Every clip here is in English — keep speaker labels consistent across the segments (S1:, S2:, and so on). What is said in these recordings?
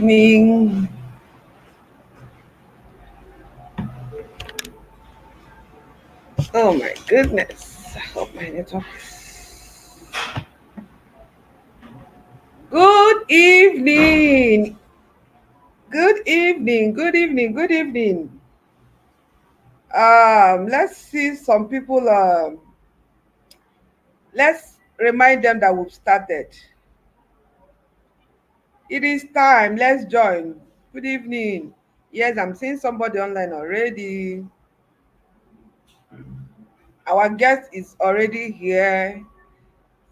S1: evening. Oh my goodness. I hope my network is. Good evening. Good evening. Good evening. Good evening. Let's see some people. Let's remind them that we've started. It is time. Let's join. Good evening. Yes, I'm seeing somebody online already. Our guest is already here.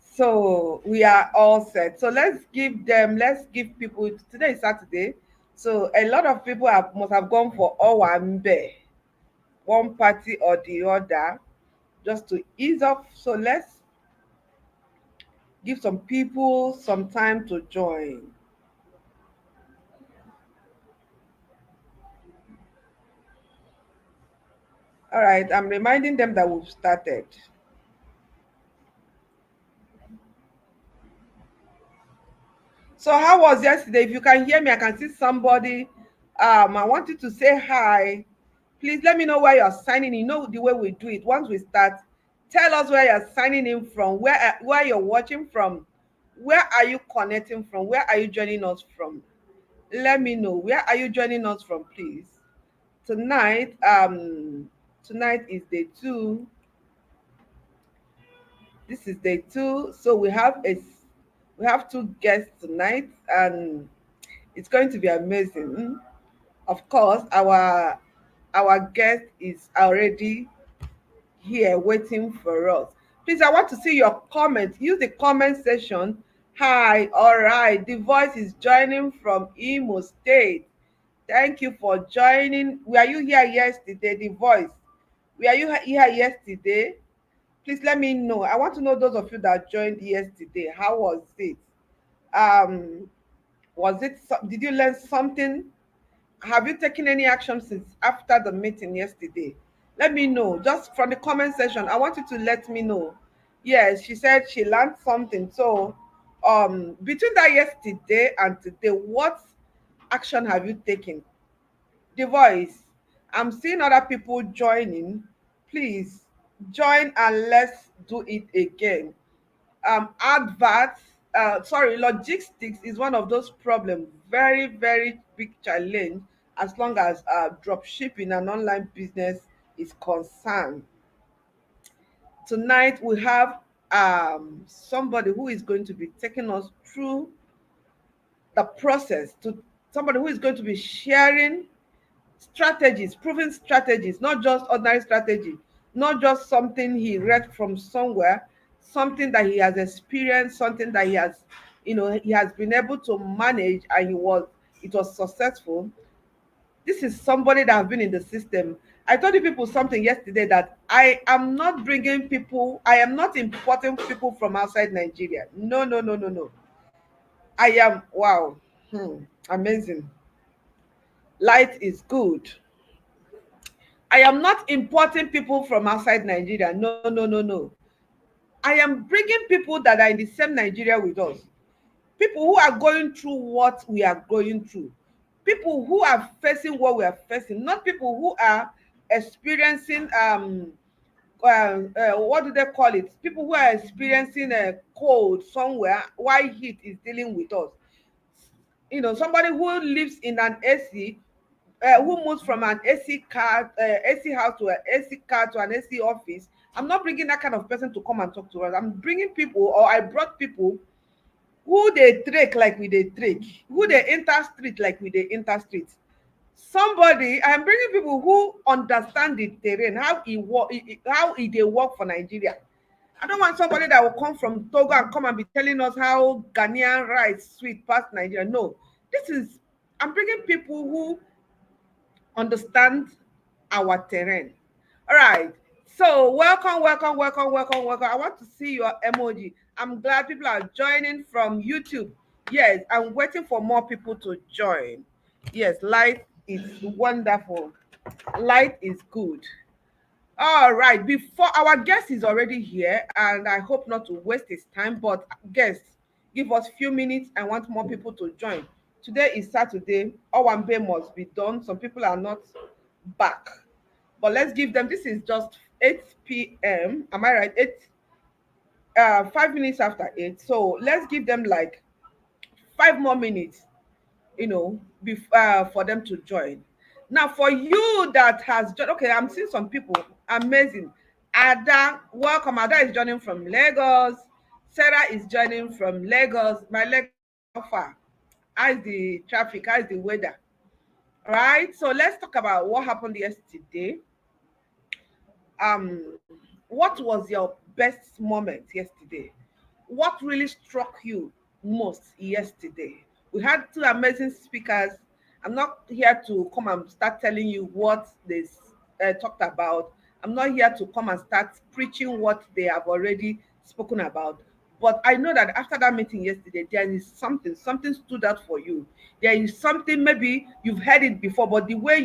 S1: So we are all set. So let's give people, today is Saturday. So a lot of people must have gone for Owambe, one party or the other, just to ease up. So let's give some people some time to join. All right, I'm reminding them that we've started. So how was yesterday? If you can hear me, I can see somebody. I want you to say hi. Please let me know where you're signing in. You know the way we do it. Once we start, tell us where you're signing in from, where you're watching from, where are you connecting from, where are you joining us from. Let me know. Where are you joining us from, please? Tonight, tonight is day 2. This is day 2. So we have 2 guests tonight, and it's going to be amazing. Of course, our guest is already here waiting for us. Please, I want to see your comment. Use the comment section. Hi, all right. The voice is joining from Imo State. Thank you for joining. Were you here yesterday? The voice. Were you here yesterday? Please let me know. I want to know those of you that joined yesterday. How was it? Um, did you learn something? Have you taken any action since after the meeting yesterday? Let me know. Just from the comment section, I want you to let me know. Yes, she said she learned something. So, between that yesterday and today, what action have you taken? The voice. I'm seeing other people joining. Please join and let's do it again. Adverts, sorry, logistics is one of those problems, very very big challenge as long as drop shipping and online business is concerned. Tonight we have somebody who is going to be taking us through the process, to somebody who is going to be sharing strategies, proven strategies, not just ordinary strategy, not just something he read from somewhere, something that he has experienced, something that he has been able to manage, and it was successful. This is somebody that has been in the system. I told you people something yesterday, that I am not importing people from outside Nigeria. No, no, no, no, no. I am, wow, amazing. Light is good. I am not importing people from outside Nigeria. No, no, no, no. I am bringing people that are in the same Nigeria with us. People who are going through what we are going through. People who are facing what we are facing. Not people who are experiencing what do they call it? People who are experiencing a cold somewhere while heat is dealing with us. Somebody who lives in an AC, who moves from an AC house to an AC car to an AC office. I'm not bringing that kind of person to come and talk to us. I'm bringing people, or I brought people who they trek like we they trek, who they enter street like we they enter street. I'm bringing people who understand the terrain, how it work, how it they work for Nigeria. I don't want somebody that will come from Togo and come and be telling us how Ghanaian rice sweet past Nigeria. No, I'm bringing people who understand our terrain. All right. So welcome, welcome, welcome, welcome, welcome. I want to see your emoji. I'm glad people are joining from YouTube. Yes, I'm waiting for more people to join. Yes, light is wonderful. Light is good. All right. Before our guest is already here, and I hope not to waste his time, but guest, give us few minutes. I want more people to join Today is Saturday. Owambe must be done. Some people are not back. But let's give them, this is just 8 p.m. Am I right? 5 minutes after 8. So let's give them like 5 more minutes, for them to join. Now, for you that has joined, okay, I'm seeing some people, amazing. Ada, welcome. Ada is joining from Lagos. Sarah is joining from Lagos. My Lagos, how far? How is the traffic? How is the weather? All right, so let's talk about what happened yesterday. What was your best moment yesterday? What really struck you most yesterday? We had two amazing speakers. I'm not here to come and start telling you what they talked about. I'm not here to come and start preaching what they have already spoken about. But I know that after that meeting yesterday, there is something stood out for you. There is something, maybe you've heard it before, but the way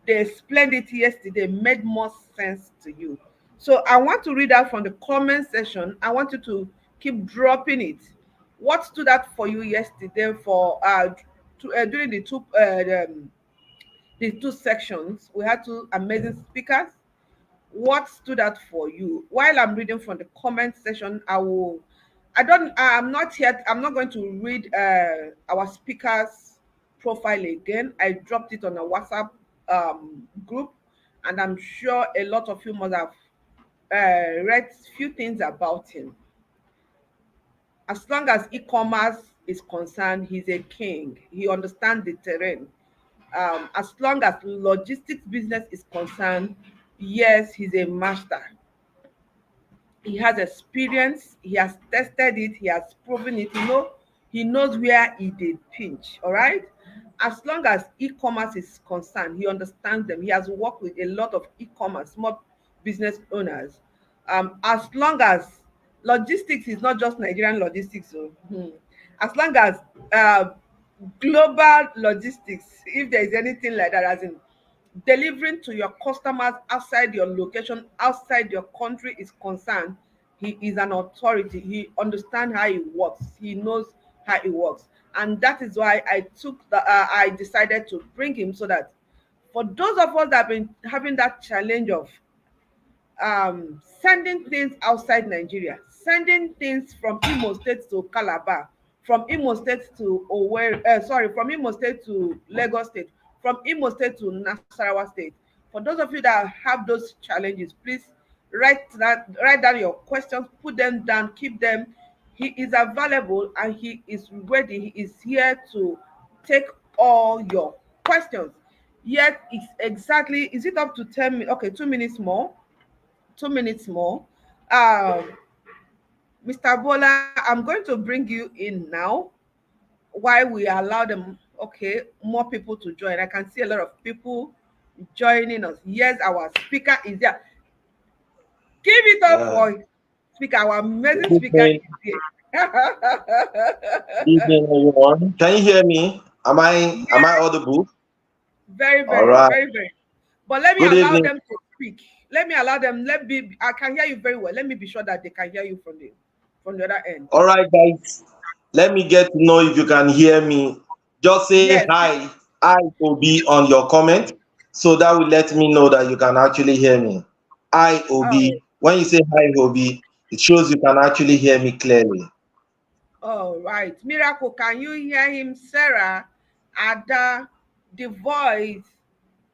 S1: they explained it yesterday made more sense to you. So I want to read out from the comment section. I want you to keep dropping it. What stood out for you yesterday for during the two sections? We had two amazing speakers. What stood out for you? While I'm reading from the comment section, I'm not yet, I'm not going to read our speakers profile again. I dropped it on a WhatsApp group, and I'm sure a lot of you must have read few things about him. As long as e-commerce is concerned, he's a king. He understands the terrain. As long as logistics business is concerned, yes, he's a master. He has experience, he has tested it, he has proven it, he knows where he did pinch. All right. As long as e-commerce is concerned, he understands them. He has worked with a lot of e-commerce small business owners. As long as logistics is not just Nigerian logistics, so as long as uh, global logistics, if there is anything like that, as in delivering to your customers outside your location, outside your country is concerned, he is an authority. He understands how it works. He knows how it works. And that is why I decided to bring him, so that for those of us that have been having that challenge of sending things outside Nigeria, sending things from Imo State to Calabar, from Imo State to from Imo State to Lagos State, from Imo State to Nasarawa State. For those of you that have those challenges, please write down your questions, put them down, keep them. He is available and he is ready. He is here to take all your questions. Yet it's exactly, is it up to 10 minutes? Okay, 2 minutes more. 2 minutes more. Um, Mr. Bola, I'm going to bring you in now while we allow them, okay, more people to join. I can see a lot of people joining us. Yes, our speaker is there. Give it up
S2: Yeah.
S1: for speaker. Our amazing
S2: Good
S1: speaker
S2: evening,
S1: is here.
S2: good evening, everyone. Can you hear me? Am I
S1: Yes,
S2: audible?
S1: very,
S2: All
S1: very,
S2: right.
S1: very, very. But let me
S2: Good
S1: allow
S2: evening.
S1: them to speak. Let me allow them. I can hear you very well. Let me be sure that they can hear you from the other end.
S2: All right, guys. Let me get to know if you can hear me. Just say
S1: Yes.
S2: hi. I will be on your comment, so that will let me know that you can actually hear me. I
S1: Oh,
S2: Obi. When you say hi Obi, it shows you can actually hear me clearly.
S1: all right. Miracle, can you hear him? Sarah, Ada, the voice.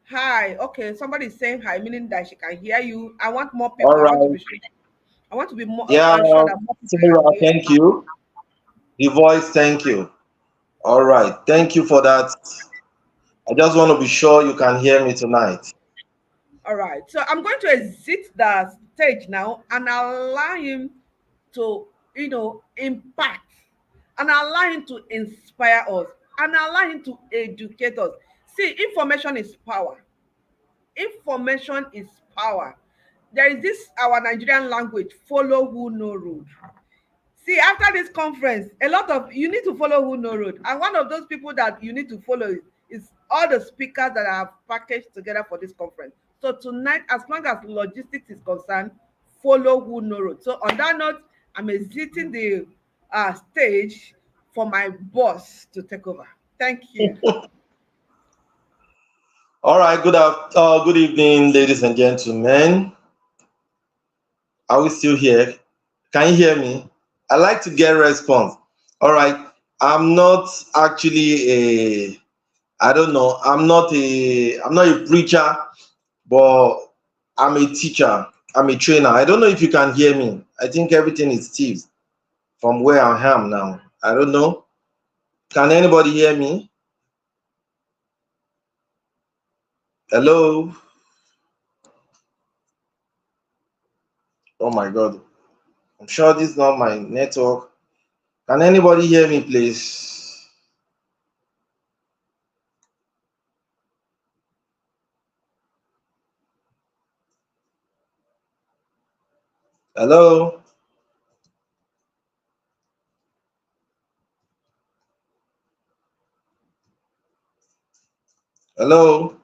S1: Hi. Okay, somebody is saying hi, meaning that she can hear you. I want more
S2: All
S1: people. I want to
S2: right.
S1: be sure. I want to be more
S2: Yeah,
S1: sure that more people can
S2: Sarah,
S1: hear.
S2: thank you. The voice, thank you. All right. Thank you for that. I just want to be sure you can hear me tonight.
S1: All right. So I'm going to exit the stage now and allow him to, impact, and allow him to inspire us, and allow him to educate us. See, information is power. Information is power. There is this our Nigerian language, follow who no road. See, after this conference, a lot of you need to follow who no road. And one of those people that you need to follow is all the speakers that I have packaged together for this conference. So tonight, as long as logistics is concerned, follow who no road. So on that note, I'm exiting the stage for my boss to take over. Thank you.
S2: All right, good evening, ladies and gentlemen. Are we still here? Can you hear me? I like to get response. All right, I'm not actually I don't know, I'm not a preacher, but I'm a teacher, I'm a trainer. I don't know if you can hear me. I think everything is stiff from where I am now. I don't know. Can anybody hear me? Hello? Oh my God. I'm sure this is not my network. Can anybody hear me, please? Hello? Hello?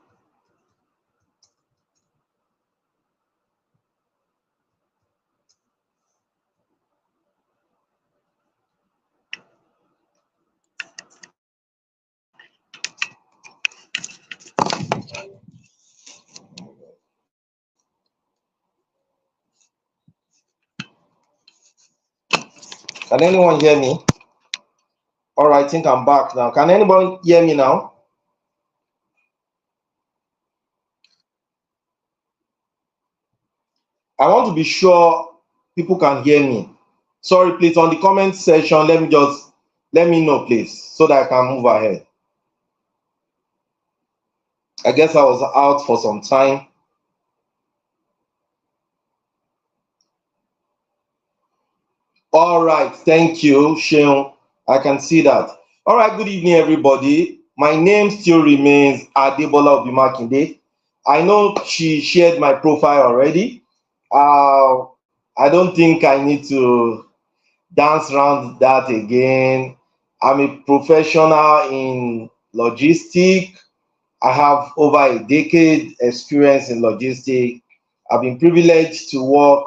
S2: Can anyone hear me? All right, I think I'm back now. Can anybody hear me now? I want to be sure people can hear me. Sorry, please, on the comment section, let me know, please, so that I can move ahead. I guess I was out for some time. All right, thank you, Sheon. I can see that. All right, good evening, everybody. My name still remains Adebola Obimakinde. I know she shared my profile already. I don't think I need to dance around that again. I'm a professional in logistics. I have over a decade experience in logistics. I've been privileged to work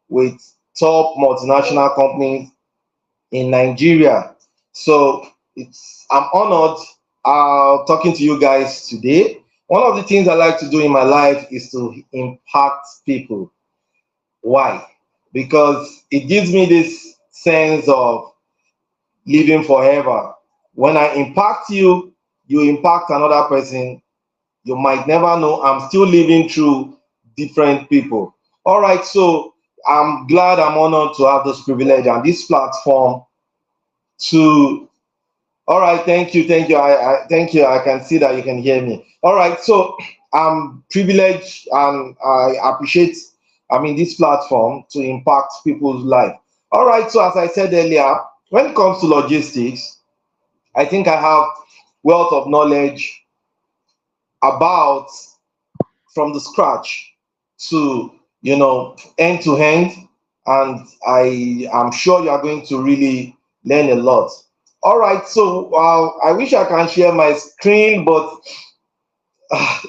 S2: with top multinational companies in Nigeria. So I'm honored talking to you guys today. One of the things I like to do in my life is to impact people. Why? Because it gives me this sense of living forever. When I impact you, you impact another person. You might never know I'm still living through different people. All right, so I'm glad, I'm honored to have this privilege and this platform to. All right, thank you. Thank you. I can see that you can hear me. All right, so I'm privileged and I appreciate, this platform to impact people's life. All right, so as I said earlier, when it comes to logistics, I think I have wealth of knowledge about from the scratch to end to end, and I am sure you are going to really learn a lot. All right, so I wish I can share my screen, but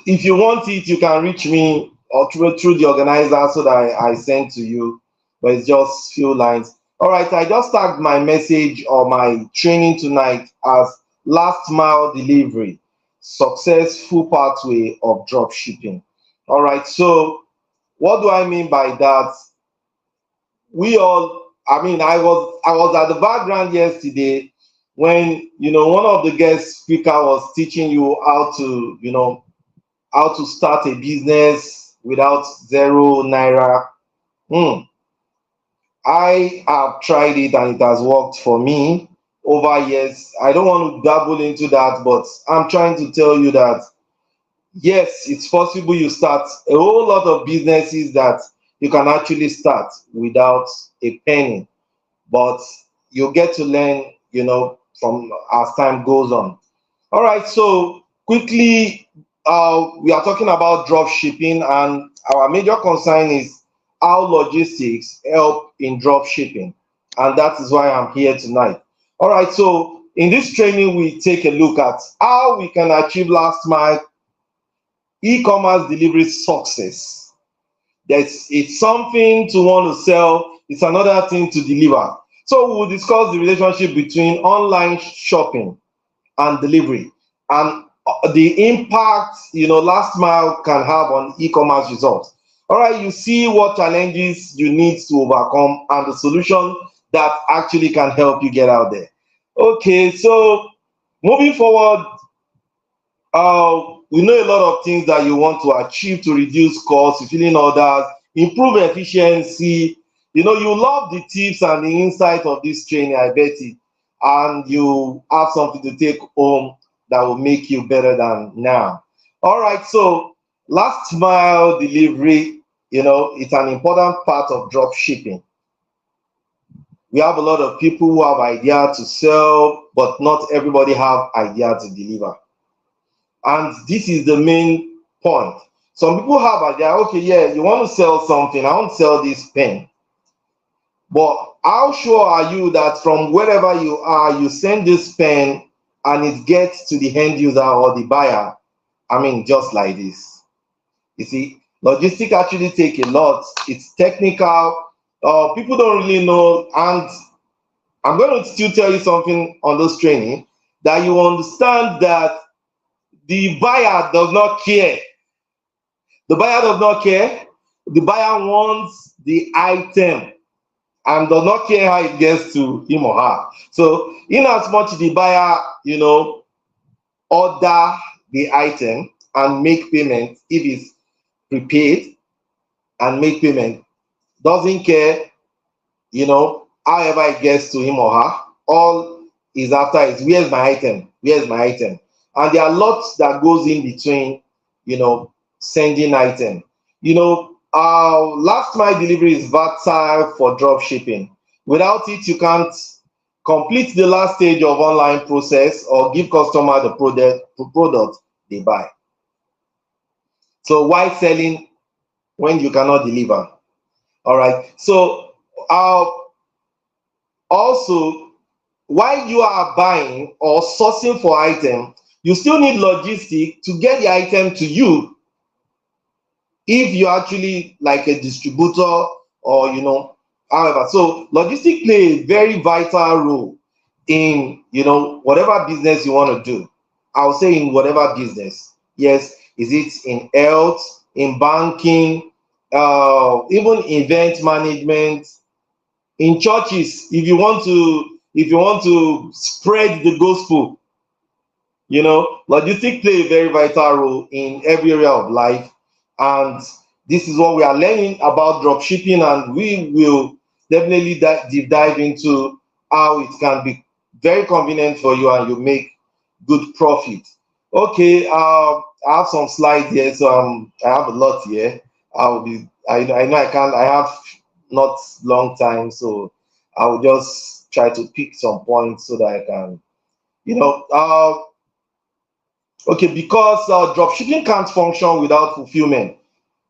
S2: if you want it, you can reach me or through the organizer so that I send to you. But it's just few lines. All right, I just tagged my message or my training tonight as last mile delivery, successful pathway of drop shipping. All right, so what do I mean by that? We all, I was at the background yesterday when one of the guest speaker was teaching you how to start a business without 0 naira. Hmm. I have tried it and it has worked for me over years. I don't want to dabble into that, but I'm trying to tell you that yes, it's possible you start a whole lot of businesses that you can actually start without a penny, but you get to learn, from as time goes on. All right, so quickly, we are talking about drop shipping, and our major concern is how logistics help in drop shipping, and that is why I'm here tonight. All right, so in this training, we take a look at how we can achieve last mile e-commerce delivery success. It's something to want to sell, it's another thing to deliver. So we'll discuss the relationship between online shopping and delivery, and the impact last mile can have on e-commerce results. All right, you see what challenges you need to overcome and the solution that actually can help you get out there. Okay, so moving forward, we know a lot of things that you want to achieve to reduce costs, fulfilling orders, improve efficiency. You love the tips and the insight of this training, I bet it. And you have something to take home that will make you better than now. All right, so last mile delivery, it's an important part of drop shipping. We have a lot of people who have idea to sell, but not everybody have idea to deliver. And this is the main point. Some people have idea, okay, yeah, you want to sell something, I want to sell this pen. But how sure are you that from wherever you are, you send this pen and it gets to the end user or the buyer? I mean, just like this. You see, logistics actually take a lot. It's technical. People don't really know. And I'm going to still tell you something on this training that you understand that the buyer does not care. The buyer does not care. The buyer wants the item and does not care how it gets to him or her. So, in as much the buyer, order the item and make payment if it's prepaid and make payment, doesn't care, however it gets to him or her. All is after is where's my item? Where's my item? And there are lots that goes in between, sending item. Last mile delivery is vital for drop shipping. Without it, you can't complete the last stage of online process or give customer the product they buy. So why selling when you cannot deliver? All right. So also, while you are buying or sourcing for item, you still need logistics to get the item to you. If you're actually like a distributor or however, so logistics play a very vital role in whatever business you want to do. I'll say in whatever business. Yes, is it in health, in banking, even event management, in churches. If you want to spread the gospel, logistics play a very vital role in every area of life. And this is what we are learning about drop shipping, and we will definitely deep dive into how it can be very convenient for you and you make good profit. Okay, I have some slides here, so I have a lot here. I know I can't, I have not long time, so I will just try to pick some points so that I can, you know, uh, okay, because dropshipping can't function without fulfillment.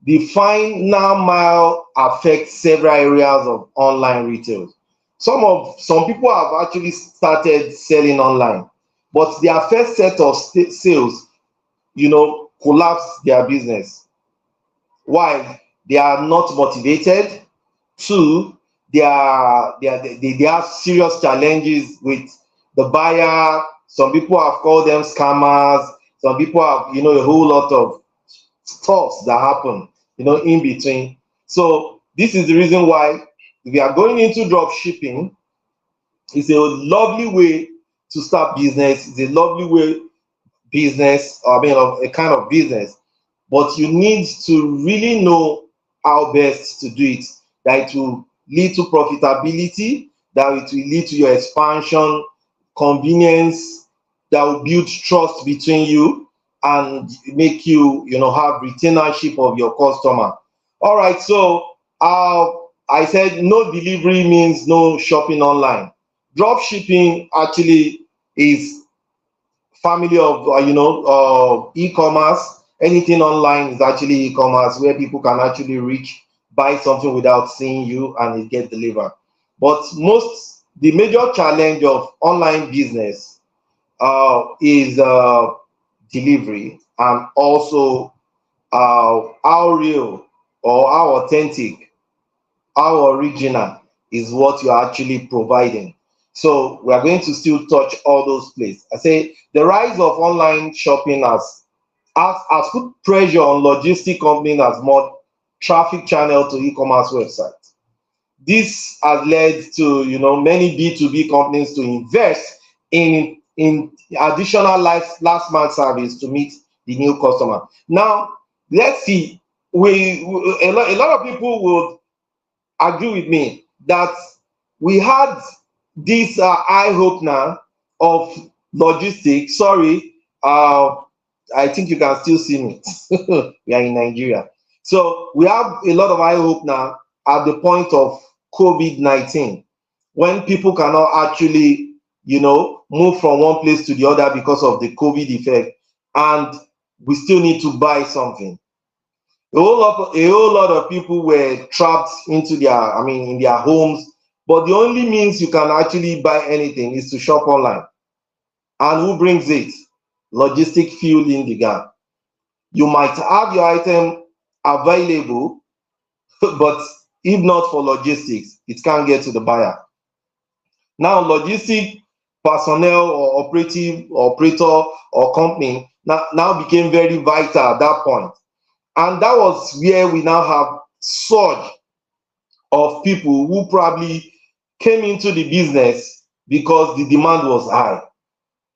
S2: The final mile affects several areas of online retail. Some people have actually started selling online, but their first set of sales, collapse their business. Why? They are not motivated. Two, they have serious challenges with the buyer. Some people have called them scammers. Some people have, a whole lot of stuffs that happen, in between. So this is the reason why we are going into drop shipping. It's a lovely way to start business. It's a lovely way business, a kind of business, but you need to really know how best to do it, that it will lead to profitability, that it will lead to your expansion, convenience, that will build trust between you and make you, have retainership of your customer. All right, so I said no delivery means no shopping online. Drop shipping actually is family of e-commerce. Anything online is actually e-commerce, where people can actually reach, buy something without seeing you, and it get delivered. But the major challenge of online business is delivery, and also how real or how authentic, how original is what you're actually providing. So we are going to still touch all those places. I say the rise of online shopping has put pressure on logistic companies as more traffic channel to e-commerce websites. This has led to many B2B companies to invest in additional last mile service to meet the new customer. Now, let's see. A lot of people would agree with me that we had this high hope now of logistics. Sorry, I think you can still see me. We are in Nigeria. So we have a lot of high hope now at the point of COVID-19, when people cannot actually, move from one place to the other because of the COVID effect, and we still need to buy something. A whole lot of people were trapped into in their homes, but the only means you can actually buy anything is to shop online. And who brings it? Logistic fuel in the gap. You might have your item available, but if not for logistics, it can't get to the buyer. Now, logistic personnel or operator or company now became very vital at that point. And that was where we now have surge of people who probably came into the business because the demand was high,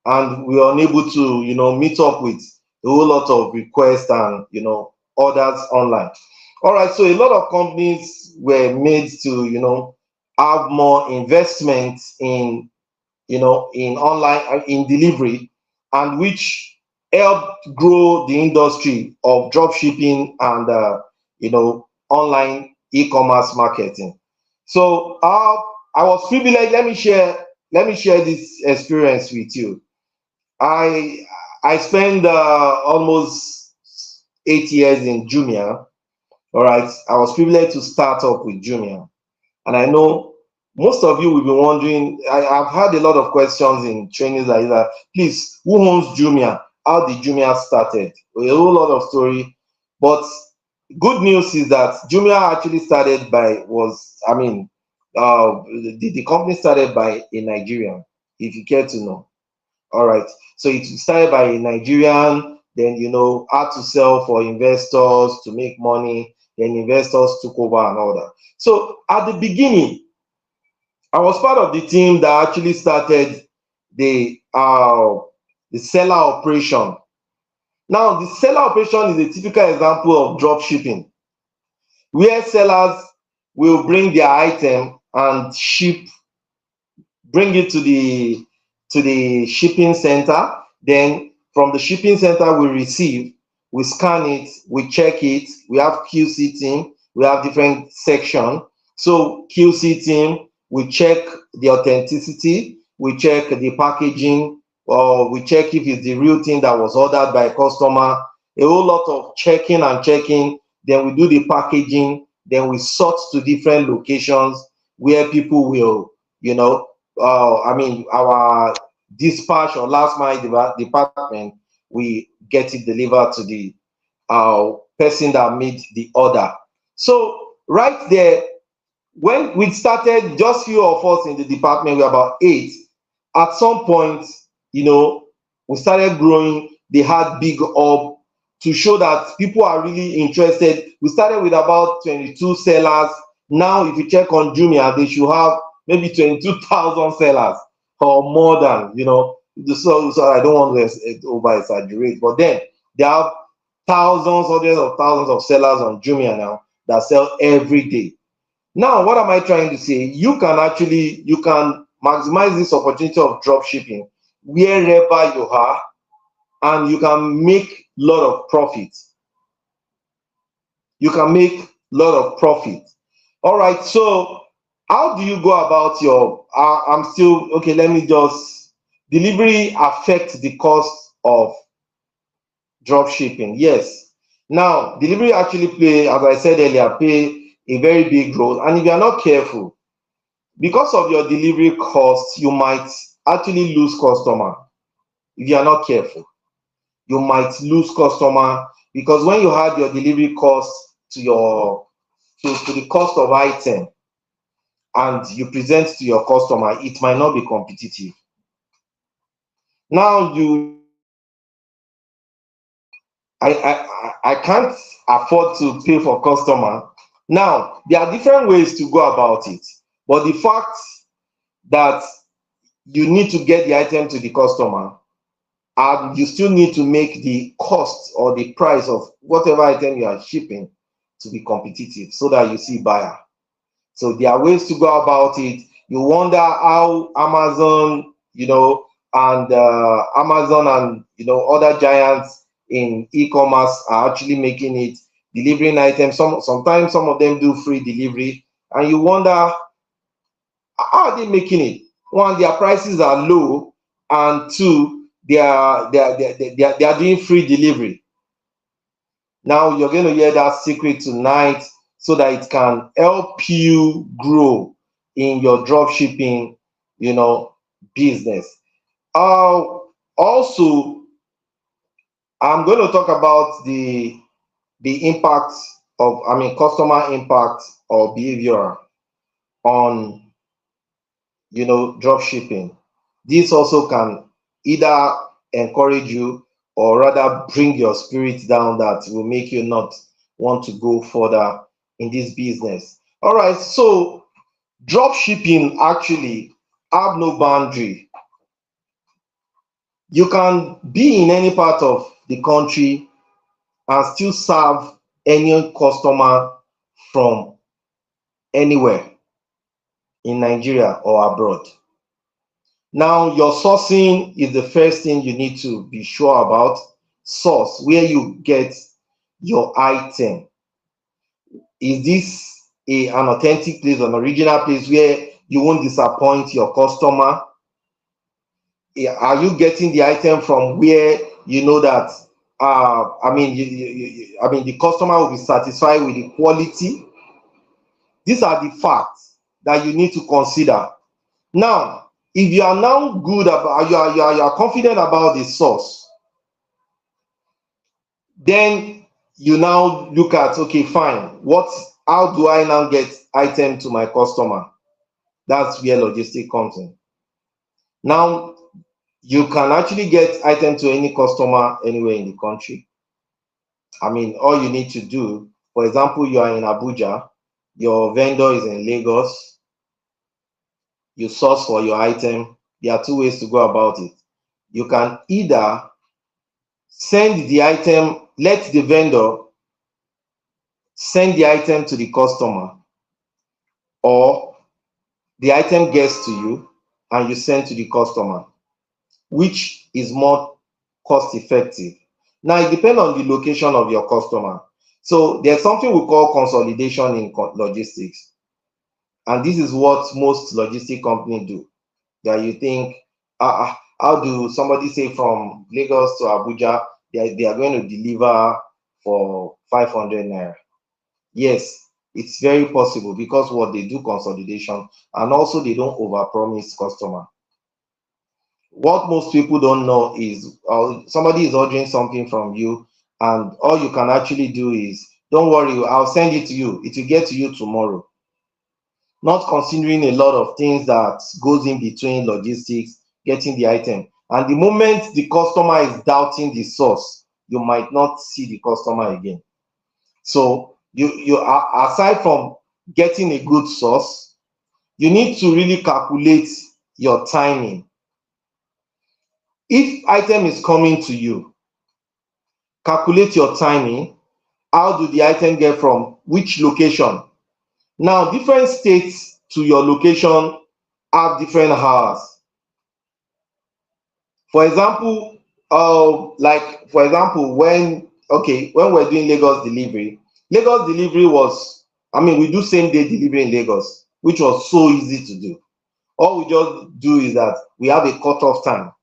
S2: and we were unable to, meet up with a whole lot of requests and, orders online. All right, so a lot of companies were made to, have more investment in, in online, in delivery, and which helped grow the industry of drop shipping and, online e-commerce marketing. So I was privileged. Let me share this experience with you. I I spent almost 8 years in Jumia. All right, I was privileged to start up with Jumia, and I know most of you will be wondering. I've had a lot of questions in trainings like that. Please, who owns Jumia? How did Jumia started? A whole lot of story, but good news is that Jumia actually started by the company started by a Nigerian. If you care to know. All right. So it started by a Nigerian, then had to sell for investors to make money. Then investors took over and all that. So at the beginning, I was part of the team that actually started the seller operation. Now, the seller operation is a typical example of drop shipping, where sellers will bring their item and bring it to the shipping center. Then from the shipping center, we scan it, we check it. We have QC team, we have different section. So QC team, we check the authenticity, we check the packaging, or we check if it's the real thing that was ordered by a customer. A whole lot of checking and checking. Then we do the packaging. Then we sort to different locations where people will, our dispatch or last mile department, we get it delivered to the person that made the order. So right there, when we started, just few of us in the department, we were about 8. At some point, we started growing. They had big up to show that people are really interested. We started with about 22 sellers. Now, if you check on Jumia, they should have maybe 22,000 sellers or more than, so I don't want to over exaggerate, but then they have thousands, hundreds of thousands of sellers on Jumia now that sell every day. Now, what am I trying to say? You can maximize this opportunity of drop shipping wherever you are, and you can make a lot of profit. You can make a lot of profit. All right, so how do you go about your I'm still okay, let me just delivery affect the cost of drop shipping? Yes. Now, delivery actually play, as I said earlier, play a very big role. And if you are not careful, because of your delivery cost, you might actually lose customer. If you are not careful, you might lose customer, because when you add your delivery cost to the cost of item, and you present to your customer, it might not be competitive. Now I can't afford to pay for customer. Now there are different ways to go about it, but the fact that you need to get the item to the customer, and you still need to make the cost or the price of whatever item you are shipping to be competitive so that you see buyer. So there are ways to go about it. You wonder how Amazon, and Amazon and other giants in e-commerce are actually making it, delivering items. Sometimes some of them do free delivery, and you wonder how are they making it. One, their prices are low, and two, they are doing free delivery. Now you're going to hear that secret tonight so that it can help you grow in your drop shipping, business. Also, I'm going to talk about the impact of, customer impact or behavior on, drop shipping. This also can either encourage you or rather bring your spirit down, that will make you not want to go further in this business. All right, so drop shipping actually have no boundary. You can be in any part of the country and still serve any customer from anywhere in Nigeria or abroad. Now, your sourcing is the first thing you need to be sure about. Source, where you get your item. Is this an authentic place, an original place where you won't disappoint your customer? Are you getting the item from where you know that the customer will be satisfied with the quality? These are the facts that you need to consider. Now, if you are now good about, you are confident about the source, then you now look at, okay, fine, how do I now get item to my customer? That's where logistics comes in. Now, you can actually get item to any customer anywhere in the country. All you need to do, for example, you are in Abuja, your vendor is in Lagos, you source for your item. There are two ways to go about it. You can either send the item, let the vendor send the item to the customer, or the item gets to you and you send to the customer. Which is more cost effective? Now, it depends on the location of your customer. So there's something we call consolidation in logistics. And this is what most logistic companies do. That you think, how do somebody say from Lagos to Abuja, they are going to deliver for 500 naira? Yes, it's very possible, because what they do consolidation, and also they don't overpromise customer. What most people don't know is somebody is ordering something from you, and all you can actually do is, don't worry, I'll send it to you, it will get to you tomorrow. Not considering a lot of things that goes in between logistics, getting the item. And the moment the customer is doubting the source, you might not see the customer again. So you are, aside from getting a good source, you need to really calculate your timing. If item is coming to you, calculate your timing. How do the item get from which location? Now, different states to your location have different hours. For example, when we're doing Lagos delivery was, we do same day delivery in Lagos, which was so easy to do. All we just do is that we have a cutoff time.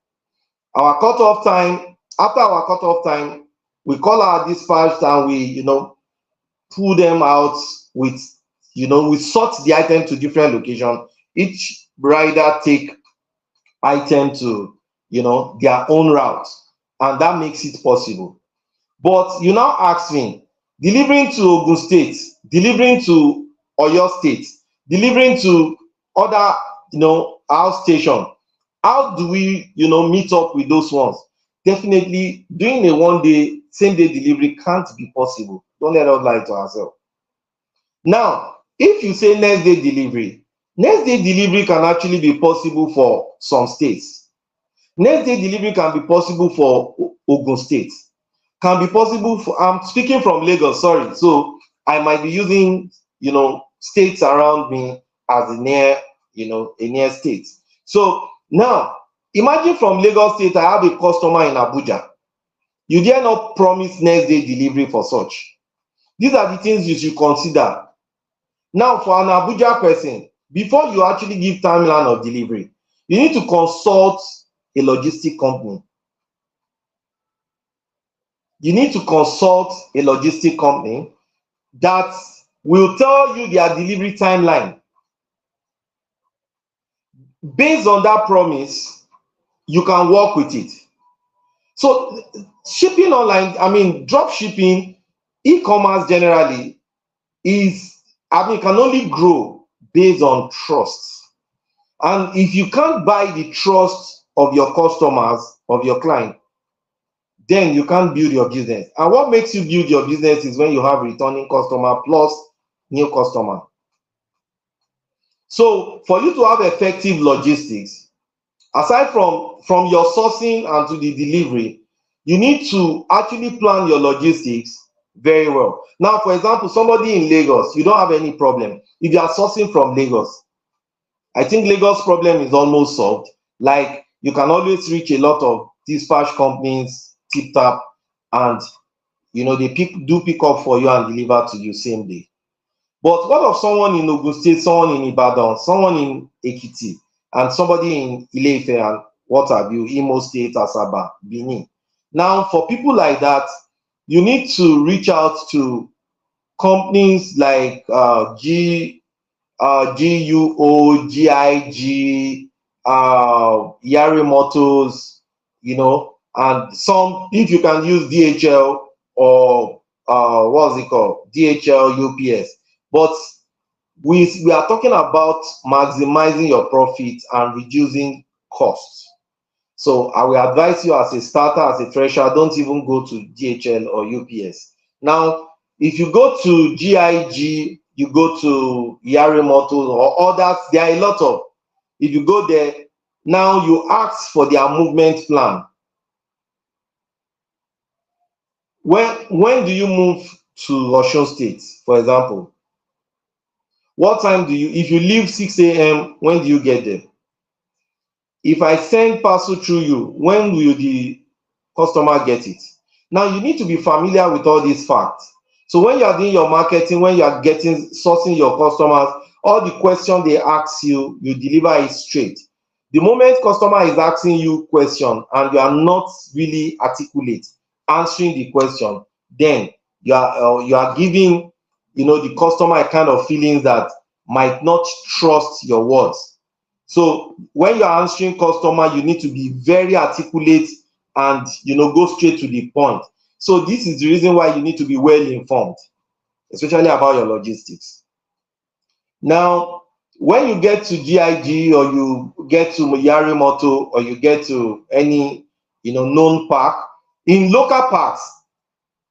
S2: Our cutoff time, after our cutoff time, we call our dispatch and we, pull them out with, we sort the item to different locations. Each rider take item to, their own route, and that makes it possible. But you now ask me, delivering to Ogun State, delivering to Oyo State, delivering to other, house station. How do we, meet up with those ones? Definitely doing a one day, same day delivery can't be possible. Don't let us lie to ourselves. Now, if you say next day delivery can actually be possible for some states. Next day delivery can be possible for Ogun State, can be possible for, I'm speaking from Lagos, sorry. So I might be using, states around me as a near, a near state. So now, imagine from Lagos State, I have a customer in Abuja. You dare not promise next day delivery for such. These are the things you should consider. Now, for an Abuja person, before you actually give timeline of delivery, you need to consult a logistic company. You need to consult a logistic company that will tell you their delivery timeline. Based on that promise, you can work with it. So shipping online, drop shipping, e-commerce generally can only grow based on trust. And if you can't buy the trust of your customers, of your client, then you can't build your business. And what makes you build your business is when you have returning customer plus new customer. So for you to have effective logistics, aside from your sourcing and to the delivery, you need to actually plan your logistics very well. Now, for example, somebody in Lagos, you don't have any problem. If you are sourcing from Lagos, I think Lagos problem is almost solved. Like, you can always reach a lot of dispatch companies, tip tap, and they pick up for you and deliver to you same day. But what of someone in Ogun State, someone in Ibadan, someone in Ekiti, and somebody in Ile-Ife and what have you, Imo State, Asaba, Benin? Now, for people like that, you need to reach out to companies like GUO, GIG, Yari Motors, and some, if you can use DHL or what's it called, DHL, UPS. But we are talking about maximizing your profit and reducing costs. So I will advise you, as a starter, as a fresher, don't even go to DHL or UPS. Now, if you go to GIG, you go to Yari Motors or others, there are a lot of, if you go there, now you ask for their movement plan. When do you move to Osun State, for example? What time do you, if you leave 6 a.m., when do you get there? If I send parcel through you, when will the customer get it? Now, you need to be familiar with all these facts. So when you are doing your marketing, when you are sourcing your customers, all the questions they ask you, you deliver it straight. The moment customer is asking you question and you are not really articulate answering the question, then you are giving the customer a kind of feelings that might not trust your words. So when you are answering customer, you need to be very articulate and go straight to the point. So this is the reason why you need to be well informed, especially about your logistics. Now, when you get to GIG or you get to Yari Moto or you get to any known park, in local parks,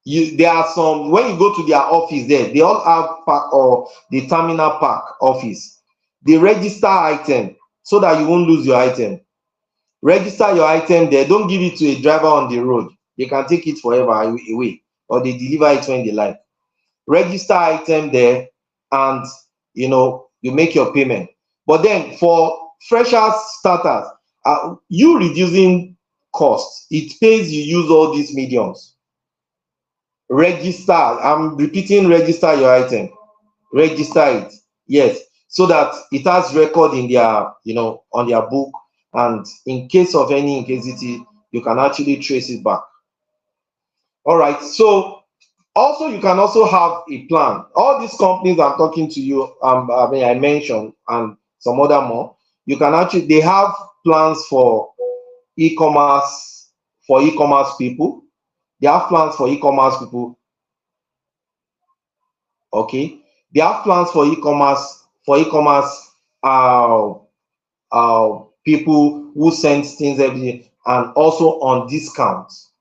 S2: there are some, when you go to their office there, they all have park or the terminal park office. They register item so that you won't lose your item. Register your item there. Don't give it to a driver on the road. They can take it forever away, or they deliver it when they like. Register item there, and you make your payment. But then for freshers, starters, you reducing costs, it pays you use all these mediums. Register, I'm repeating, register your item. Register it, yes, so that it has record in their on their book, and in case of any incasity, you can actually trace it back. All right, so also you can also have a plan. All these companies I'm talking to you, I mentioned, and some other more, you can actually, they have plans for e-commerce, people. They have plans for e-commerce people. Okay, they have plans for e-commerce uh, people who send things every day, and also on discounts,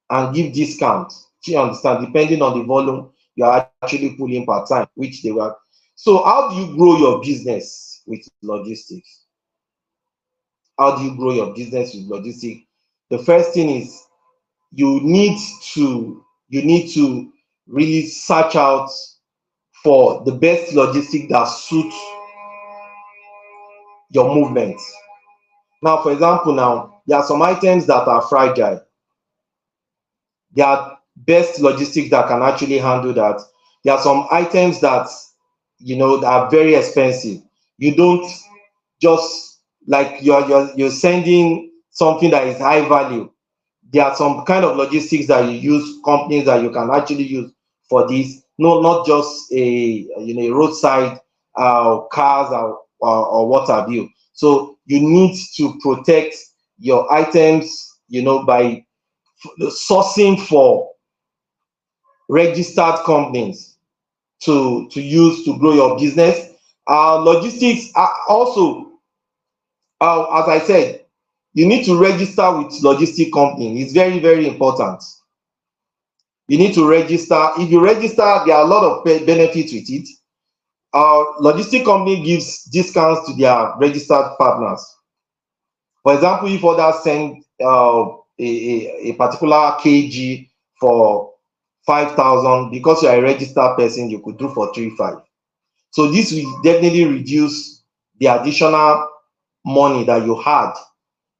S2: and give discounts. You understand? Depending on the volume you're actually pulling per time, which they were. So, how do you grow your business with logistics? How do you grow your business with logistics? The first thing is you need to really search out for the best logistic that suits your movement. Now, for example, now there are some items that are fragile. There are best logistics that can actually handle that. There are some items that that are very expensive. You don't just like you're sending something that is high value. There are some kind of logistics that you use, companies that you can actually use for this. No, not just a roadside cars or what have you. So you need to protect your items, by sourcing for registered companies to use to grow your business. Logistics are also, as I said, you need to register with logistic company. It's very, very important. You need to register. If you register, there are a lot of benefits with it. Logistic company gives discounts to their registered partners. For example, if others send a particular kg for 5,000, because you are a registered person, you could do for 3,500. So this will definitely reduce the additional money that you had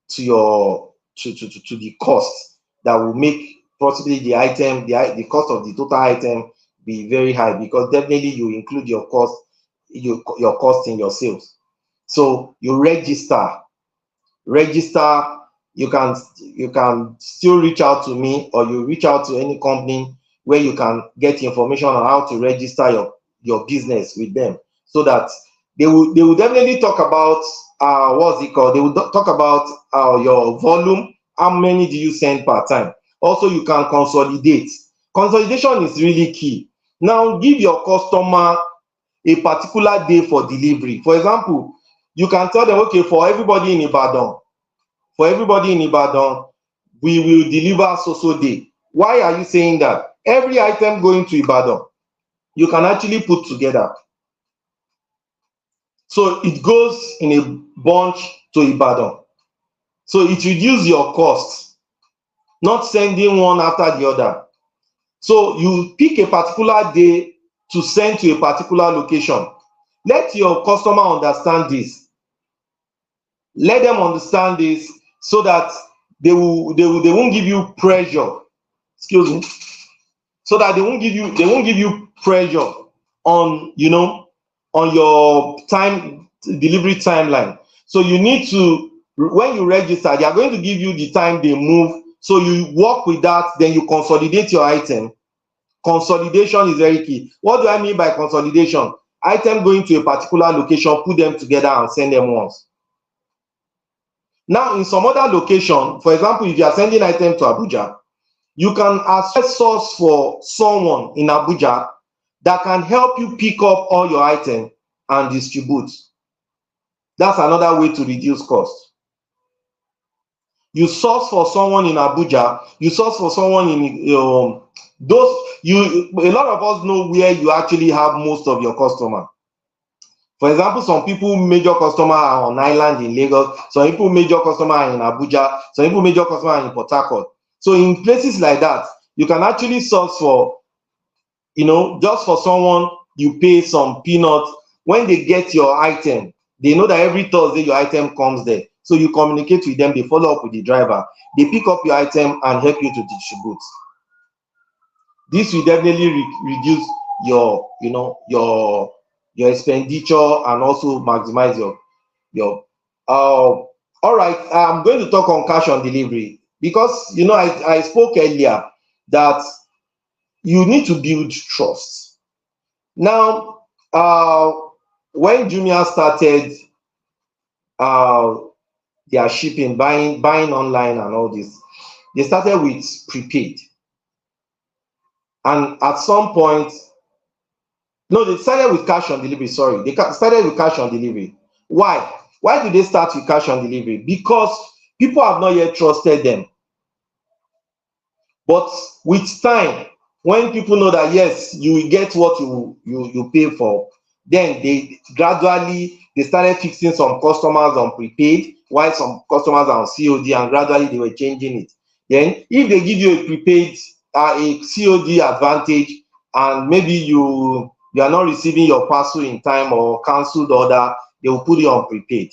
S2: to your to the cost, that will make possibly the item, the cost of the total item be very high, because definitely you include your cost in your sales. So you register. You can still reach out to me, or you reach out to any company where you can get information on how to register your business with them, so that they will definitely talk about what's it called, they will talk about your volume, how many do you send per time. Also, you can consolidate. Consolidation is really key. Now, give your customer a particular day for delivery. For example, you can tell them, okay, for everybody in Ibadan, we will deliver so day. Why are you saying that? Every item going to Ibadan, you can actually put together. So it goes in a bunch to Ibadan. So it reduces your cost, not sending one after the other. So you pick a particular day to send to a particular location. Let your customer understand this. Let them understand this, so that they won't give you pressure. Excuse me. So that they won't give you pressure on on your delivery timeline. So you need to, when you register, they are going to give you the time they move. So you work with that, then you consolidate your item. Consolidation is very key. What do I mean by consolidation? Item going to a particular location, put them together and send them once. Now, in some other location, for example, if you are sending item to Abuja, you can access source for someone in Abuja that can help you pick up all your items and distribute. That's another way to reduce cost. You source for someone in Abuja, you source for someone in a lot of us know where you actually have most of your customer. For example, some people major customer are on island in Lagos, some people major customer are in Abuja, some people major customer are in Port Harcourt. So in places like that, you can actually source for, just for someone, you pay some peanuts. When they get your item, they know that every Thursday your item comes there. So you communicate with them, they follow up with the driver, they pick up your item and help you to distribute. This will definitely reduce your expenditure, and also maximize your all right. I'm going to talk on cash on delivery, because I spoke earlier that you need to build trust. Now, when Jumia started their shipping, buying online and all this, they started with prepaid, and at some point No, they started with cash on delivery. Sorry, they started with cash on delivery. Why? Why did they start with cash on delivery? Because people have not yet trusted them. But with time, when people know that yes, you will get what you pay for, then they gradually they started fixing some customers on prepaid, while some customers are on COD, and gradually they were changing it. Then if they give you a prepaid, a COD advantage, and maybe you are not receiving your parcel in time or cancelled order, they will put it on prepaid.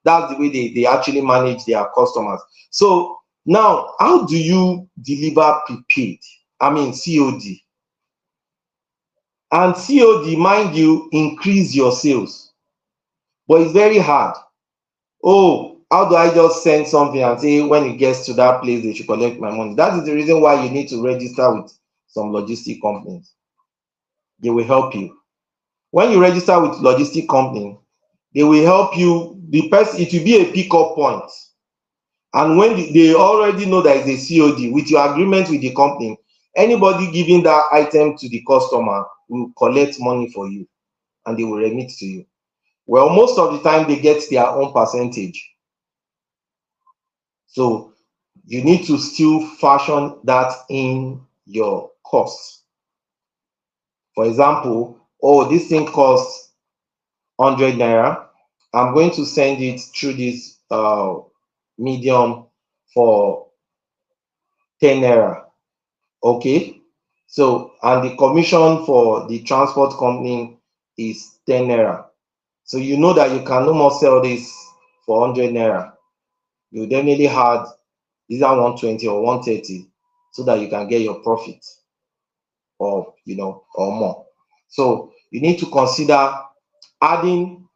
S2: That's the way they actually manage their customers. So now, how do you deliver prepaid? I mean COD. And COD, mind you, increase your sales, but it's very hard. Oh, how do I just send something and say when it gets to that place they should collect my money? That is the reason why you need to register with some logistic companies. They will help you. When you register with logistic company, they will help you. The person, it will be a pickup point. And when they already know that it's a COD, with your agreement with the company, anybody giving that item to the customer will collect money for you and they will remit to you. Well, most of the time they get their own percentage. So you need to still fashion that in your costs. For example, oh, this thing costs 100 naira. I'm going to send it through this medium for 10 naira. Okay, so and the commission for the transport company is 10 naira. So you know that you can no more sell this for 100 naira. You definitely had either 120 or 130 so that you can get your profit, or or more. So you need to consider adding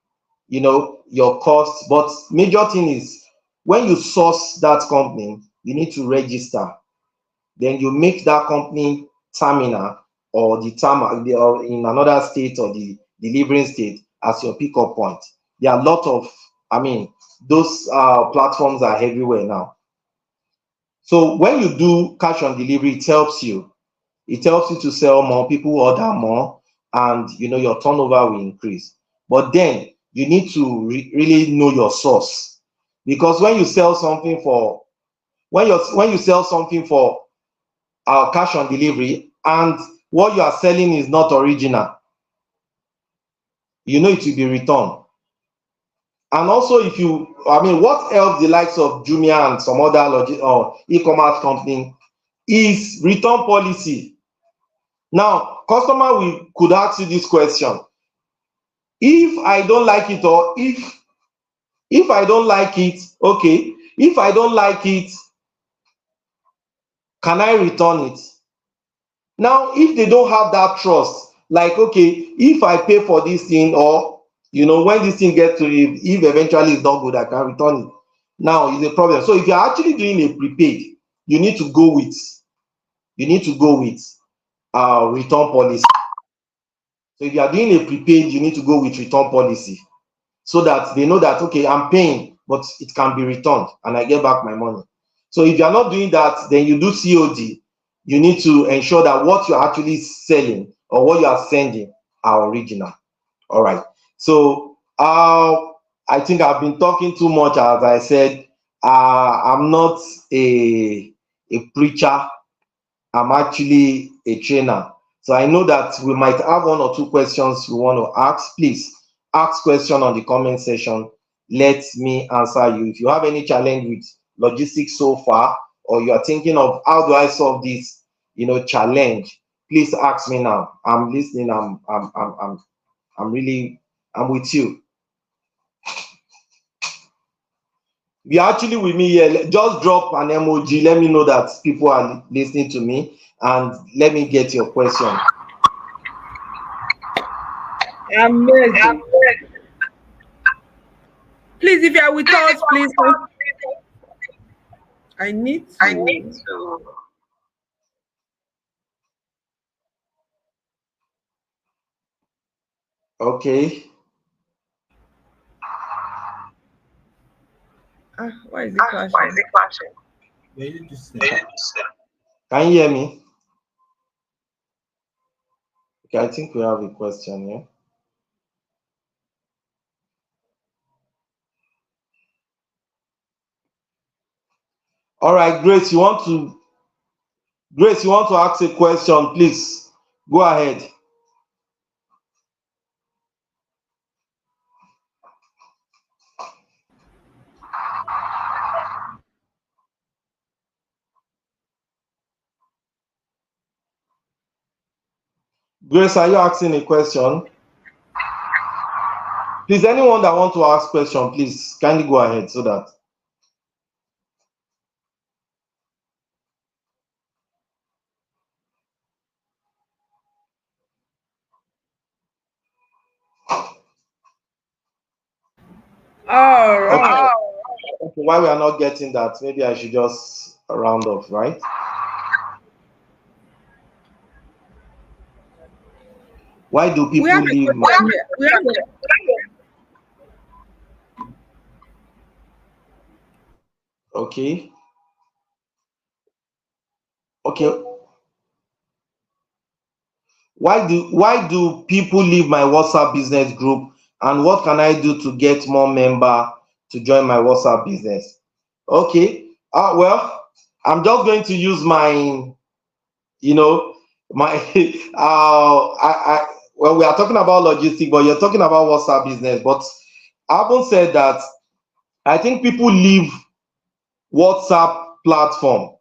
S2: your costs. But major thing is, when you source that company, you need to register. Then you make that company terminal, or the terminal or in another state, or the delivering state, as your pickup point. There are a lot of, I mean, those platforms are everywhere now. So when you do cash on delivery, it helps you. It helps you to sell more, people order more, and your turnover will increase. But then you need to really know your source, because when you sell something for when you sell something for cash on delivery, and what you are selling is not original, it will be returned. And also, if you, I mean, what helps the likes of Jumia and some other or e-commerce company is return policy. Now, customer could ask you this question: if I don't like it, or if I don't like it, okay, if I don't like it, can I return it? Now, if they don't have that trust, like, okay, if I pay for this thing, or when this thing gets to it, if eventually it's not good, I can return it. Now is a problem. So if you're actually doing a prepaid, you need to go with return policy. So if you are doing a prepaid, you need to go with return policy, so that they know that, okay, I'm paying, but it can be returned and I get back my money. So if you're not doing that, then you do COD. You need to ensure that what you're actually selling or what you are sending are original. All right. So I think I've been talking too much. As I said, I'm not a preacher. I'm actually a trainer. So I know that we might have one or two questions we want to ask. Please ask question on the comment section. Let me answer you. If you have any challenge with logistics so far, or you are thinking of how do I solve this, challenge, please ask me now. I'm listening. I'm really, I'm with you. If you're actually with me here, just drop an emoji. Let me know that people are listening to me, and let me get your question.
S1: Amazing. Please, if you are with us, please. I need to.
S2: Okay.
S1: Why is it clashing?
S2: Can you hear me? Okay, I think we have a question here. All right, Grace, you want to ask a question, please go ahead. Grace, are you asking a question? Please, anyone that want to ask question, please kindly go ahead so that.
S1: All
S2: Okay.
S1: right.
S2: Okay, why we are not getting that, maybe I should just round off, right? Why do
S1: We have
S2: people
S1: a
S2: leave my
S1: question here. We have a,
S2: okay? Okay. Why do people leave my WhatsApp business group, and what can I do to get more member to join my WhatsApp business? Okay. Well, I'm just going to use my, my well, we are talking about logistics, but you're talking about WhatsApp business. But I haven't said that. I think people leave WhatsApp platform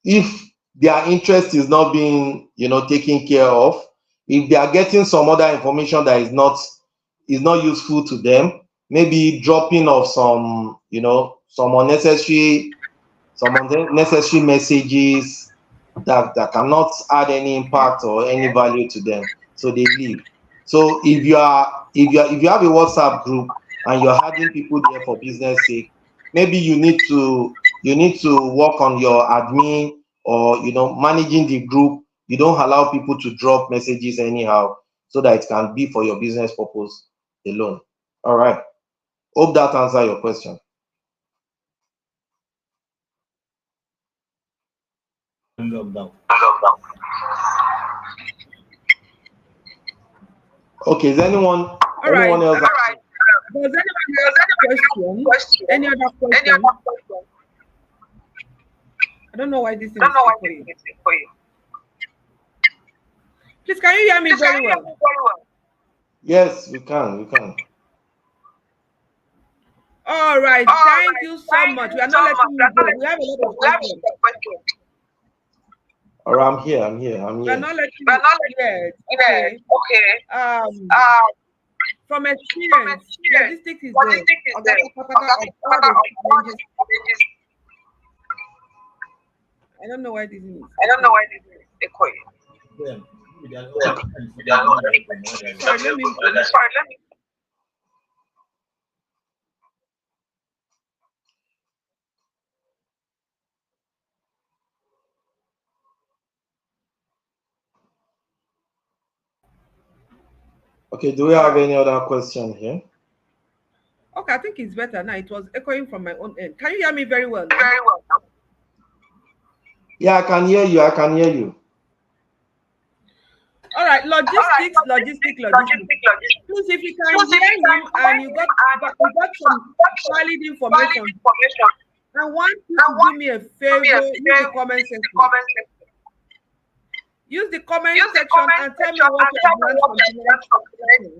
S2: if their interest is not being taken care of, if they are getting some other information that is not useful to them, maybe dropping of some unnecessary messages that cannot add any impact or any value to them, so they leave. So if you have a WhatsApp group and you're adding people there for business sake, maybe you need to work on your admin, or managing the group. You don't allow people to drop messages anyhow, so that it can be for your business purpose alone. All right, hope that answer your question. Okay, is anyone
S1: all right.
S2: else?
S1: Does anyone have question? Any other question? I don't know why this thing is echoing. Please, can you hear me very well?
S2: Yes, we can.
S1: All right. Thank you so much. We are not letting you go. We have a lot of questions.
S2: All right, I'm
S1: We are
S2: here.
S1: not letting you yet. Okay. Um, from experience, logistics is there. Oga Patapata of all the challenges. I don't know why this thing is echoing. Sorry, let me.
S2: Okay, do we
S1: All
S2: have
S1: right.
S2: any other question here?
S1: Okay, I think it's better now. It was echoing from my own end. Can you hear me very well now?
S2: Yeah, I can hear you.
S1: All right, logistics. Please, if you can hear him and you got some valid information, I want you to do me a favor. Use the comment section. Use the comment section and tell me what you have learned from tonight's session.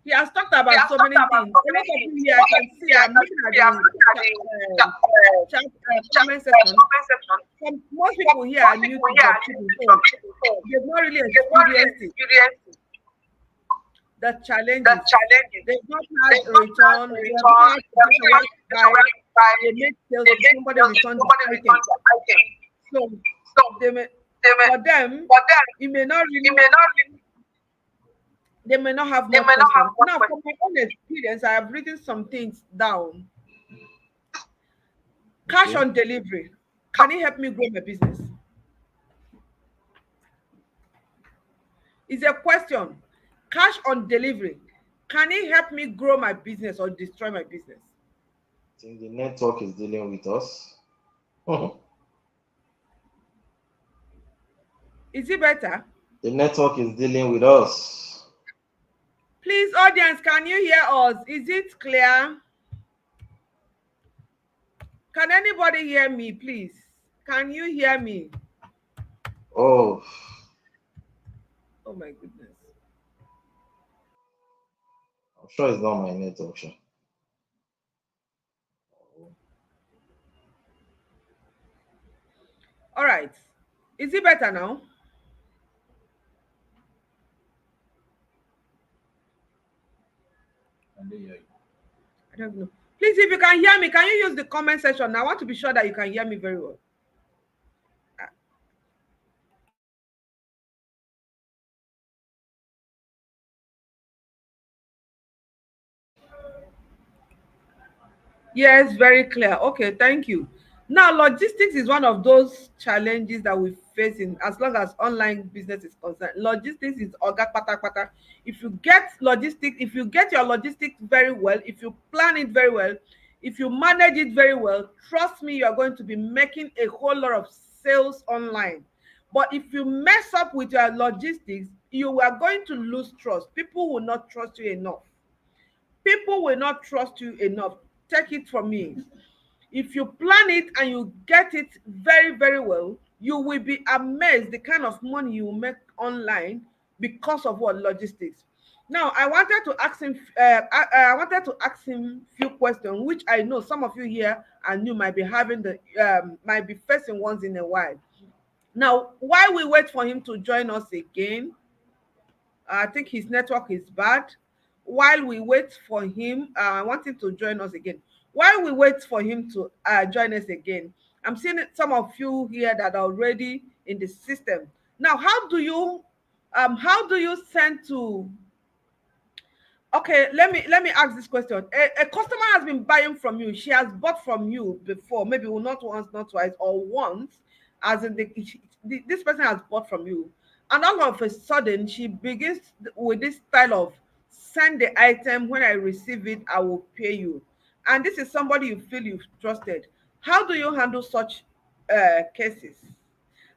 S1: He has talked about so many things. A lot of you here, I can see. I'm looking at the comment section. Most people here are new to dropshipping, so they've not really experienced it. The challenges. They've not had a return. They have not had a situation whereby they make sales and somebody returned the item. So they may, for them, it may not really, they may not have much response. Now, from my own experience, I have written some things down. Cash
S2: Okay.
S1: on delivery. Can it help me grow my business? It's a question. Cash on delivery. Can it help me grow my business or destroy my business?
S2: I think the network is dealing with us. Mhm.
S1: Is it better?
S2: The network is dealing with us.
S1: Please, audience, can you hear us? Is it clear? Can anybody hear me, please? Can you hear me?
S2: Oh,
S1: Oh my goodness.
S2: I'm sure it's not my network. Sha.
S1: All right. Is it better now? I don't know. Please, if you can hear me, can you use the comment section? I want to be sure that you can hear me very well. Yes, very clear. Okay, thank you. Now, logistics is one of those challenges that we face in as long as online business is concerned. Logistics is oga pata pata. If you get logistics, if you get your logistics very well, if you plan it very well, if you manage it very well, trust me, you are going to be making a whole lot of sales online. But if you mess up with your logistics, you are going to lose trust. People will not trust you enough. People will not trust you enough. Take it from me. If you plan it and you get it very, very well, you will be amazed the kind of money you make online because of what logistics. Now, I wanted to ask him. I wanted to ask him few questions, which I know some of you here and you might be having the might be facing once in a while. Now, while we wait for him to join us again, I think his network is bad. While we wait for him, I want him to join us again. While we wait for him to join us again, I'm seeing some of you here that are already in the system. Now, how do you send to Okay, let me ask this question. A customer has been buying from you. She has bought from you before, maybe not once, not twice, or once, as in this person has bought from you, and all of a sudden she begins with this style of send the item when I receive it, I will pay you. And this is somebody you feel you've trusted. How do you handle such cases?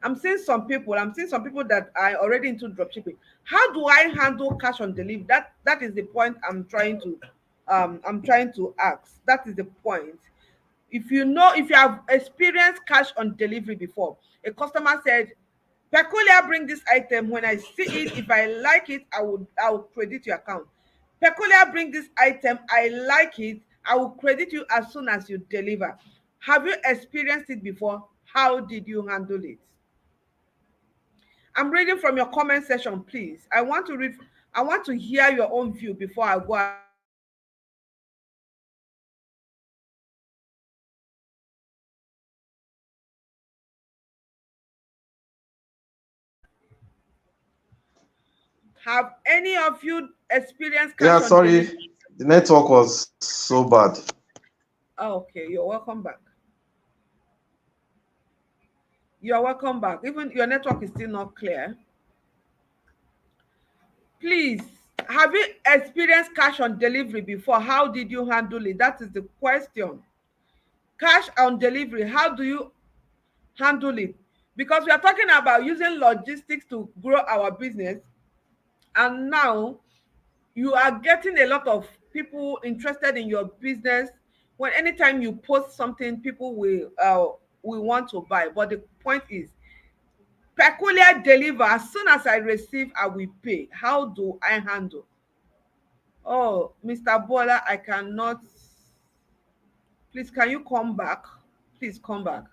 S1: I'm seeing some people that are already into dropshipping. How do I handle cash on delivery? That is the point I'm trying to ask. That is the point. If you have experienced cash on delivery before, a customer said, Peculiar, bring this item. When I see it, if I like it, I will credit your account. Peculiar, bring this item. I like it. I will credit you as soon as you deliver. Have you experienced it before? How did you handle it? I'm reading from your comment section, please. I want to hear your own view before I go ahead and ask the question. Have any of you experienced
S2: Yeah,
S1: cash on
S2: sorry,
S1: delivery?
S2: the network was so bad.
S1: Oh, okay, you're welcome back. You're welcome back. Even your network is still not clear. Please, have you experienced cash on delivery before? How did you handle it? That is the question. Cash on delivery, how do you handle it? Because we are talking about using logistics to grow our business, and now you are getting a lot of people interested in your business. When anytime you post something, people will want to buy. But the point is, peculiar deliver as soon as I receive, I will pay. How do I handle? Oh, Mr. Bola, I cannot. Please, can you come back? Please come back.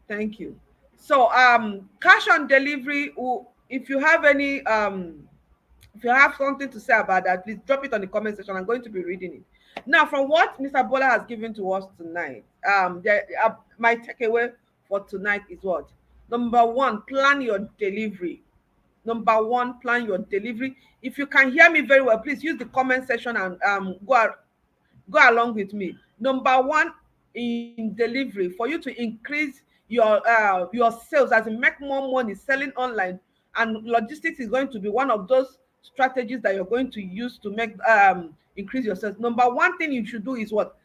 S1: Thank you. So, cash on delivery. If you have any, if you have something to say about that, please drop it on the comment section. I'm going to be reading it. Now, from what Mr. Bola has given to us tonight, my takeaway for tonight is what? Number one, plan your delivery. Number one, plan your delivery. If you can hear me very well, please use the comment section and go along with me. Number one, in delivery, for you to increase your sales, as in make more money selling online, and logistics is going to be one of those strategies that you're going to use to make increase your sales. Number one thing you should do is what?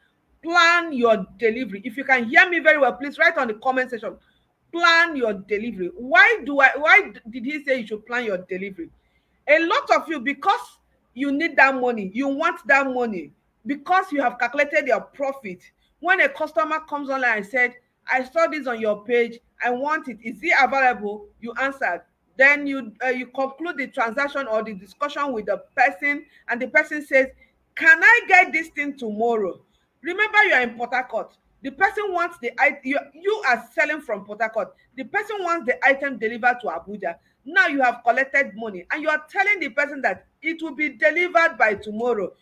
S1: Plan your delivery. If you can hear me very well, please write on the comment section. Plan your delivery. Why did he say you should plan your delivery? A lot of you, because you need that money, you want that money, because you have calculated your profit. When a customer comes online and said, I saw this on your page, I want it, is it available? You answered. Then you conclude the transaction or the discussion with the person, and the person says, can I get this thing tomorrow? Remember, you are in Port Harcourt. The person wants the item. You are selling from Port Harcourt. The person wants the item delivered to Abuja. Now you have collected money and you are telling the person that it will be delivered by tomorrow.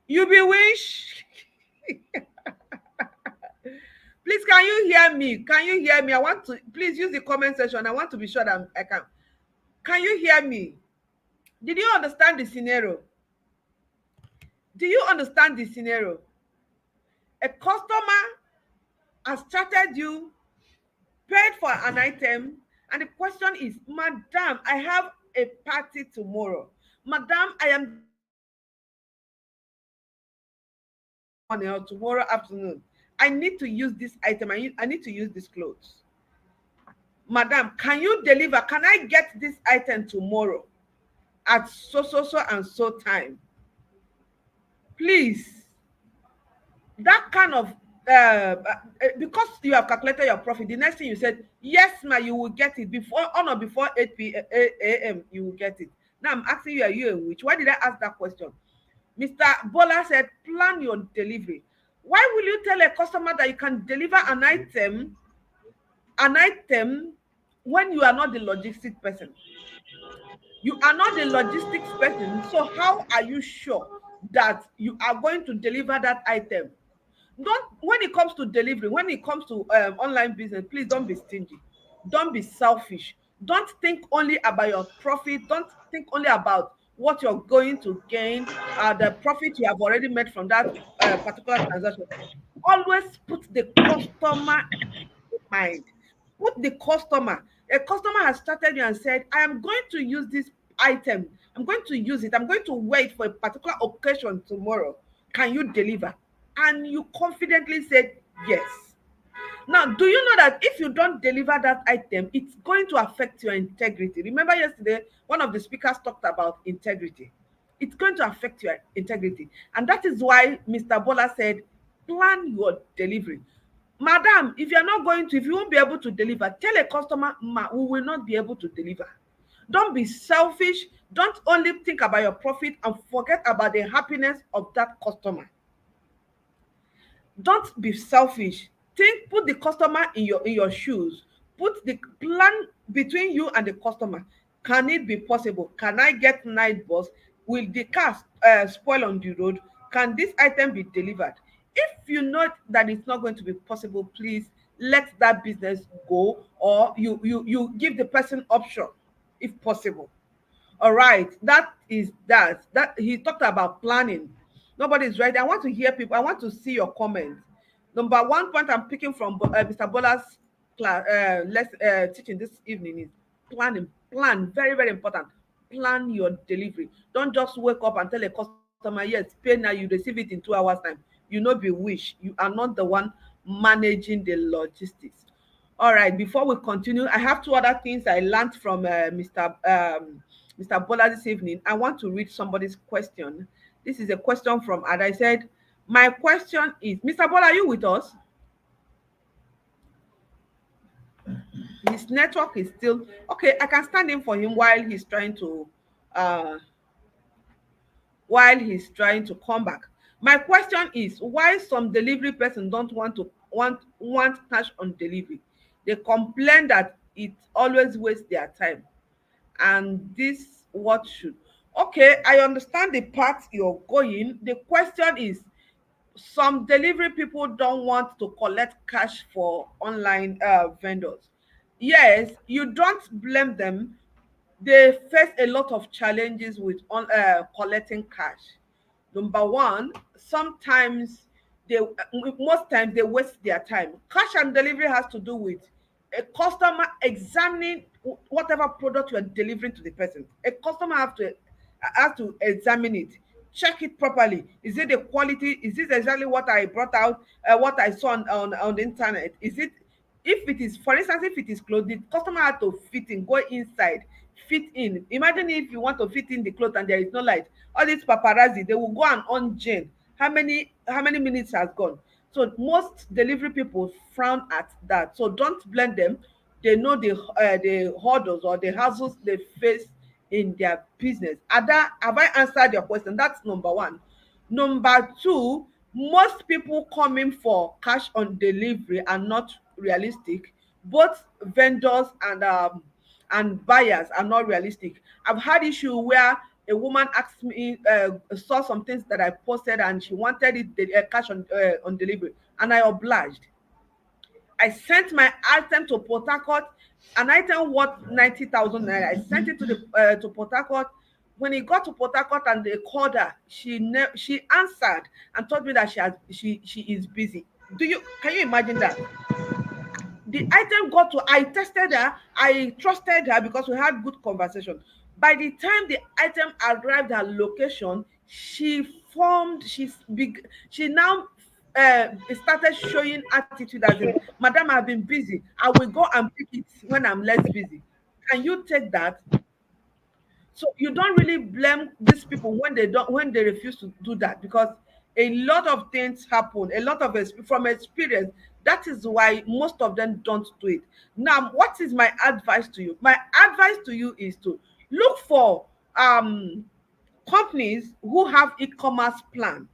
S1: You be wish. Please, can you hear me? Can you hear me? I want to, please use the comment section. I want to be sure that I can. Can you hear me? Did you understand the scenario? Do you understand the scenario? A customer has chatted you, paid for an item, and the question is, Madam, I have a party tomorrow. Madam, I am morning or tomorrow afternoon. I need to use this item. I need to use these clothes. Madam, can you deliver? Can I get this item tomorrow at so and so time? Please, that kind of because you have calculated your profit, the next thing you said, yes, ma, you will get it before on or before 8 a.m. You will get it. Now I'm asking you, are you in which? Why did I ask that question? Mr. Bola said, plan your delivery. Why will you tell a customer that you can deliver an item when you are not the logistics person? You are not the logistics person, so how are you sure that you are going to deliver that item? Don't, when it comes to delivery, when it comes to online business, please don't be stingy, don't be selfish, don't think only about your profit, don't think only about what you're going to gain, the profit you have already made from that particular transaction. Always put the customer in mind. Put the customer. A customer has started you and said, I am going to use this item, I'm going to use it, I'm going to wait for a particular occasion tomorrow, can you deliver? And you confidently said yes. Now, do you know that if you don't deliver that item, it's going to affect your integrity? Remember yesterday, one of the speakers talked about integrity. It's going to affect your integrity. And that is why Mr. Bola said, plan your delivery. Madam, if you're not going to, if you won't be able to deliver, tell a customer, ma, we will not be able to deliver. Don't be selfish. Don't only think about your profit and forget about the happiness of that customer. Don't be selfish. Think, put the customer in your shoes. Put the plan between you and the customer. Can it be possible? Can I get night bus? Will the car spoil on the road? Can this item be delivered? If you know that it's not going to be possible, please let that business go, or you give the person option if possible. All right, that is that. That he talked about planning. Nobody's ready. I want to hear people. I want to see your comments. Number one point I'm picking from Mr. Bola's class, teaching this evening is planning. Plan, very very important. Plan your delivery. Don't just wake up and tell a customer, yes, pay now. You receive it in 2 hours time. You know, be wish. You are not the one managing the logistics. All right, before we continue, I have two other things I learned from Mr. Bola this evening. I want to read somebody's question. This is a question from Ada. I said, my question is, Mr. Bola, are you with us? His network is still okay. I can stand in for him uh while he's trying to come back. My question is, why some delivery person don't want cash on delivery? They complain that it always wastes their time. And this what should, okay, I understand the part you're going. The question is, some delivery people don't want to collect cash for online vendors. Yes, you don't blame them. They face a lot of challenges with collecting cash. Number one, sometimes most times they waste their time. Cash and delivery has to do with a customer examining whatever product you are delivering to the person. A customer have to examine it, check it properly. Is it the quality? Is this exactly what I brought out? What I saw on the internet? Is it? If it is, for instance, if it is clothes, the customer had to fit in, go inside, fit in. Imagine if you want to fit in the clothes and there is no light. All these paparazzi, they will go and on Jane. How many minutes has gone? So most delivery people frown at that. So don't blame them. They know the hurdles or the hassles they face in their business. Ada, have I answered your question? That's number one. Number two, most people coming for cash on delivery are not realistic. Both vendors and buyers are not realistic. I've had issue where a woman asked me, saw some things that I posted and she wanted it cash on delivery, and I obliged. I sent my item to Port Harcourt, an item worth 90,000 naira. I sent it to Port Harcourt. When it got to Port Harcourt and they called her, she answered and told me that she is busy. Can you imagine that? The item got to, I tested her, I trusted her because we had good conversation. By the time the item arrived at location, she's big, she now started showing attitude as in, madam, I've been busy, I will go and pick it when I'm less busy. Can you take that? So you don't really blame these people when they refuse to do that, because a lot of things happen, a lot of from experience. That is why most of them don't do it. Now, what is my advice to you? My advice to you is to look for companies who have e-commerce plan.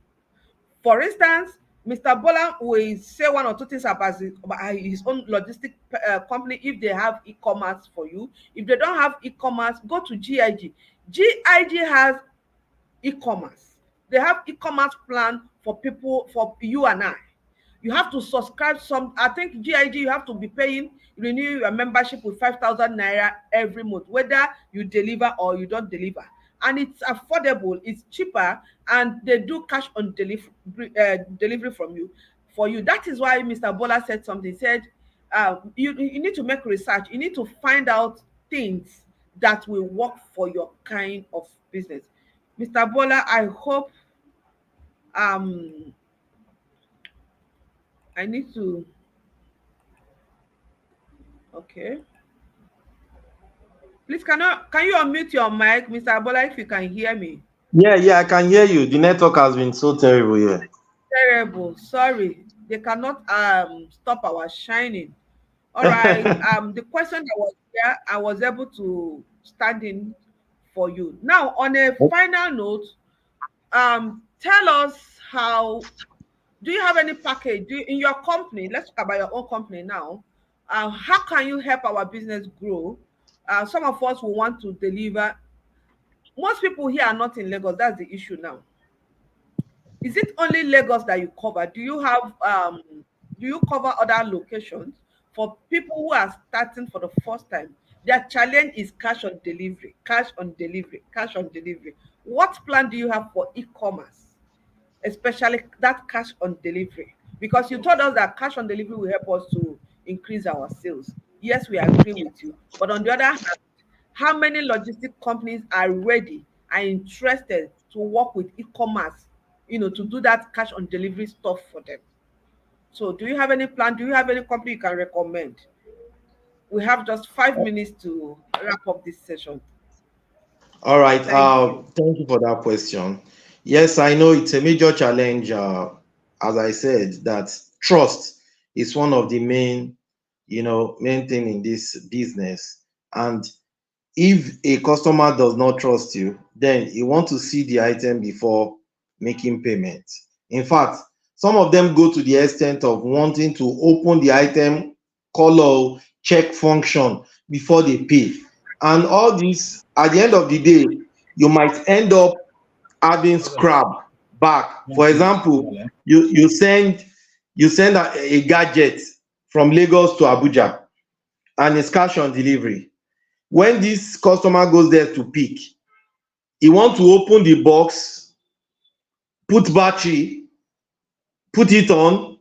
S1: For instance, Mr. Bola will say one or two things about his own logistic company if they have e-commerce for you. If they don't have e-commerce, go to GIG. GIG has e-commerce. They have e-commerce plan for people, for you and I. You have to subscribe some, I think GIG, you have to be paying, renew your membership with 5,000 naira every month, whether you deliver or you don't deliver. And it's affordable, it's cheaper, and they do cash on delivery from you for you. That is why Mr. Bola said something. He said, you need to make research, you need to find out things that will work for your kind of business. Mr. Bola, I hope um I need to, okay. Please, can you unmute your mic, Mr. Abola, if you can hear me?
S2: Yeah, I can hear you. The network has been so terrible here.
S1: Terrible. Sorry. They cannot stop our shining. All right. The question that was there, I was able to stand in for you. Now, on a final note, tell us how, do you have any package in your company? Let's talk about your own company now. How can you help our business grow? Some of us will want to deliver. Most people here are not in Lagos. That's the issue now. Is it only Lagos that you cover? Do you cover other locations for people who are starting for the first time? Their challenge is cash on delivery, cash on delivery, cash on delivery. What plan do you have for e-commerce, especially that cash on delivery? Because you told us that cash on delivery will help us to increase our sales. Yes, we agree with you. But on the other hand, how many logistic companies are ready, are interested to work with e-commerce, to do that cash on delivery stuff for them? So do you have any plan? Do you have any company you can recommend? We have just 5 minutes to wrap up this session.
S2: All right.
S1: Thank you.
S2: Thank you for that question. Yes, I know it's a major challenge. As I said, that trust is one of the main thing in this business. And if a customer does not trust you, then you want to see the item before making payment. In fact, some of them go to the extent of wanting to open the item color check function before they pay. And all this, at the end of the day, you might end up having scrap back. For example, you send a gadget from Lagos to Abuja and it's cash on delivery. When this customer goes there to pick, he want to open the box, put battery, put it on,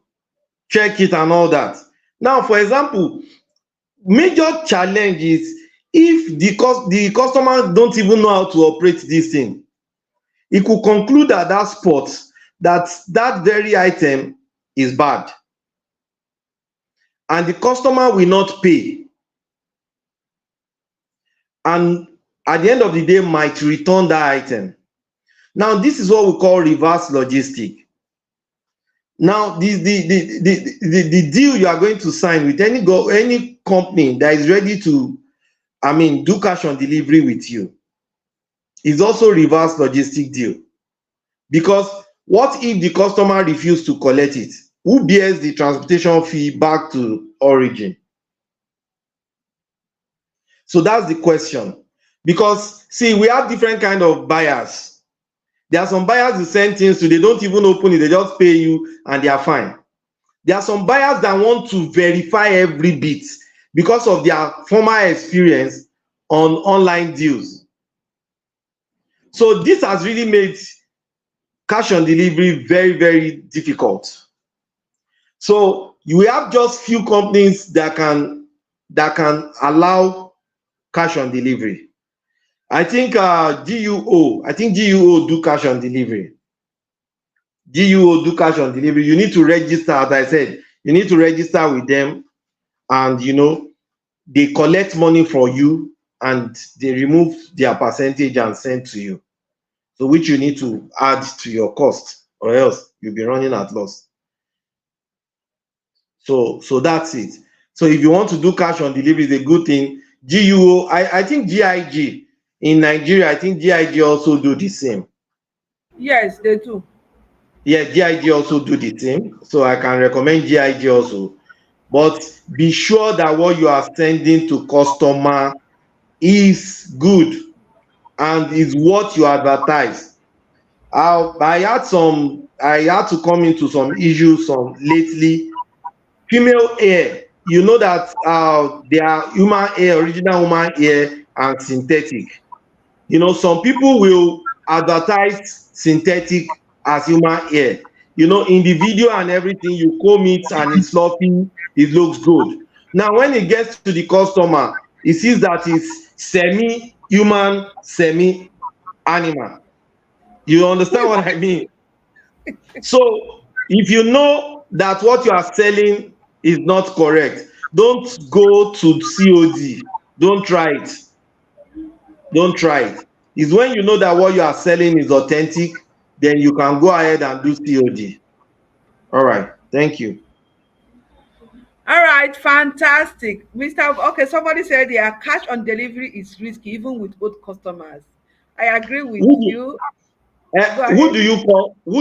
S2: check it and all that. Now, for example, major challenge is if the customer don't even know how to operate this thing, he could conclude at that spot that that very item is bad. and the customer will not pay, and at the end of the day might return that item. Now this is what we call reverse logistic. Now the deal you are going to sign with any company that is ready to, I mean, do cash on delivery with you is also reverse logistic deal. Because what if the customer refuse to collect it? Who bears the transportation fee back to origin? So that's the question. Because see, we have different kind of buyers. There are some buyers you send things to, they don't even open it, they just pay you and they are fine. There are some buyers that want to verify every bit because of their former experience on online deals. So this has really made cash on delivery very, very difficult. So you have just few companies that can allow cash on delivery. I think GUO do cash on delivery. GUO do cash on delivery. You need to register, as I said, you need to register with them, and they collect money for you and they remove their percentage and send to you. So which you need to add to your cost, or else you'll be running at loss. So that's it. So if you want to do cash on delivery, it's a good thing. GUO, I think GIG in Nigeria, I think GIG also do the same.
S1: Yes, they do.
S2: Yeah, GIG also do the same. So I can recommend GIG also. But be sure that what you are sending to customer is good and is what you advertise. I had to come into some issues lately. Female hair, you know that there are human hair, original human hair, and synthetic. Some people will advertise synthetic as human hair. In the video and everything, you comb it and it's fluffy, it looks good. Now when it gets to the customer, he sees that it's semi-human, semi-animal. You understand what I mean? So if you know that what you are selling is not correct, don't go to COD. Don't try it. Don't try it. It's when you know that what you are selling is authentic, then you can go ahead and do COD. All right. Thank you.
S1: All right, fantastic. Mr. Okay, somebody said yeah, cash on delivery is risky even with old customers. I agree with
S2: Who do,
S1: you. Go
S2: who
S1: ahead.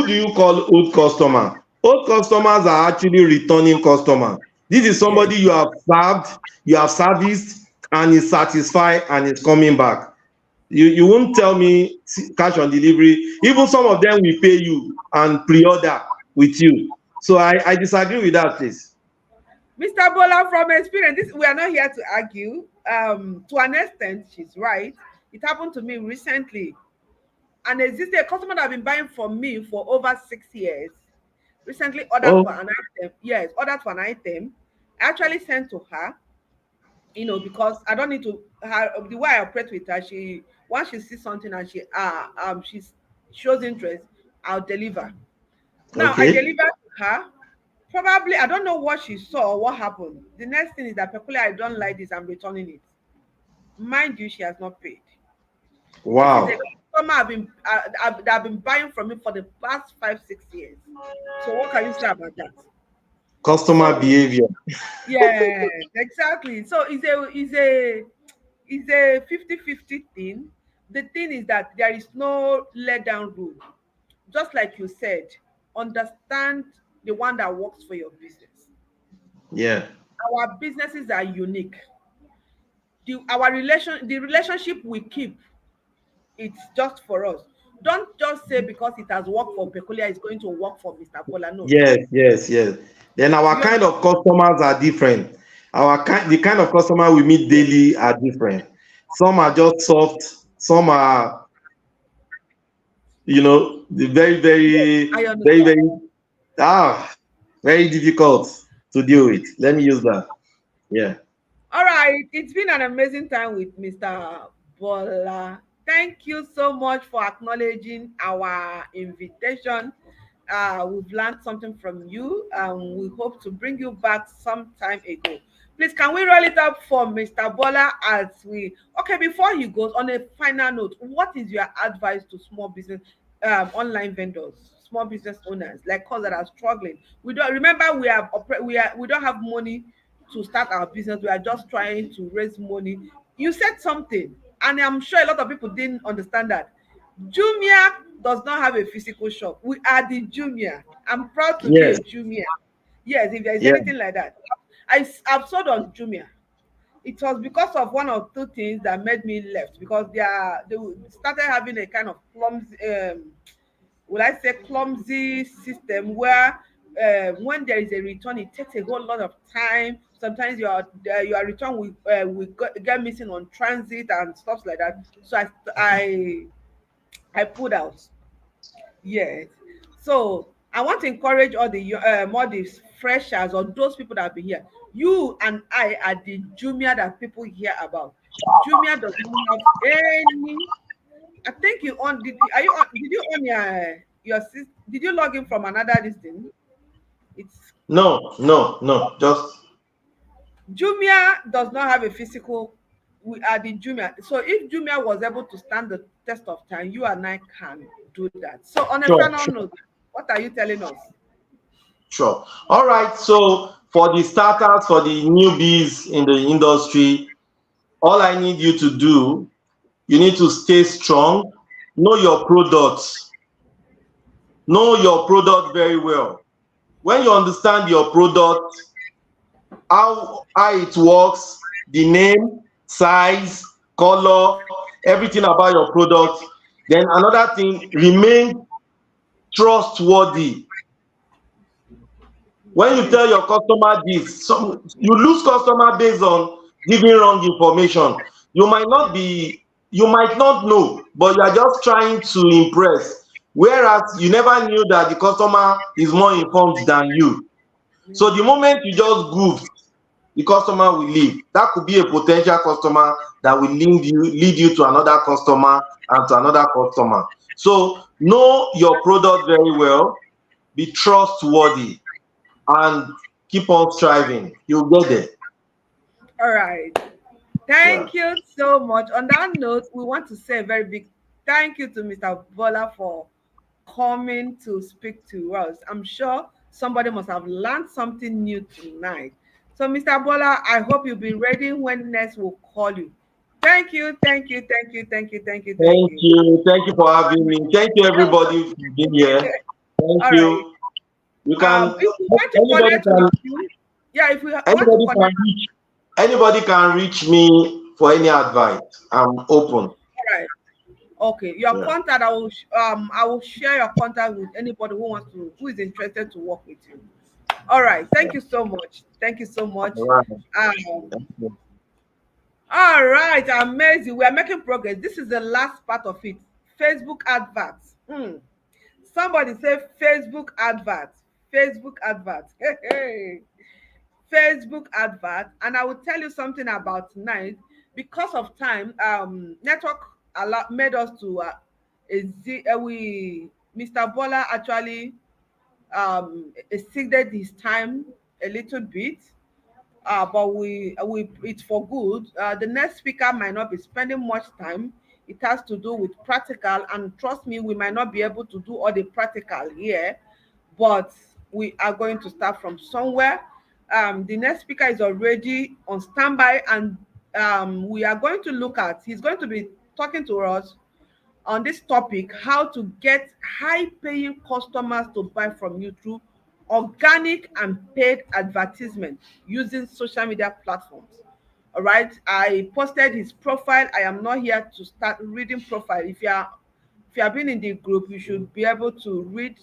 S2: do you call old customer? Old customers are actually returning customer. This is
S1: Yes.
S2: somebody you have served, you have serviced, and is satisfied and is coming back. You won't tell me cash on delivery. Even some of them will pay you and pre-order with you. So I disagree with that, please.
S1: Mr. Bola, from experience, we are not here to argue. To an extent, she's right. It happened to me recently. And existing a customer that have been buying from me for over 6 years. Recently ordered for
S2: Oh,
S1: an item. Yes, ordered for an item. I actually sent to her, because I don't need to her the way I operate with her, she once she sees something and she shows interest, I'll deliver. Now I
S2: okay.
S1: delivered to her. Probably I don't know what she saw or what happened. The next thing is that peculiar I don't like this, I'm returning it. Mind you, she has not paid. This is a
S2: Wow.
S1: customer that have been buying from me for the past 5 6 years. So what can you say about that?
S2: Customer
S1: So
S2: behavior.
S1: yeah, exactly. So it's a 50-50 thing. The thing is that there is no let down rule. Just like you said, understand the one that works for your business.
S2: Yeah.
S1: Our businesses are unique. The relationship we keep, it's just for us. Don't just say because it has worked for Peculiar, it's going to work for Mr. Bola. No.
S2: Yes, yes, yes. Then our
S1: Do you
S2: kind
S1: understand?
S2: of customers are different. The kind of customer we meet daily are different. Some are just soft, some are, very,
S1: Yes,
S2: very,
S1: I
S2: very,
S1: understand.
S2: very, ah, very difficult to deal with. Let me use that. Yeah.
S1: All right, it's been an amazing time with Mr. Bola. Thank you so much for acknowledging our invitation. We've learned something from you, and we hope to bring you back some time ago. Please, can we roll it up for Mr. Bola as we? Okay, before he goes, on a final note, what is your advice to small business, online vendors, small business owners like us that are struggling? We don't remember we don't have money to start our business. We are just trying to raise money. You said something, and I'm sure a lot of people didn't understand that. Jumia does not have a physical shop. We are the Jumia. I'm proud to be
S2: Yes.
S1: a Jumia. Yes, if there is
S2: Yeah.
S1: anything like that. I've sold on Jumia. It was because of one or two things that made me left, because they started having a kind of clumsy, will I say clumsy system where when there is a return, it takes a whole lot of time. Sometimes your return get missing on transit and stuff like that. So I pulled out. Yes. So I want to encourage all these freshers or those people that have been here. You and I are the Jumia that people hear about. Jumia does not have any. I think you on. Are you on? Did you on Did you log in from another this thing? It's
S2: No, no, no. Just
S1: Jumia does not have a physical. We are the Jumia. So if Jumia was able to stand the test of time, you and I can do that. So on a
S2: sure,
S1: final
S2: sure,
S1: note, what are you telling us?
S2: sure. All right. So for the starters, for the newbies in the industry, all I need you to do, you need to stay strong, know your products, know your product very well. When you understand your product, how it works, the name, size, color, everything about your product. Then another thing, remain trustworthy. When you
S1: Hmm.
S2: tell your customer this, you lose customer based on giving wrong information. You might not know, but you are just trying to impress. Whereas you never knew that the customer is more informed than you. So the moment you just goofed, the customer will leave. That could be a potential customer that will lead you to another customer and to another customer. So know your product very well, be trustworthy, and keep on striving. You'll get there.
S1: All right.
S2: Yeah.
S1: Thank you so much. On that note, we want to say a very big thank you to Mr. Bola for coming to speak to us. I'm sure somebody must have learned something new tonight. So, Mr. Bola, I hope you'll be ready when next we'll call you. Thank you, thank you, thank you, thank you, thank you, thank
S2: Thank
S1: you.
S2: you. Thank you for having me. Thank you
S1: No,
S2: everybody for being here. Thank
S1: all right.
S2: you. You can
S1: If we want to
S2: anybody
S1: connect with
S2: can
S1: you, yeah, if we want to
S2: anybody
S1: connect,
S2: can reach anybody can reach me for any advice. I'm open.
S1: all right. Okay, your
S2: Yeah.
S1: contact, I will share your contact with anybody who is interested to work with you. All right, thank you so much. Thank you so much.
S2: All right.
S1: Um,
S2: Thank you.
S1: all right, amazing. We are making progress. This is the last part of it. Facebook adverts. Somebody say Facebook adverts. Facebook adverts. Hey, hey. Facebook advert, and I will tell you something about tonight. Because of time, network made us to we Mr. Bola actually exceeded his time a little bit, but we it's for good. The next speaker might not be spending much time. It has to do with practical, and trust me, we might not be able to do all the practical here, but we are going to start from somewhere. The next speaker is already on standby, and we are going to look at. He's going to be talking to us on this topic: how to get high-paying customers to buy from you through organic and paid advertisement using social media platforms. All right, I posted his profile. I am not here to start reading profile. If you have been in the group, you should be able to read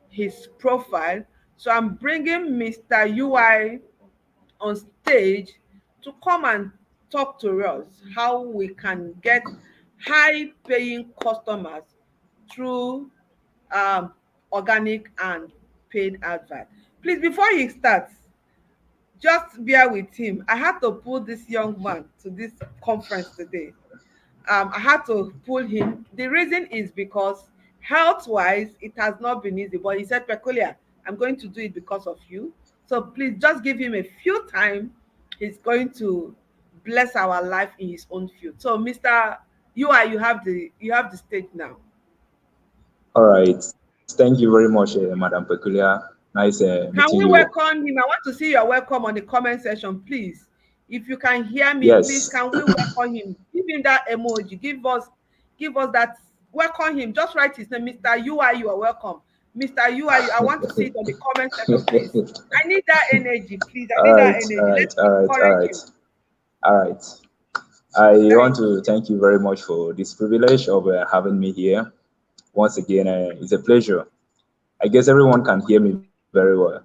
S1: his profile. So I'm bringing Mr. UI on stage to come and talk to us how we can get high paying customers through um, organic and paid advert. Please, before he starts, just bear with him. I had to pull this young man to this conference today. I had to pull him. The reason is because Health wise, it has not been easy, but he said, Peculiar, I'm going to do it because of you. So please just give him a few time. He's going to bless our life in his own field. So Mr. You have the stage now.
S3: All right. Thank you very much, Madam Peculiar. Nice
S1: Can
S3: meeting
S1: we
S3: you.
S1: welcome him? I want to see your welcome on the comment section, please. If you can hear me, please
S3: Yes.
S1: can we welcome him? Give him that emoji. Give us that. Welcome him. Just write his name, Mr. UI. You are welcome, Mr. UI. I want to see it on the comment section, please. I need that energy, please. I
S3: All
S1: need that
S3: right. All
S1: energy.
S3: right.
S1: Let's
S3: All right. All
S1: encourage
S3: right.
S1: him.
S3: All right. I want
S1: Thank
S3: to
S1: you.
S3: thank you very much for this privilege of having me here. Once again, it's a pleasure. I guess everyone can hear me very well.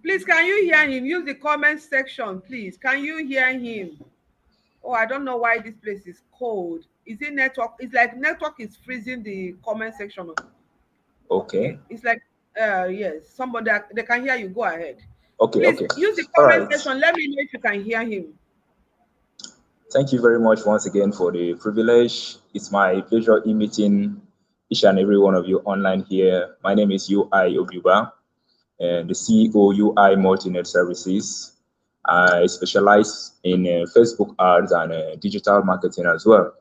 S1: Please, can you hear him? Use the comment section, please. Can you hear him? Oh, I don't know why this place is cold. Is it network? It's like network is freezing the comment section.
S3: Okay.
S1: Okay, it's like yes, somebody they can hear you. Go ahead.
S3: Okay.
S1: Please
S3: Okay.
S1: use the
S3: All
S1: comment
S3: right.
S1: section. Let me know if you can hear him.
S3: Thank you very much once again for the privilege. It's my pleasure in meeting each and every one of you online here. My name is UI Obouba, and the CEO UI Multinet Services. I specialize in Facebook ads and digital marketing as well.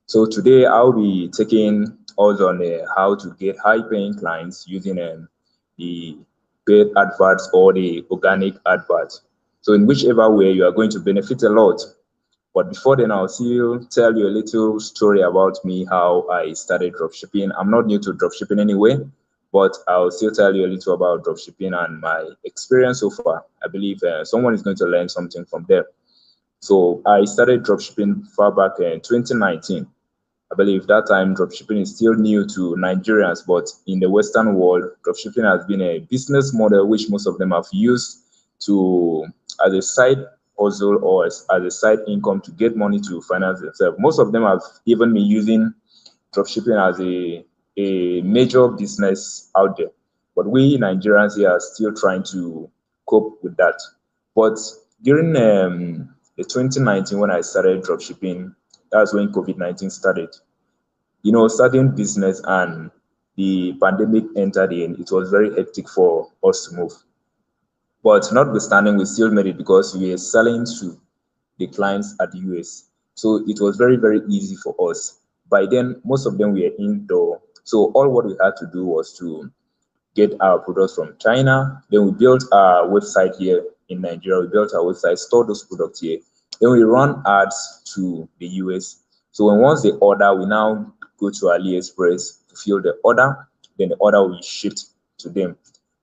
S3: So today I'll be taking us on how to get high-paying clients using the paid adverts or the organic adverts. So in whichever way you are going to benefit a lot. But before then, I'll still tell you a little story about me, how I started dropshipping. I'm not new to dropshipping anyway, but I'll still tell you a little about dropshipping and my experience so far. I believe someone is going to learn something from there. So I started dropshipping far back in 2019. I believe that time dropshipping is still new to Nigerians, but in the Western world, dropshipping has been a business model which most of them have used to as a side hustle or as a side income to get money to finance themselves. Most of them have even been using dropshipping as a major business out there. But we Nigerians here are still trying to cope with that. But during the 2019 when I started dropshipping, that's when COVID-19 started. Starting business and the pandemic entered in, it was very hectic for us to move. But notwithstanding, we still made it because we were selling to the clients at the US. So it was very, very easy for us. By then, most of them were indoor. So all what we had to do was to get our products from China. Then we built our website here in Nigeria. We built our website, store those products here. Then we run ads to the US. So when once they order, we now go to AliExpress to fill the order. Then the order will be shipped to them.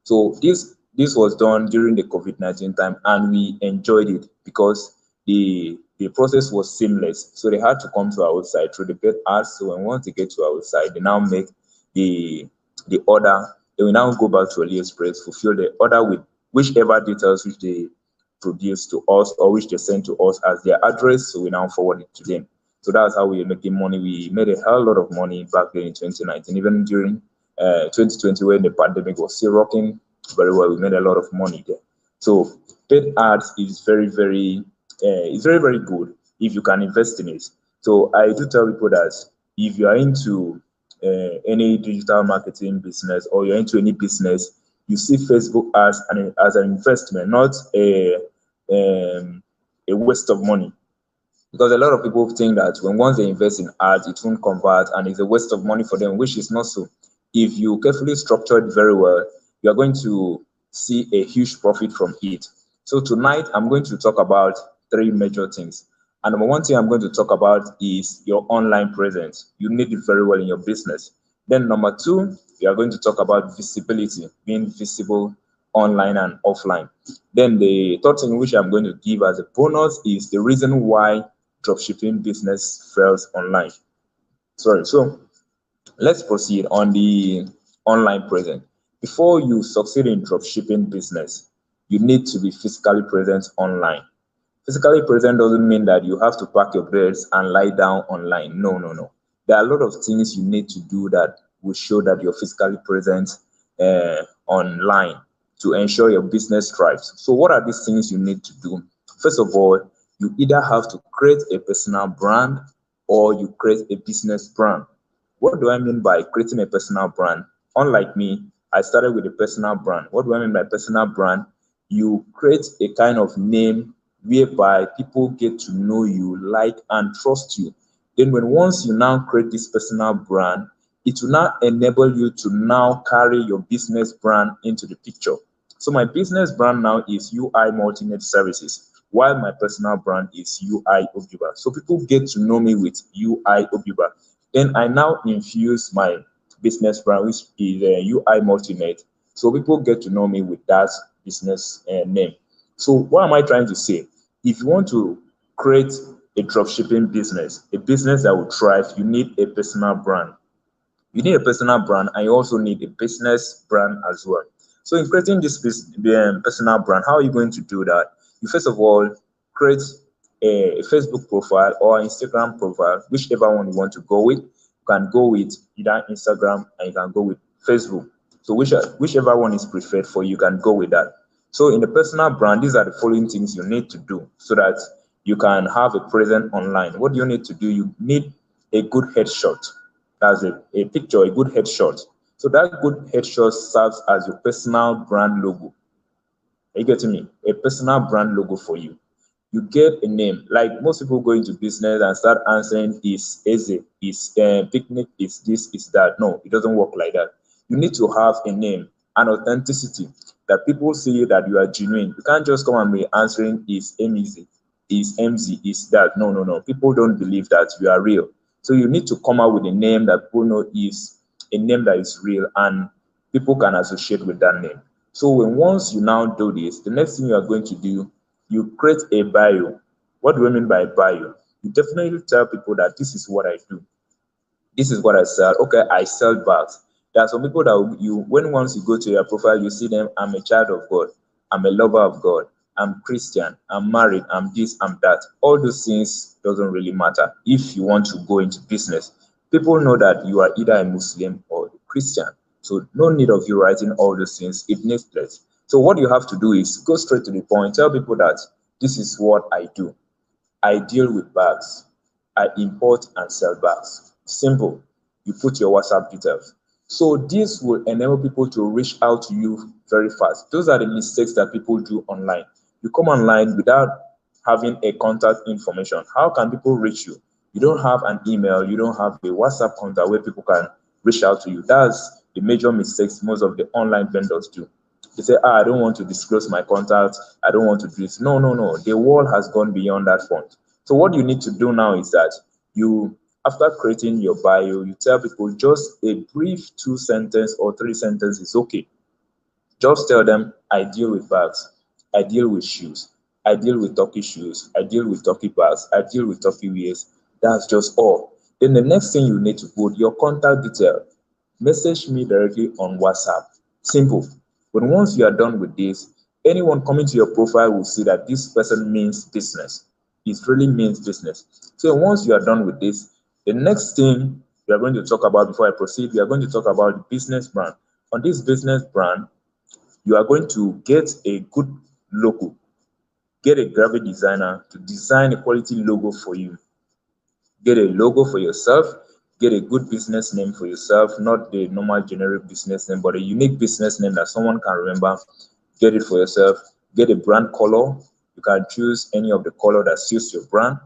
S3: So this was done during the COVID-19 time, and we enjoyed it because the process was seamless. So they had to come to our website through the paid ads. So when once they get to our website, they now make the order. They will now go back to AliExpress, fulfill the order with whichever details which they produce to us or which they send to us as their address. So we now forward it to them. So that's how we are making money. We made a hell lot of money back then in 2019, even during 2020 when the pandemic was still rocking very well. We made a lot of money there. So paid ads is it's very, very good if you can invest in it. So I do tell people that if you are into any digital marketing business or you're into any business, you see Facebook as an investment, not a waste of money. Because a lot of people think that when once they invest in ads, it won't convert and it's a waste of money for them, which is not so. If you carefully structure it very well, you're going to see a huge profit from it. So tonight, I'm going to talk about three major things. And number one thing I'm going to talk about is your online presence. You need it very well in your business. Then number two, we are going to talk about visibility, being visible online and offline. Then the third thing which I'm going to give as a bonus is the reason why dropshipping business fails online. Sorry, so let's proceed on the online presence. Before you succeed in dropshipping business, you need to be physically present online. Physically present doesn't mean that you have to pack your beds and lie down online. No, no, no. There are a lot of things you need to do that will show that you're physically present online to ensure your business thrives. So, what are these things you need to do? First of all, you either have to create a personal brand or you create a business brand. What do I mean by creating a personal brand? Unlike me, I started with a personal brand. What do I mean by personal brand? You create a kind of name whereby people get to know you, like, and trust you. Then when once you now create this personal brand, it will now enable you to now carry your business brand into the picture. So my business brand now is UI Multinet Services, while my personal brand is UI Obouba. So people get to know me with UI Obouba. Then I now infuse my business brand, which is UI Multinet. So people get to know me with that business name. So what am I trying to say? If you want to create a dropshipping business, a business that will thrive, you need a personal brand. You need a personal brand, and you also need a business brand as well. So in creating this personal brand, how are you going to do that? You first of all create a Facebook profile or Instagram profile, whichever one you want to go with. You can go with either Instagram and you can go with Facebook. So whichever one is preferred for you, you can go with that. So in the personal brand, these are the following things you need to do so that you can have a presence online. What do you need to do? You need a good headshot. That's a picture, a good headshot. So that good headshot serves as your personal brand logo. Are you getting me? A personal brand logo for you. You get a name. Like most people go into business and start answering is Eze, is picnic, is this, is that. No, it doesn't work like that. You need to have a name, an authenticity that people see that you are genuine. You can't just come and be answering is MZ, is MZ, is that. No, no, no. People don't believe that you are real. So you need to come out with a name that people know is a name that is real and people can associate with that name. So when once you now do this, the next thing you are going to do, you create a bio. What do I mean by bio? You definitely tell people that this is what I do. This is what I sell. Okay, I sell bags. There are some people that when once you go to your profile, you see them, I'm a child of God. I'm a lover of God. I'm Christian. I'm married. I'm this, I'm that. All those things doesn't really matter if you want to go into business. People know that you are either a Muslim or a Christian. So no need of you writing all those things. It needs place. So what you have to do is go straight to the point. Tell people that this is what I do. I deal with bags. I import and sell bags. Simple. You put your WhatsApp details. So this will enable people to reach out to you very fast. Those are the mistakes that people do online. You come online without having a contact information. How can people reach you? You don't have an email, you don't have a WhatsApp contact where people can reach out to you. That's the major mistakes most of the online vendors do. They say, I don't want to disclose my contact. I don't want to do this. No, no, no. The world has gone beyond that point. So what you need to do now is that after creating your bio, you tell people just a brief 2 sentence or 3 sentences is okay. Just tell them, I deal with bags. I deal with shoes. I deal with Turkey shoes. I deal with Turkey bags. I deal with Turkey wears. That's just all. Then the next thing you need to put your contact detail. Message me directly on WhatsApp. Simple. When once you are done with this, anyone coming to your profile will see that this person means business. It really means business. So once you are done with this, the next thing we are going to talk about before I proceed, we are going to talk about the business brand. On this business brand, you are going to get a good logo. Get a graphic designer to design a quality logo for you. Get a logo for yourself. Get a good business name for yourself, not the normal generic business name, but a unique business name that someone can remember. Get it for yourself. Get a brand color. You can choose any of the color that suits your brand.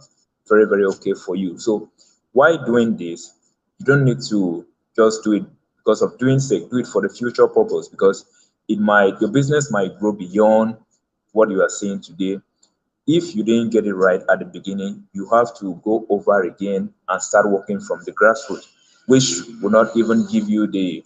S3: Very, very okay for you. So why doing this? You don't need to just do it because of doing sake. Do it for the future purpose because your business might grow beyond what you are seeing today. If you didn't get it right at the beginning, you have to go over again and start working from the grassroots, which will not even give you the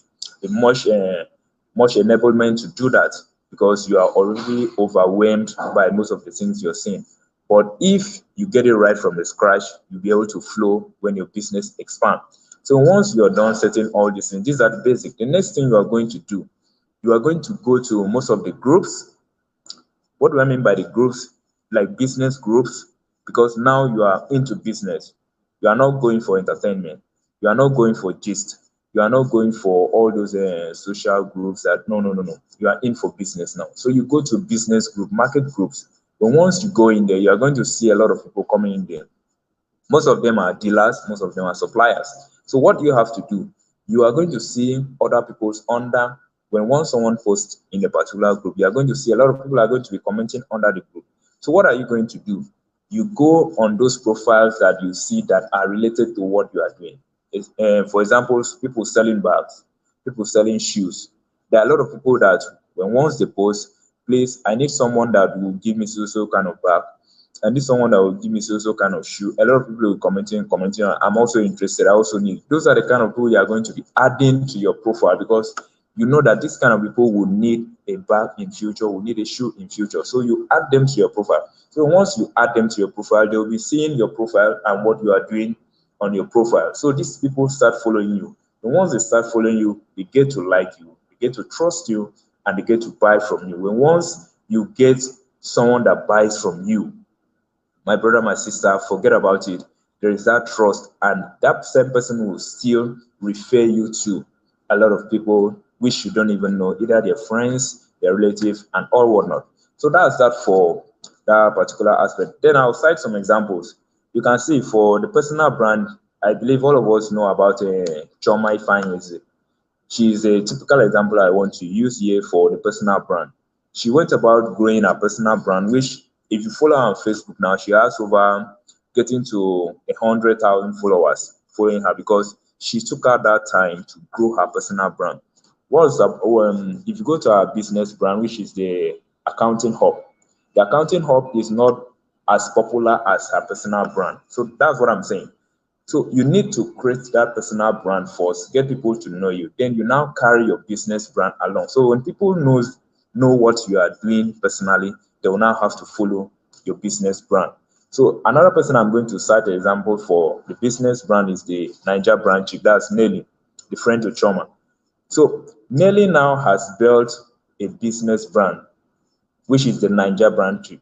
S3: much enablement to do that because you are already overwhelmed by most of the things you're seeing. But if you get it right from the scratch, you'll be able to flow when your business expands. So once you're done setting all these things, these are the basic. The next thing you are going to do, you are going to go to most of the groups. What do I mean by the groups? Like business groups, because now you are into business. You are not going for entertainment. You are not going for gist. You are not going for all those social groups that no, no, no, no. You are in for business now. So you go to business group, market groups. But once you go in there, you are going to see a lot of people coming in there. Most of them are dealers, most of them are suppliers. So what you have to do, you are going to see other people's under, when once someone posts in a particular group, you are going to see a lot of people are going to be commenting under the group. So what are you going to do? You go on those profiles that you see that are related to what you are doing. For example, people selling bags, people selling shoes. There are a lot of people that when once they post, please, I need someone that will give me so kind of bag. I need someone that will give me so kind of shoe. A lot of people will commenting. I'm also interested. I also need. Those are the kind of people you are going to be adding to your profile, because you know that this kind of people will need a bag in future, will need a shoe in future. So you add them to your profile. So once you add them to your profile, they will be seeing your profile and what you are doing on your profile. So these people start following you. And once they start following you, they get to like you, they get to trust you, and they get to buy from you. When once you get someone that buys from you, my brother, my sister, forget about it. There is that trust, and that same person will still refer you to a lot of people which you don't even know, either their friends, their relatives, and all whatnot. So that's that for that particular aspect. Then I'll cite some examples. You can see for the personal brand, I believe all of us know about Choma Ifeanyi. She is a typical example I want to use here for the personal brand. She went about growing her personal brand, which if you follow her on Facebook now, she has over getting to 100,000 followers following her, because she took out that time to grow her personal brand. What's up? If you go to our business brand, which is the accounting hub, the accounting hub is not as popular as her personal brand. So that's what I'm saying. So you need to create that personal brand first, get people to know you. Then you now carry your business brand along. So when people know what you are doing personally, they will now have to follow your business brand. So another person I'm going to cite an example for the business brand is the Niger brand chief. That's Nelly, the friend to Choma. So Nelly now has built a business brand, which is the Niger brand chief.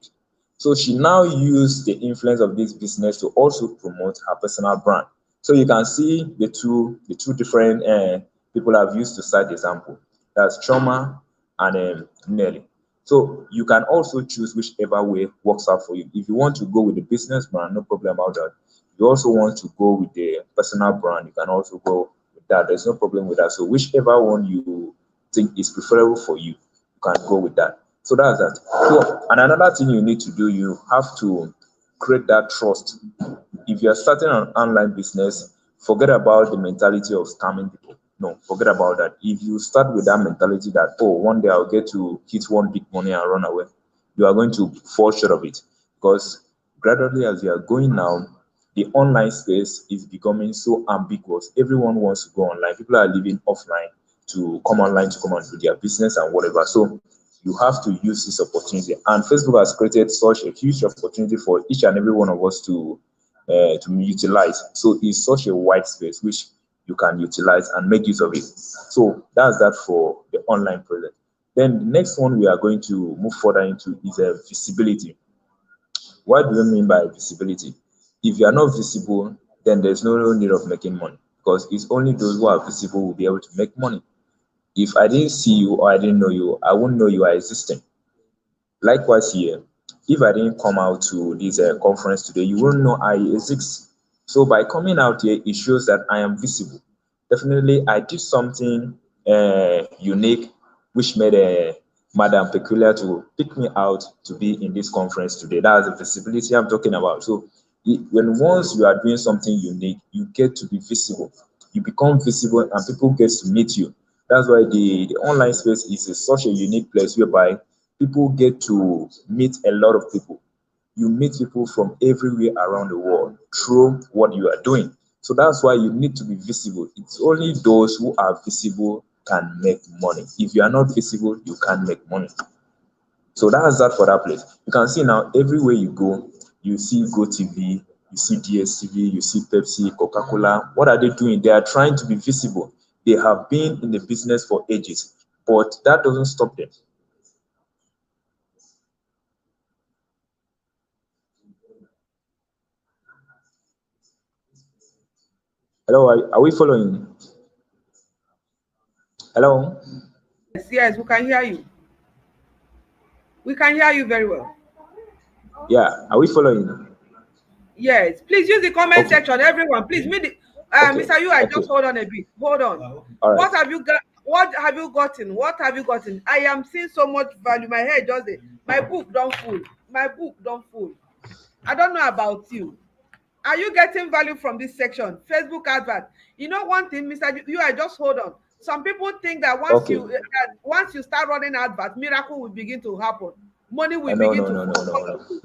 S3: So she now used the influence of this business to also promote her personal brand. So you can see the two different people I've used to cite the example. That's Choma and Nelly. So you can also choose whichever way works out for you. If you want to go with the business brand, no problem about that. If you also want to go with the personal brand, you can also go with that. There's no problem with that. So whichever one you think is preferable for you, you can go with that. So that's that. So, and another thing you need to do, you have to create that trust. If you're starting an online business, forget about the mentality of scamming people. No, forget about that. If you start with that mentality that, oh, one day I'll get to hit one big money and run away, you are going to fall short of it. Because gradually, as you are going now, the online space is becoming so ambiguous. Everyone wants to go online. People are leaving offline to come online to come and do their business and whatever. So you have to use this opportunity. And Facebook has created such a huge opportunity for each and every one of us to utilize. So it's such a wide space which you can utilize and make use of it. So that's that for the online presence. Then the next one we are going to move further into is visibility. What do you mean by visibility? If you are not visible, then there's no need of making money, because it's only those who are visible will be able to make money. If I didn't see you or I didn't know you, I wouldn't know you are existing. Likewise here, if I didn't come out to this conference today, you won't know I exist. So by coming out here, it shows that I am visible. Definitely, I did something unique, which made Madam Peculiar to pick me out to be in this conference today. That's the visibility I'm talking about. So when once you are doing something unique, you get to be visible. You become visible and people get to meet you. That's why the online space is such a unique place whereby people get to meet a lot of people. You meet people from everywhere around the world through what you are doing. So that's why you need to be visible. It's only those who are visible can make money. If you are not visible, you can't make money. So that's that for that place. You can see now everywhere you go, you see GoTV, you see DSTV, you see Pepsi, Coca-Cola. What are they doing? They are trying to be visible. They have been in the business for ages, but that doesn't stop them. Hello, are we following? Hello?
S1: Yes, yes, we can hear you. We can hear you very well.
S3: Yeah, are we following?
S1: Yes, please use the comment
S3: Okay.
S1: section, everyone. Please,
S3: Okay.
S1: Mr. I
S3: Okay.
S1: just hold on a bit. Hold on.
S3: All right.
S1: What have you got? What have you gotten? What have you gotten? I am seeing so much value. My head just my book don't full. My book don't full. I don't know about you. Are you getting value from this section? Facebook advert. You know one thing, Mr. I just hold on. Some people think that
S3: Okay.
S1: once you start running adverts, miracle will begin to happen. Money will
S3: No,
S1: begin
S3: no,
S1: to
S3: no, no,
S1: flow.
S3: no,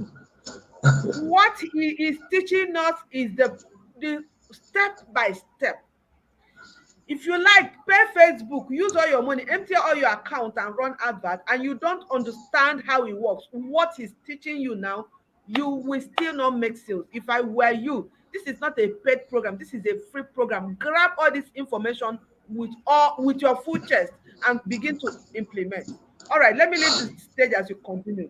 S3: no.
S1: What he is teaching us is the step by step. If you like, pay Facebook, use all your money, empty all your account and run advert, and you don't understand how it works, what he's teaching you now, you will still not make sales. If I were you, this is not a paid program, this is a free program. Grab all this information with your full chest and begin to implement. All right, let me leave the stage as you continue.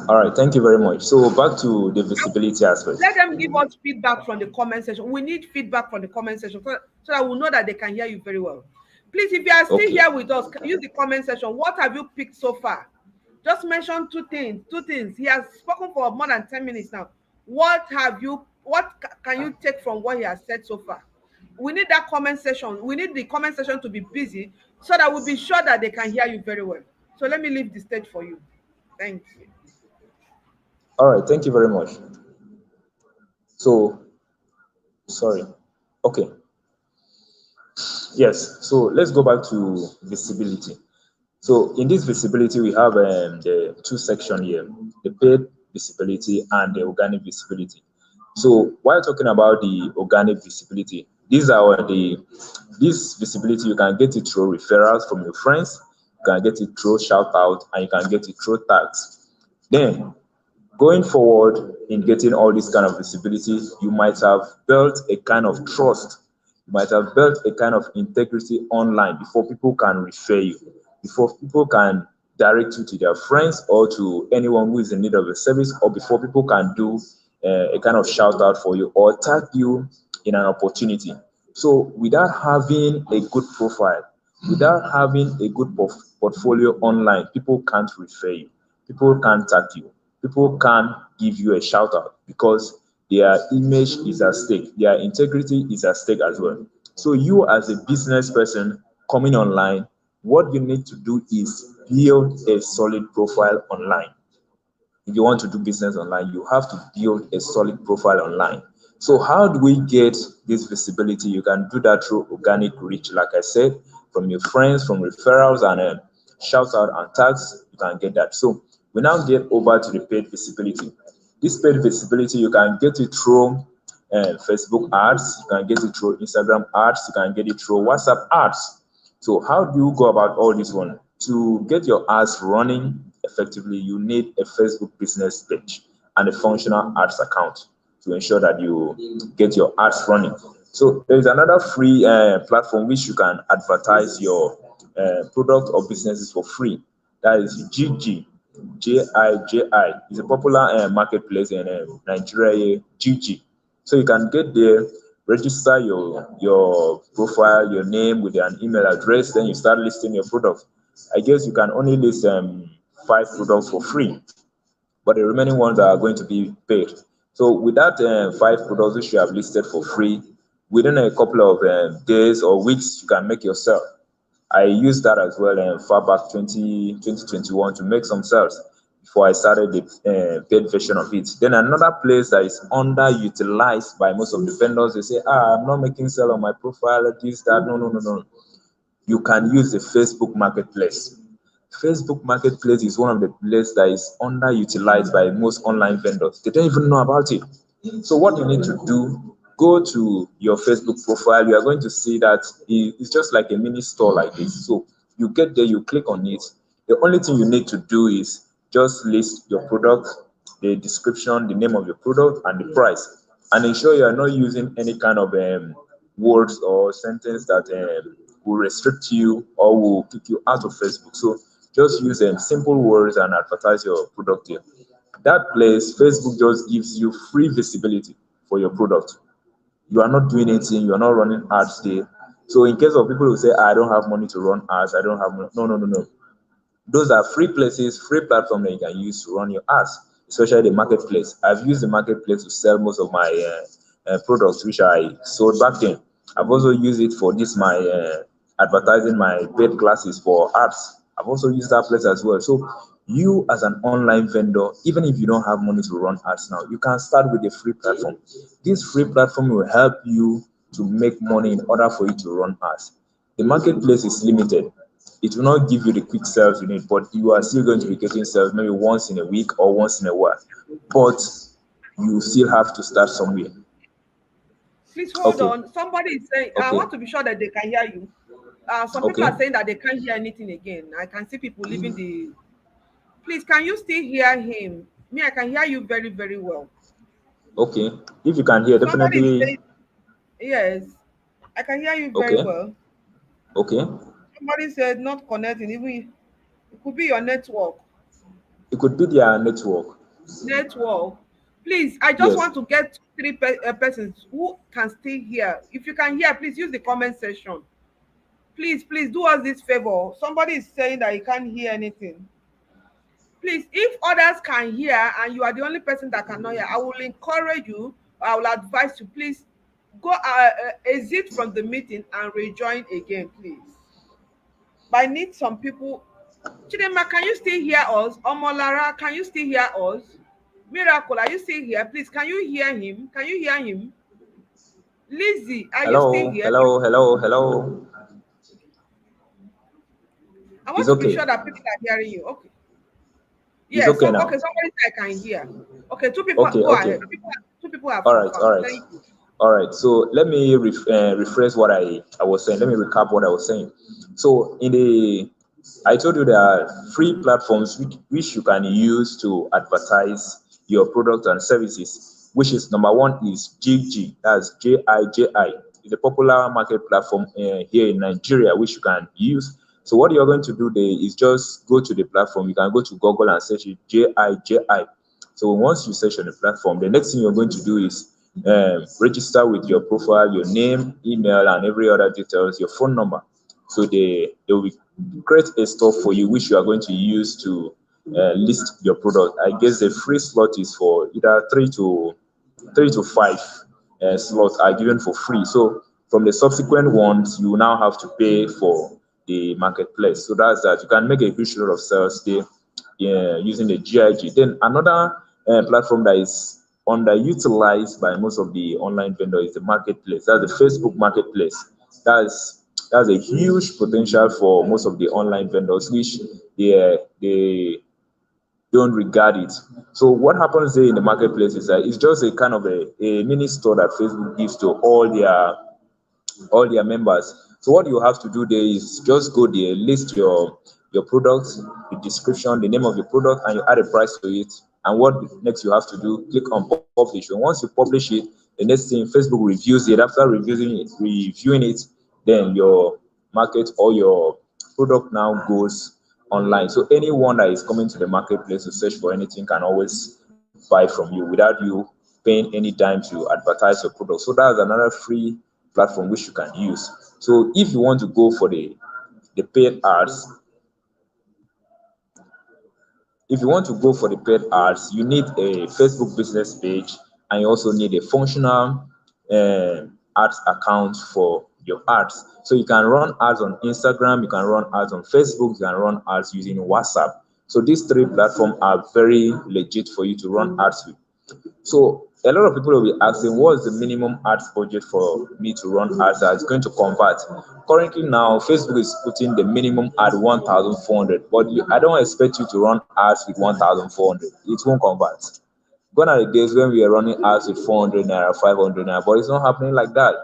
S3: All right. Thank you very much. So back to the visibility aspect.
S1: Let them give us feedback from the comment section. We need feedback from the comment section so that we'll know that they can hear you very well. Please, if you are still
S3: Okay.
S1: here with us, use the comment section. What have you picked so far? Just mention two things. Two things. He has spoken for more than 10 minutes now. What can you take from what he has said so far? We need that comment section. We need the comment section to be busy so that we'll be sure that they can hear you very well. So let me leave the stage for you. Thank you.
S3: All right. Thank you very much. So, sorry. Okay. Yes. So let's go back to visibility. So in this visibility, we have the two sections here, the paid visibility and the organic visibility. So while talking about the organic visibility, this visibility, you can get it through referrals from your friends, you can get it through shout out, and you can get it through tags. Then going forward in getting all this kind of visibility, you might have built a kind of trust, you might have built a kind of integrity online before people can refer you, before people can direct you to their friends or to anyone who is in need of a service, or before people can do a kind of shout out for you or tag you in an opportunity. So without having a good profile, without having a good portfolio online, people can't refer you, people can't tag you, people can't give you a shout out because their image is at stake, their integrity is at stake as well. So you as a business person coming online, what you need to do is build a solid profile online. If you want to do business online, you have to build a solid profile online. So how do we get this visibility? You can do that through organic reach, like I said, from your friends, from referrals, and shout out and tags. You can get that. So we now get over to the paid visibility. This paid visibility, you can get it through Facebook ads, you can get it through Instagram ads, you can get it through WhatsApp ads. So how do you go about all this one? To get your ads running effectively, you need a Facebook business page and a functional ads account to ensure that you get your ads running. So there is another free platform which you can advertise your product or businesses for free. That is GG. JIJI is a popular marketplace in Nigeria. GG. So you can get there, register your profile, your name with an email address, then you start listing your product. I guess you can only list 5 products for free, but the remaining ones are going to be paid. So with that 5 products which you have listed for free, within a couple of days or weeks, you can make your sale. I used that as well far back 2021 to make some sales before I started the paid version of it. Then another place that is underutilized by most of the vendors, they say, I'm not making sale on my profile, this, that. No, no, no, no. You can use the Facebook Marketplace. Facebook Marketplace is one of the places that is underutilized by most online vendors. They don't even know about it. So what you need to do, go to your Facebook profile. You are going to see that it's just like a mini store like this. So you get there, you click on it. The only thing you need to do is just list your product, the description, the name of your product, and the price. And ensure you are not using any kind of words or sentence that will restrict you or will kick you out of Facebook. So just use simple words and advertise your product here. That place, Facebook just gives you free visibility for your product. You are not doing anything, you are not running ads there. So in case of people who say, I don't have money to run ads, I don't have money. No, no, no, no. Those are free places, free platform that you can use to run your ads, especially the marketplace. I've used the marketplace to sell most of my products which I sold back then. I've also used it for this my advertising my paid classes for ads. I've also used that place as well. So you as an online vendor, even if you don't have money to run ads now, you can start with a free platform. This free platform will help you to make money in order for you to run ads. The marketplace is limited. It will not give you the quick sales you need, but you are still going to be getting sales maybe once in a week or once in a while. But you still have to start somewhere.
S1: Please hold
S3: Okay,
S1: on. Somebody is saying, I
S3: okay,
S1: want to be sure that they can hear you. Some people
S3: okay,
S1: are saying that they can't hear anything again. I can see people leaving the. Please, can you still hear him? Me, I can hear you very, very well.
S3: okay. If you can hear,
S1: Somebody is
S3: definitely.
S1: saying, yes, I can hear you very
S3: Okay,
S1: well.
S3: okay.
S1: Somebody said not connecting. Even it could be your network.
S3: It could be their network.
S1: Network. Please, I just
S3: Yes.
S1: want to get three persons who can still hear. If you can hear, please use the comment section. Please do us this favor. Somebody is saying that he can't hear anything. Please, if others can hear and you are the only person that cannot hear, I will encourage you, I will advise you, please go exit from the meeting and rejoin again, please. But I need some people. Chidema, can you still hear us? Omolara, can you still hear us? Miracle, are you still here? Please, can you hear him? Can you hear him? Lizzie, are you still
S3: Hello,
S1: here?
S3: hello, hello, hello.
S1: I
S3: It's
S1: want to be
S3: okay.
S1: sure that people are hearing you. Okay.
S3: It's
S1: Yes,
S3: okay
S1: some
S3: now.
S1: okay, somebody said I can hear. Okay, two people
S3: Okay,
S1: go
S3: okay.
S1: ahead. Two people have
S3: All right, all
S1: confirmed.
S3: right,
S1: Thank you.
S3: all right. So let me rephrase what I was saying. Let me recap what I was saying. So I told you there are free platforms which you can use to advertise your product and services. Which is number one is GG. That's JIJI. It's a popular market platform here in Nigeria which you can use. So what you're going to do there is just go to the platform. You can go to Google and search it JIJI. So once you search on the platform, the next thing you're going to do is register with your profile, your name, email, and every other details, your phone number. So they will create a store for you, which you are going to use to list your product. I guess the free slot is for either 3 to 5 slots are given for free. So from the subsequent ones, you now have to pay for the marketplace. So that's that. You can make a huge lot of sales there, yeah, using the GIG. Then another platform that is underutilized by most of the online vendors is the marketplace. That's the Facebook marketplace. That's a huge potential for most of the online vendors, which they don't regard it. So what happens there in the marketplace is that it's just a kind of a mini store that Facebook gives to all their members. So what you have to do there is just go there, list your products, the description, the name of your product, and you add a price to it. And what next you have to do, click on publish. And once you publish it, the next thing Facebook reviews it. After reviewing it, then your market or your product now goes online. So anyone that is coming to the marketplace to search for anything can always buy from you without you paying any dime to advertise your product. So that's another free platform which you can use. So if you want to go for the paid ads, if you want to go for the paid ads, you need a Facebook business page and you also need a functional ads account for your ads. So you can run ads on Instagram, you can run ads on Facebook, you can run ads using WhatsApp. So these three platforms are very legit for you to run ads with. So a lot of people will be asking, what's the minimum ads budget for me to run ads that is going to convert? Currently now, Facebook is putting the minimum at 1,400, but I don't expect you to run ads with 1,400. It won't convert. Gone are the days when we are running ads with 400 naira, 500 naira, but it's not happening like that.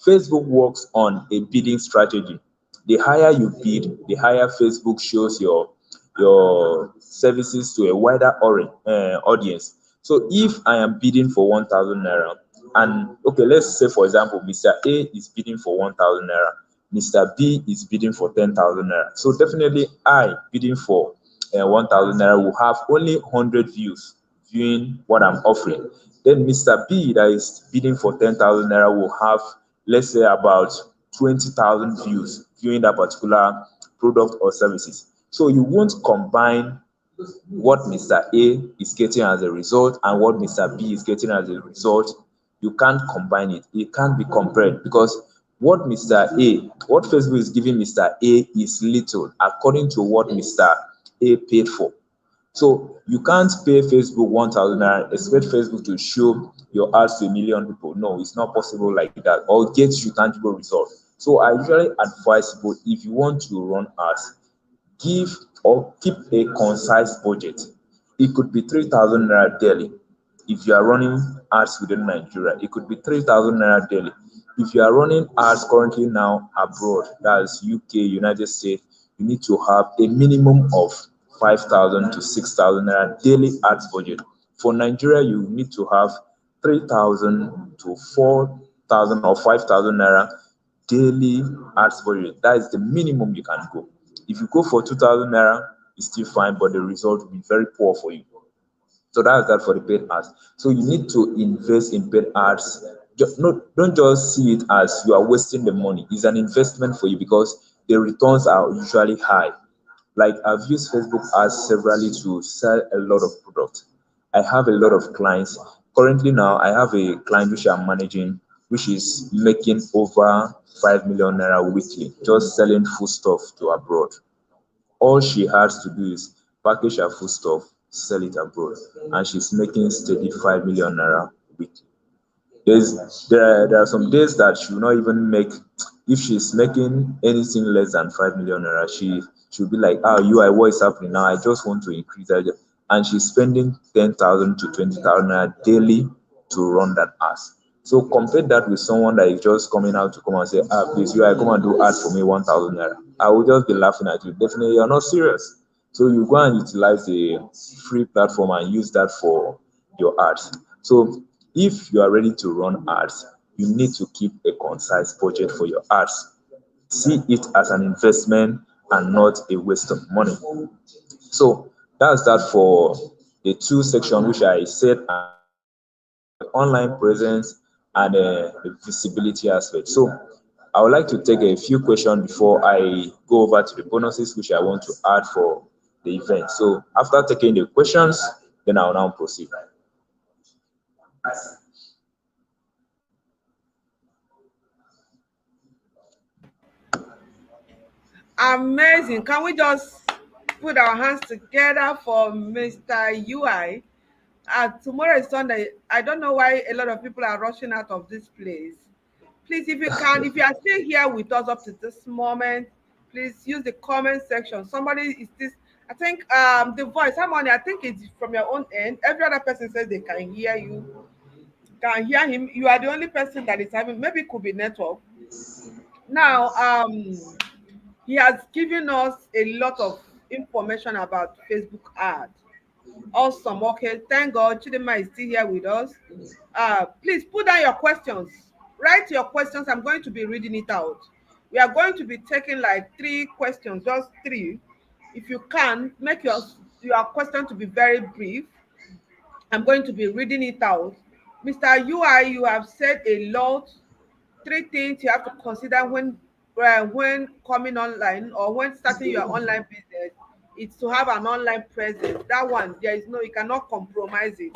S3: Facebook works on a bidding strategy. The higher you bid, the higher Facebook shows your services to a wider audience. So if I am bidding for 1,000 naira, and okay, let's say for example, Mr. A is bidding for 1,000 naira, Mr. B is bidding for 10,000 naira. So definitely, I bidding for 1,000 naira will have only 100 views viewing what I'm offering. Then Mr. B that is bidding for 10,000 naira will have, let's say, about 20,000 views viewing that particular product or services. So you won't combine what Mr. A is getting as a result and what Mr. B is getting as a result You can't combine it. It can't be compared because what Facebook is giving Mr. A is little according to what Mr. A paid for. So you can't pay Facebook 1,000 naira, expect Facebook to show your ads to 1 million people. No, it's not possible like that, or get you tangible results. So I usually advise people, if you want to run ads, give or keep a concise budget. It could be 3,000 naira daily. If you are running ads within Nigeria, it could be 3,000 naira daily. If you are running ads currently now abroad, that's UK, United States, you need to have a minimum of 5,000 to 6,000 naira daily ads budget. For Nigeria, you need to have 3,000 to 4,000 or 5,000 naira daily ads budget. That is the minimum you can go. If you go for 2,000 naira, it's still fine, but the result will be very poor for you. So that's that for the paid ads. So you need to invest in paid ads. Don't just see it as you are wasting the money. It's an investment for you because the returns are usually high. Like, I've used Facebook ads severally to sell a lot of product. I have a lot of clients. Currently now, I have a client which I'm managing, which is making over 5 million naira weekly, just selling food stuff to abroad. All she has to do is package her food stuff, sell it abroad, and she's making steady 5 million naira weekly. There are some days that she will not even make. If she's making anything less than 5 million naira, she'll be like, what is happening now? I just want to increase that. And she's spending 10,000 to 20,000 naira daily to run that ads. So compare that with someone that is just coming out to come and say, please, you come and do ads for me 1,000 naira. I will just be laughing at you. Definitely, you're not serious. So you go and utilize the free platform and use that for your ads. So if you are ready to run ads, you need to keep a concise budget for your ads. See it as an investment and not a waste of money. So that's that for the two sections which I said I'm going to talk about, the online presence and the visibility aspect. So I would like to take a few questions before I go over to the bonuses which I want to add for the event. So after taking the questions, then I'll now proceed.
S1: Amazing. Can we just put our hands together for Mr. UI? Tomorrow is Sunday. I don't know why a lot of people are rushing out of this place. Please, if you can, if you are still here with us up to this moment, please use the comment section. Somebody is this. I think the voice, Harmony, I think it's from your own end. Every other person says they can hear you, can hear him. You are the only person that is having, maybe it could be network. Now, he has given us a lot of information about Facebook ads. Awesome. Okay. Thank God. Chidema is still here with us. Please put down your questions. Write your questions. I'm going to be reading it out. We are going to be taking like 3 questions, just 3. If you can, make your question to be very brief. I'm going to be reading it out. Mr. UI, you have said a lot. 3 things you have to consider when coming online or when starting your online business is to have an online presence. That one, there is no, you cannot compromise it.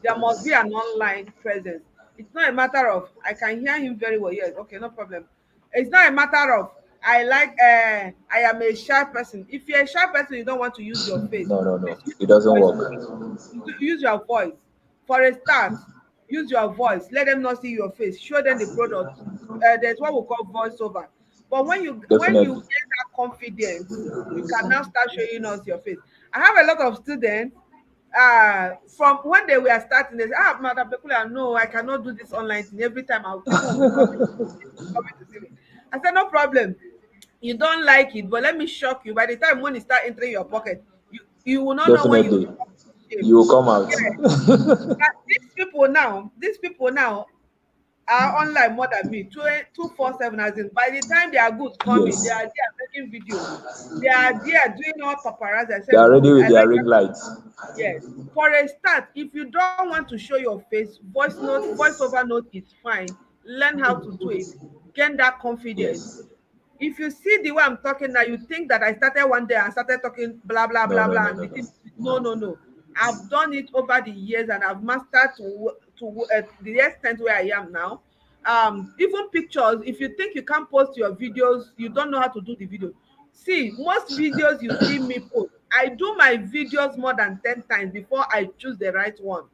S1: There must be an online presence. It's not a matter of, I can hear him very well. Yes, okay, no problem. It's not a matter of, I am a shy person. If you're a shy person, you don't want to use your face.
S3: No, no,
S1: Please
S3: no.
S1: use
S3: It
S1: your
S3: doesn't
S1: voice.
S3: work.
S1: Use your voice. For a start, use your voice. Let them not see your face. Show them the product. There's what we call voiceover. But when you
S3: Definitely.
S1: get that confidence, you can now start showing us your face. I have a lot of students from when they were starting, they say, Madam Pekula, no, I cannot do this online thing. Every time people will be coming to see me. I said, no problem. You don't like it, but let me shock you. By the time money start entering your pocket, you will not know when you
S3: Definitely.
S1: become shame.
S3: You will come out.
S1: Yeah. These people now are online more than me, 247, as in by the time their goods come in, they
S3: Yes.
S1: are there making videos. They are there doing all paparazzi. I
S3: They
S1: said,
S3: are ready
S1: good.
S3: with
S1: I
S3: their
S1: like
S3: ring
S1: that.
S3: lights.
S1: Yes. For a start, if you don't want to show your face, voiceover note is fine. Learn how to do it. Gain that confidence.
S3: Yes.
S1: If you see the way I'm talking now, you think that I started one day and started talking blah blah
S3: No,
S1: blah
S3: no,
S1: blah
S3: no,
S1: and
S3: no,
S1: the
S3: no.
S1: thing. No, no, no. I've done it over the years and I've mastered to the extent where I am now. Even pictures, if you think you can't post your videos, you don't know how to do the video. See, most videos you see me post, I do my videos more than 10 times before I choose the right one.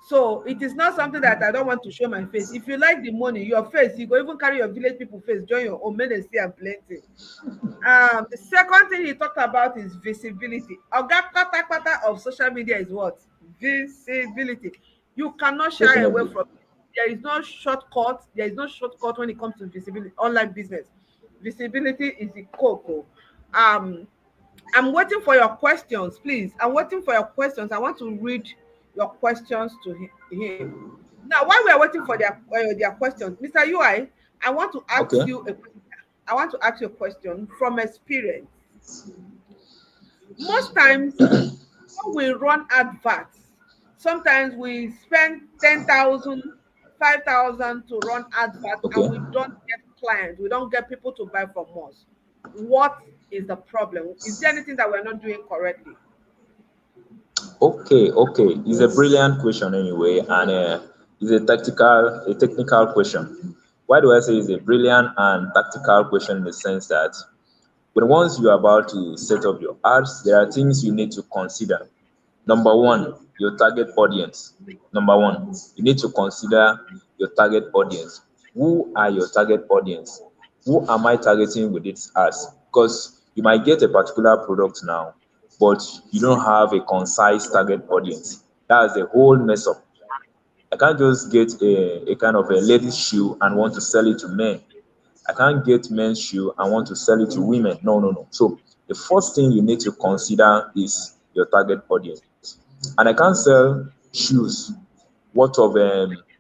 S1: So it is not something that I don't want to show my face. If you like the money, your face, you go even carry your village people face, join your own, make them see am plenty. The second thing he talked about is visibility. Oga kata of social media is what? Visibility. You cannot shy away
S3: Definitely.
S1: from it. There is no shortcut. There is no shortcut when it comes to visibility, online business. Visibility is the cocoa. Um, I'm waiting for your questions, please. I'm waiting for your questions. I want to read your questions to him. Now, while we are waiting for their questions, Mr. UI, I want to
S3: Okay.
S1: ask you a I want to ask you a question from experience. Most times when we run adverts, sometimes we spend 10,000, 5,000 to run adverts and
S3: Okay.
S1: we don't get clients. We don't get people to buy from us. What is the problem? Is there anything that we're not doing correctly?
S3: Okay, okay. It's a brilliant question anyway, and it's a technical question. Why do I say it's a brilliant and tactical question in the sense that when once you are about to set up your ads, there are things you need to consider. Number one, your target audience. Number one, you need to consider your target audience. Who are your target audience? Who am I targeting with its ads? Because you might get a particular product now, but you don't have a concise target audience. That's the whole mess up. I can't just get a kind of a ladies shoe and want to sell it to men. I can't get men's shoe and want to sell it to women. No, no, no. So the first thing you need to consider is your target audience. And I can't sell shoes worth of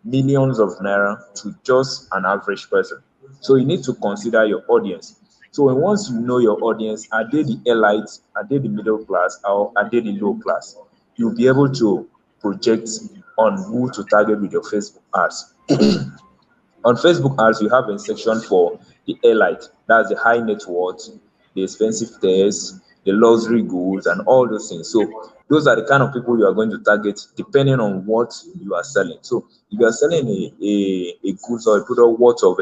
S3: millions of naira to just an average person. So you need to consider your audience. So when once you know your audience, are they the elites, are they the middle class, or are they the low class? You'll be able to project on who to target with your Facebook ads. On Facebook ads, you have a section for the elite, that's the high net worth, the expensive tests, the luxury goods, and all those things. So those are the kind of people you are going to target depending on what you are selling. So if you are selling a goods or a product worth of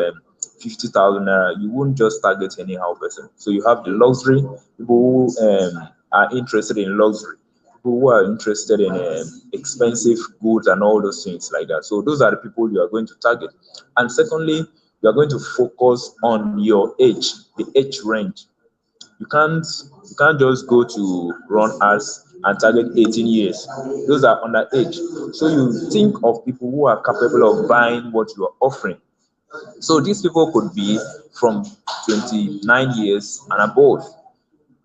S3: 50,000 naira, you won't just target anyhow person. So you have the luxury people who are interested in luxury, people who are interested in expensive goods and all those things like that. So those are the people you are going to target. And secondly, you are going to focus on your age, the age range. You can't you can't just go to run ads and target 18 years. Those are underage. So you think of people who are capable of buying what you are offering. So these people could be from 29 years and above.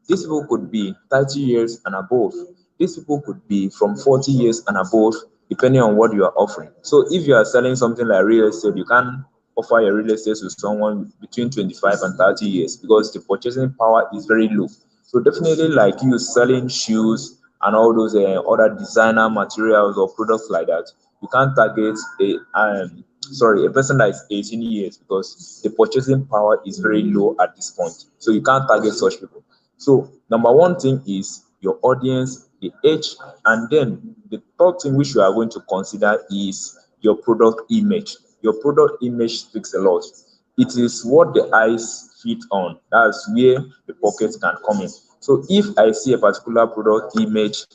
S3: These people could be 30 years and above. These people could be from 40 years and above, depending on what you are offering. So if you are selling something like real estate, you can offer your real estate to someone between 25 and 30 years because the purchasing power is very low. So definitely like you selling shoes and all those other designer materials or products like that, you can't target a person that is 18 years because the purchasing power is very low at this point. So you can't target such people. So number one thing is your audience, the age, and then the third thing which you are going to consider is your product image. Your product image speaks a lot. It is what the eyes feed on. That's where the pockets can come in. So if I see a particular product image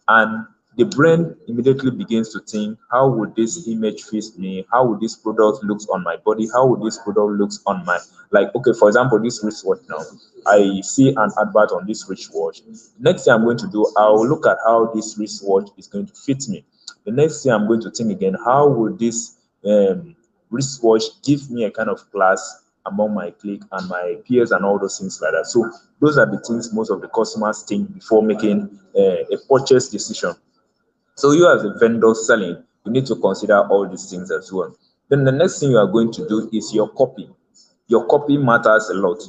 S3: and the brain immediately begins to think, how would this image fit me? How would this product looks on my body? How would this product looks on my, like, okay, for example, this wristwatch now. I see an advert on this wristwatch. Next thing I'm going to do, I'll look at how this wristwatch is going to fit me. The next thing I'm going to think again, how would this wristwatch give me a kind of class among my clique and my peers and all those things like that. So those are the things most of the customers think before making a purchase decision. So you as a vendor selling, you need to consider all these things as well. Then the next thing you are going to do is your copy. Your copy matters a lot.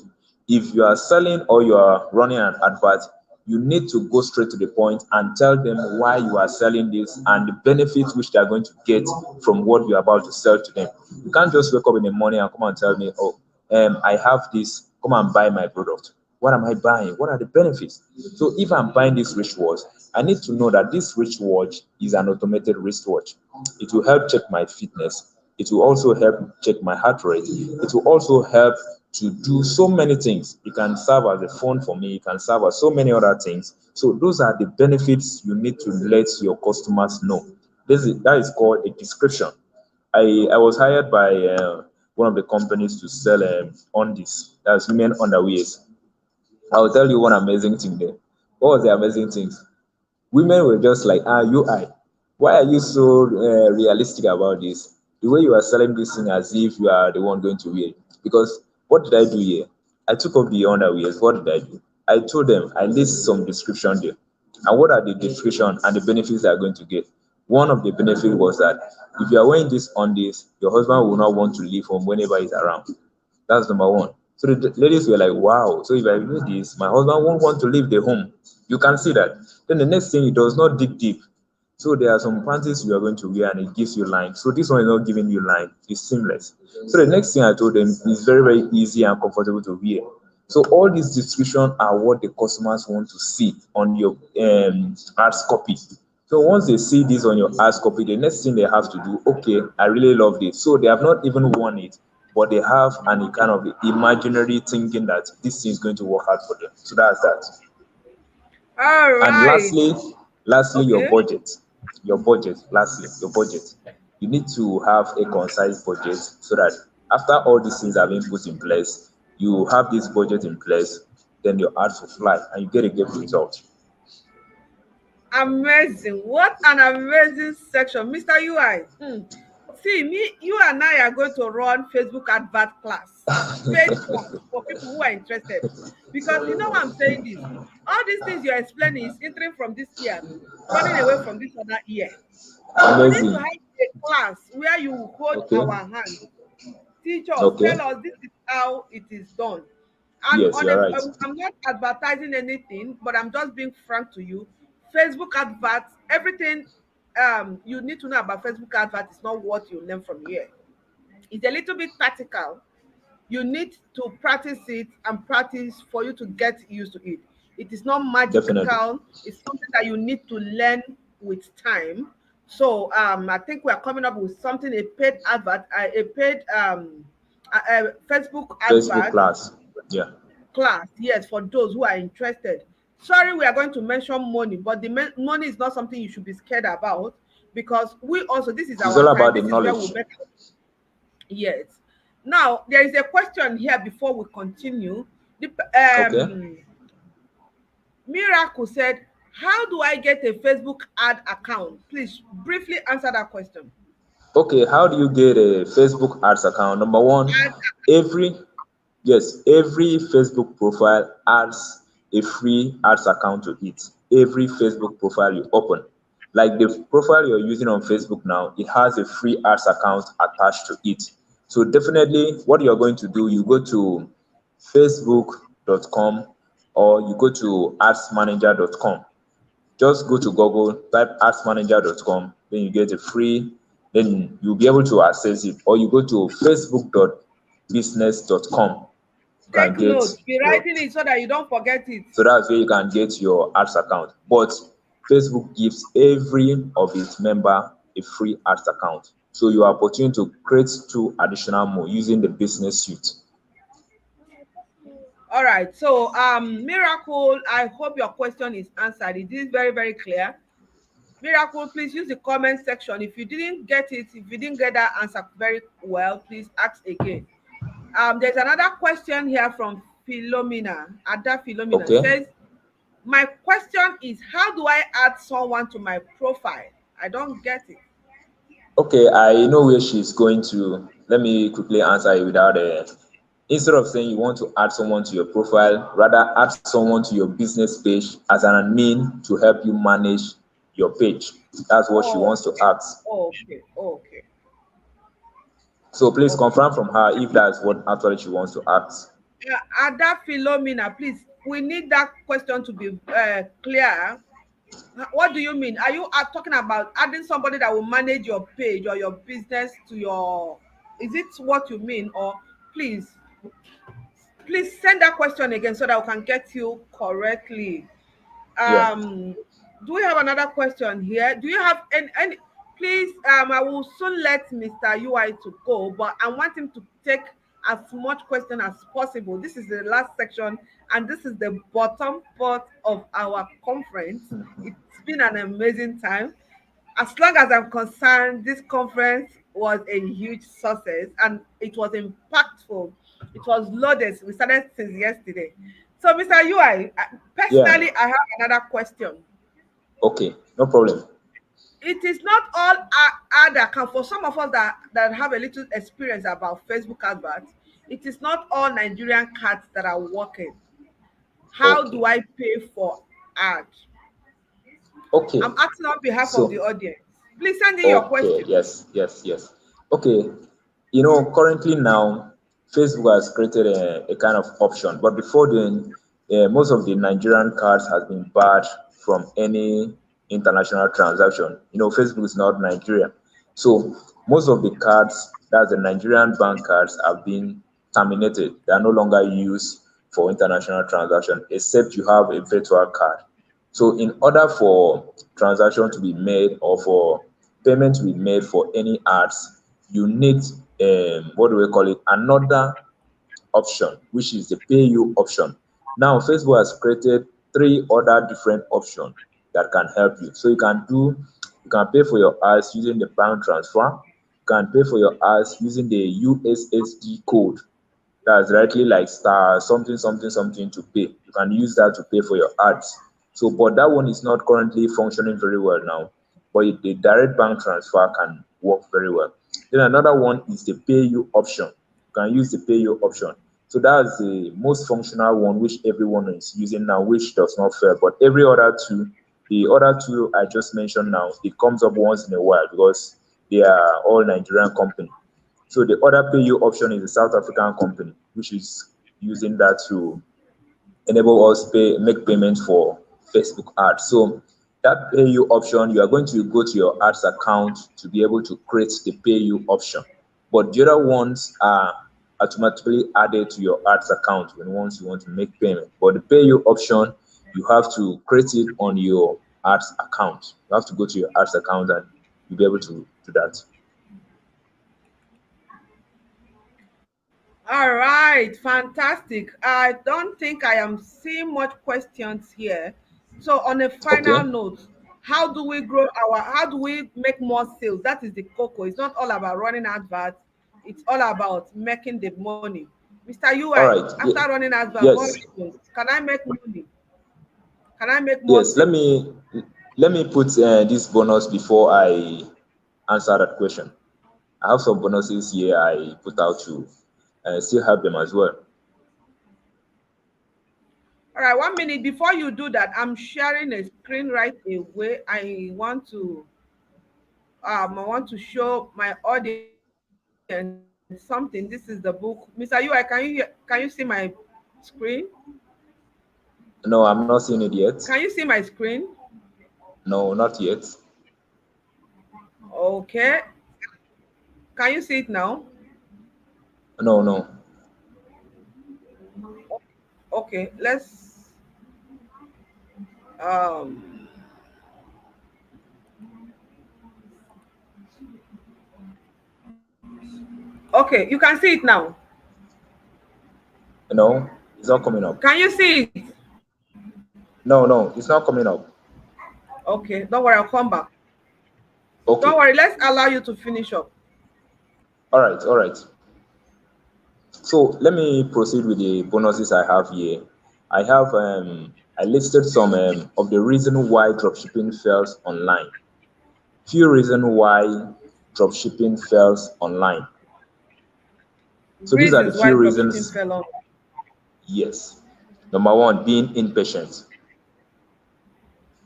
S3: If you are selling or you are running an advert, you need to go straight to the point and tell them why you are selling this and the benefits which they are going to get from what you are about to sell to them. You can't just wake up in the morning and come and tell me, oh, I have this, come and buy my product. What am I buying? What are the benefits? So if I'm buying this wristwatch, I need to know that this wristwatch is an automated wristwatch. It will help check my fitness. It will also help check my heart rate. It will also help to do so many things. It can serve as a phone for me. It can serve as so many other things. So those are the benefits you need to let your customers know. That is called a description. I was hired by one of the companies to sell on this. That's women underwears. I'll tell you one amazing thing there. What was the amazing things? Women were just like, UI, why are you so realistic about this? The way you are selling this thing as if you are the one going to wear it. Because what did I do here? I took up the underwears. What did I do? I told them, I list some description there. And what are the description and the benefits they are going to get? One of the benefits was that if you are wearing this on this, your husband will not want to leave home whenever he's around. That's number one. So the ladies were like, wow, so if I do this, my husband won't want to leave the home. You can see that. Then the next thing, it does not dig deep. So there are some panties you are going to wear and it gives you line. So this one is not giving you line, it's seamless. So the next thing I told them is very, very easy and comfortable to wear. So all these descriptions are what the customers want to see on your ads copy. So once they see this on your ads copy, the next thing they have to do, okay, I really love this. So they have not even won it, but they have an kind of imaginary thinking that this thing is going to work out for them. So that's that.
S1: All
S3: And
S1: right.
S3: lastly, your
S1: Okay.
S3: budget. Your budget. Lastly, your budget. You need to have a concise budget so that after all these things have been put in place, you have this budget in place, then your ads will fly and you get a good result.
S1: Amazing. What an amazing section. Mr. UI. See, you and I are going to run Facebook advert class. Paid one for people who are interested. Because you know why I'm saying this? All these things you're explaining is entering from this ear, running away from this other ear. We need to
S3: Amazing.
S1: have a class where you hold
S3: Okay.
S1: our hand, teach us,
S3: Okay.
S1: tell us this is how it is done. And
S3: Yes, you're right.
S1: I'm not advertising anything, but I'm just being frank to you. Facebook adverts, everything you need to know about Facebook adverts is not what you learn from here. It's a little bit tactical. You need to practice it and practice for you to get used to it. It is not
S3: Definitely.
S1: magical. It's something that you need to learn with time. So I think we are coming up with something, a paid advert, a Facebook
S3: Facebook
S1: advert
S3: class. Yeah.
S1: class, yes, for those who are interested. Sorry, we are going to mention money, but the money is not something you should be scared about, because we also, this is
S3: It's
S1: our
S3: all
S1: time.
S3: about the
S1: This is where we
S3: knowledge.
S1: make. Yes. Now there is a question here before we continue. The
S3: Okay.
S1: Miracle said, "How do I get a Facebook ad account?" Please briefly answer that question.
S3: Okay, how do you get a Facebook ads account? Number one,
S1: Ad,
S3: every yes, every Facebook profile adds a free ads account to it. Every Facebook profile you open, like the profile you're using on Facebook now, it has a free ads account attached to it. So definitely, what you're going to do, you go to facebook.com or you go to adsmanager.com. Just go to Google, type adsmanager.com, then you get a free, then you'll be able to access it. Or you go to facebook.business.com. You can
S1: take
S3: get
S1: note. Be
S3: your,
S1: writing it so that you don't forget it.
S3: so that's where you can get your ads account. But Facebook gives every of its member a free ads account. So you are opportunity to create two additional more using the business suite.
S1: All right. So, Miracle, I hope your question is answered. It is very, very clear. Miracle, please use the comment section. If you didn't get it, if you didn't get that answer very well, please ask again. There's another question here from Philomena. Ada Philomena
S3: Okay.
S1: says, "My question is, how do I add someone to my profile? I don't get it."
S3: Okay, I know where she's going to. Let me quickly answer it without a. Instead of saying you want to add someone to your profile, rather add someone to your business page as an admin to help you manage your page. That's what she wants to
S1: Okay,
S3: ask.
S1: okay, okay,
S3: So please
S1: okay.
S3: confirm from her if that's what actually she wants to ask.
S1: Ada Philomena, please, we need that question to be clear. What do you mean? Are you talking about adding somebody that will manage your page or your business to your? Is it what you mean? Or please, Please send that question again so that we can get you correctly.
S3: Yeah.
S1: Um, do we have another question here? Do you have any please, I will soon let Mr. UI to go, but I want him to take as much question as possible. This is the last section, and this is the bottom part of our conference. It's been an amazing time. As long as I'm concerned, this conference was a huge success and it was impactful. It was loaded. We started since yesterday. So, Mr. UI,
S3: Yeah.
S1: personally, I have another question.
S3: Okay. No problem.
S1: It is not all ad account. For some of us that have a little experience about Facebook adverts, it is not all Nigerian cards that are working. How
S3: Okay.
S1: do I pay for ad?
S3: Okay.
S1: I'm asking on behalf of the
S3: So,
S1: audience. Please send in your
S3: okay.
S1: question.
S3: Yes. Yes. Yes. Okay. Currently now, Facebook has created a kind of option, but before then, most of the Nigerian cards has been barred from any international transaction. Facebook is not Nigeria, so most of the cards, that's the Nigerian bank cards, have been terminated. They are no longer used for international transaction, except you have a virtual card. So, in order for transaction to be made or for payment to be made for any ads, you need what do we call it? Another option, which is the pay you option. Now, Facebook has created three other different options that can help you. So you can pay for your ads using the bank transfer. You can pay for your ads using the USSD code. That's directly like star something something something to pay. You can use that to pay for your ads. So, but that one is not currently functioning very well now. But the direct bank transfer can work very well. Then another one is the pay you option. You can use the pay you option. So that's the most functional one which everyone is using now, which does not fail. But the other two I just mentioned now, it comes up once in a while because they are all Nigerian company. So the other PayU option is a South African company, which is using that to enable us make payments for Facebook ads. So that PayU option, you are going to go to your ads account to be able to create the PayU option. But the other ones are automatically added to your ads account when once you want to make payment. But the PayU option, you have to create it on your ads account. You have to go to your ads account and you'll be able to do that.
S1: All right, fantastic. I don't think I am seeing much questions here. So on a final
S3: Okay.
S1: note, how do we make more sales? That is the cocoa. It's not all about running adverts, it's all about making the money. Mr.
S3: All
S1: UI,
S3: right.
S1: after running adverts, what
S3: Yes.
S1: happens? Can I make money? Can I make more
S3: Yes, let
S1: sales?
S3: me put this bonus before I answer that question. I have some bonuses here I put out to still have them as well.
S1: All right, 1 minute before you do that, I'm sharing a screen right away. I want to show my audience something. This is the book. Mr. UI, can you see my screen?
S3: No, I'm not seeing it
S1: Can you
S3: yet.
S1: see my screen?
S3: No, not yet.
S1: Okay. Can you see it now?
S3: No, no.
S1: Okay, let's um okay, you can see it now.
S3: No, it's not coming up.
S1: Can you see it?
S3: No, no, it's not coming up.
S1: Okay, don't worry, I'll come back. Don't
S3: Okay.
S1: worry, let's allow you to finish up.
S3: All right, all right. So let me proceed with the bonuses I have here. I listed some of the reason why dropshipping fails online. Few reasons why dropshipping fails online. So these are the
S1: Reasons why
S3: few
S1: dropshipping
S3: reasons.
S1: fell on.
S3: Yes. Number one, being impatient.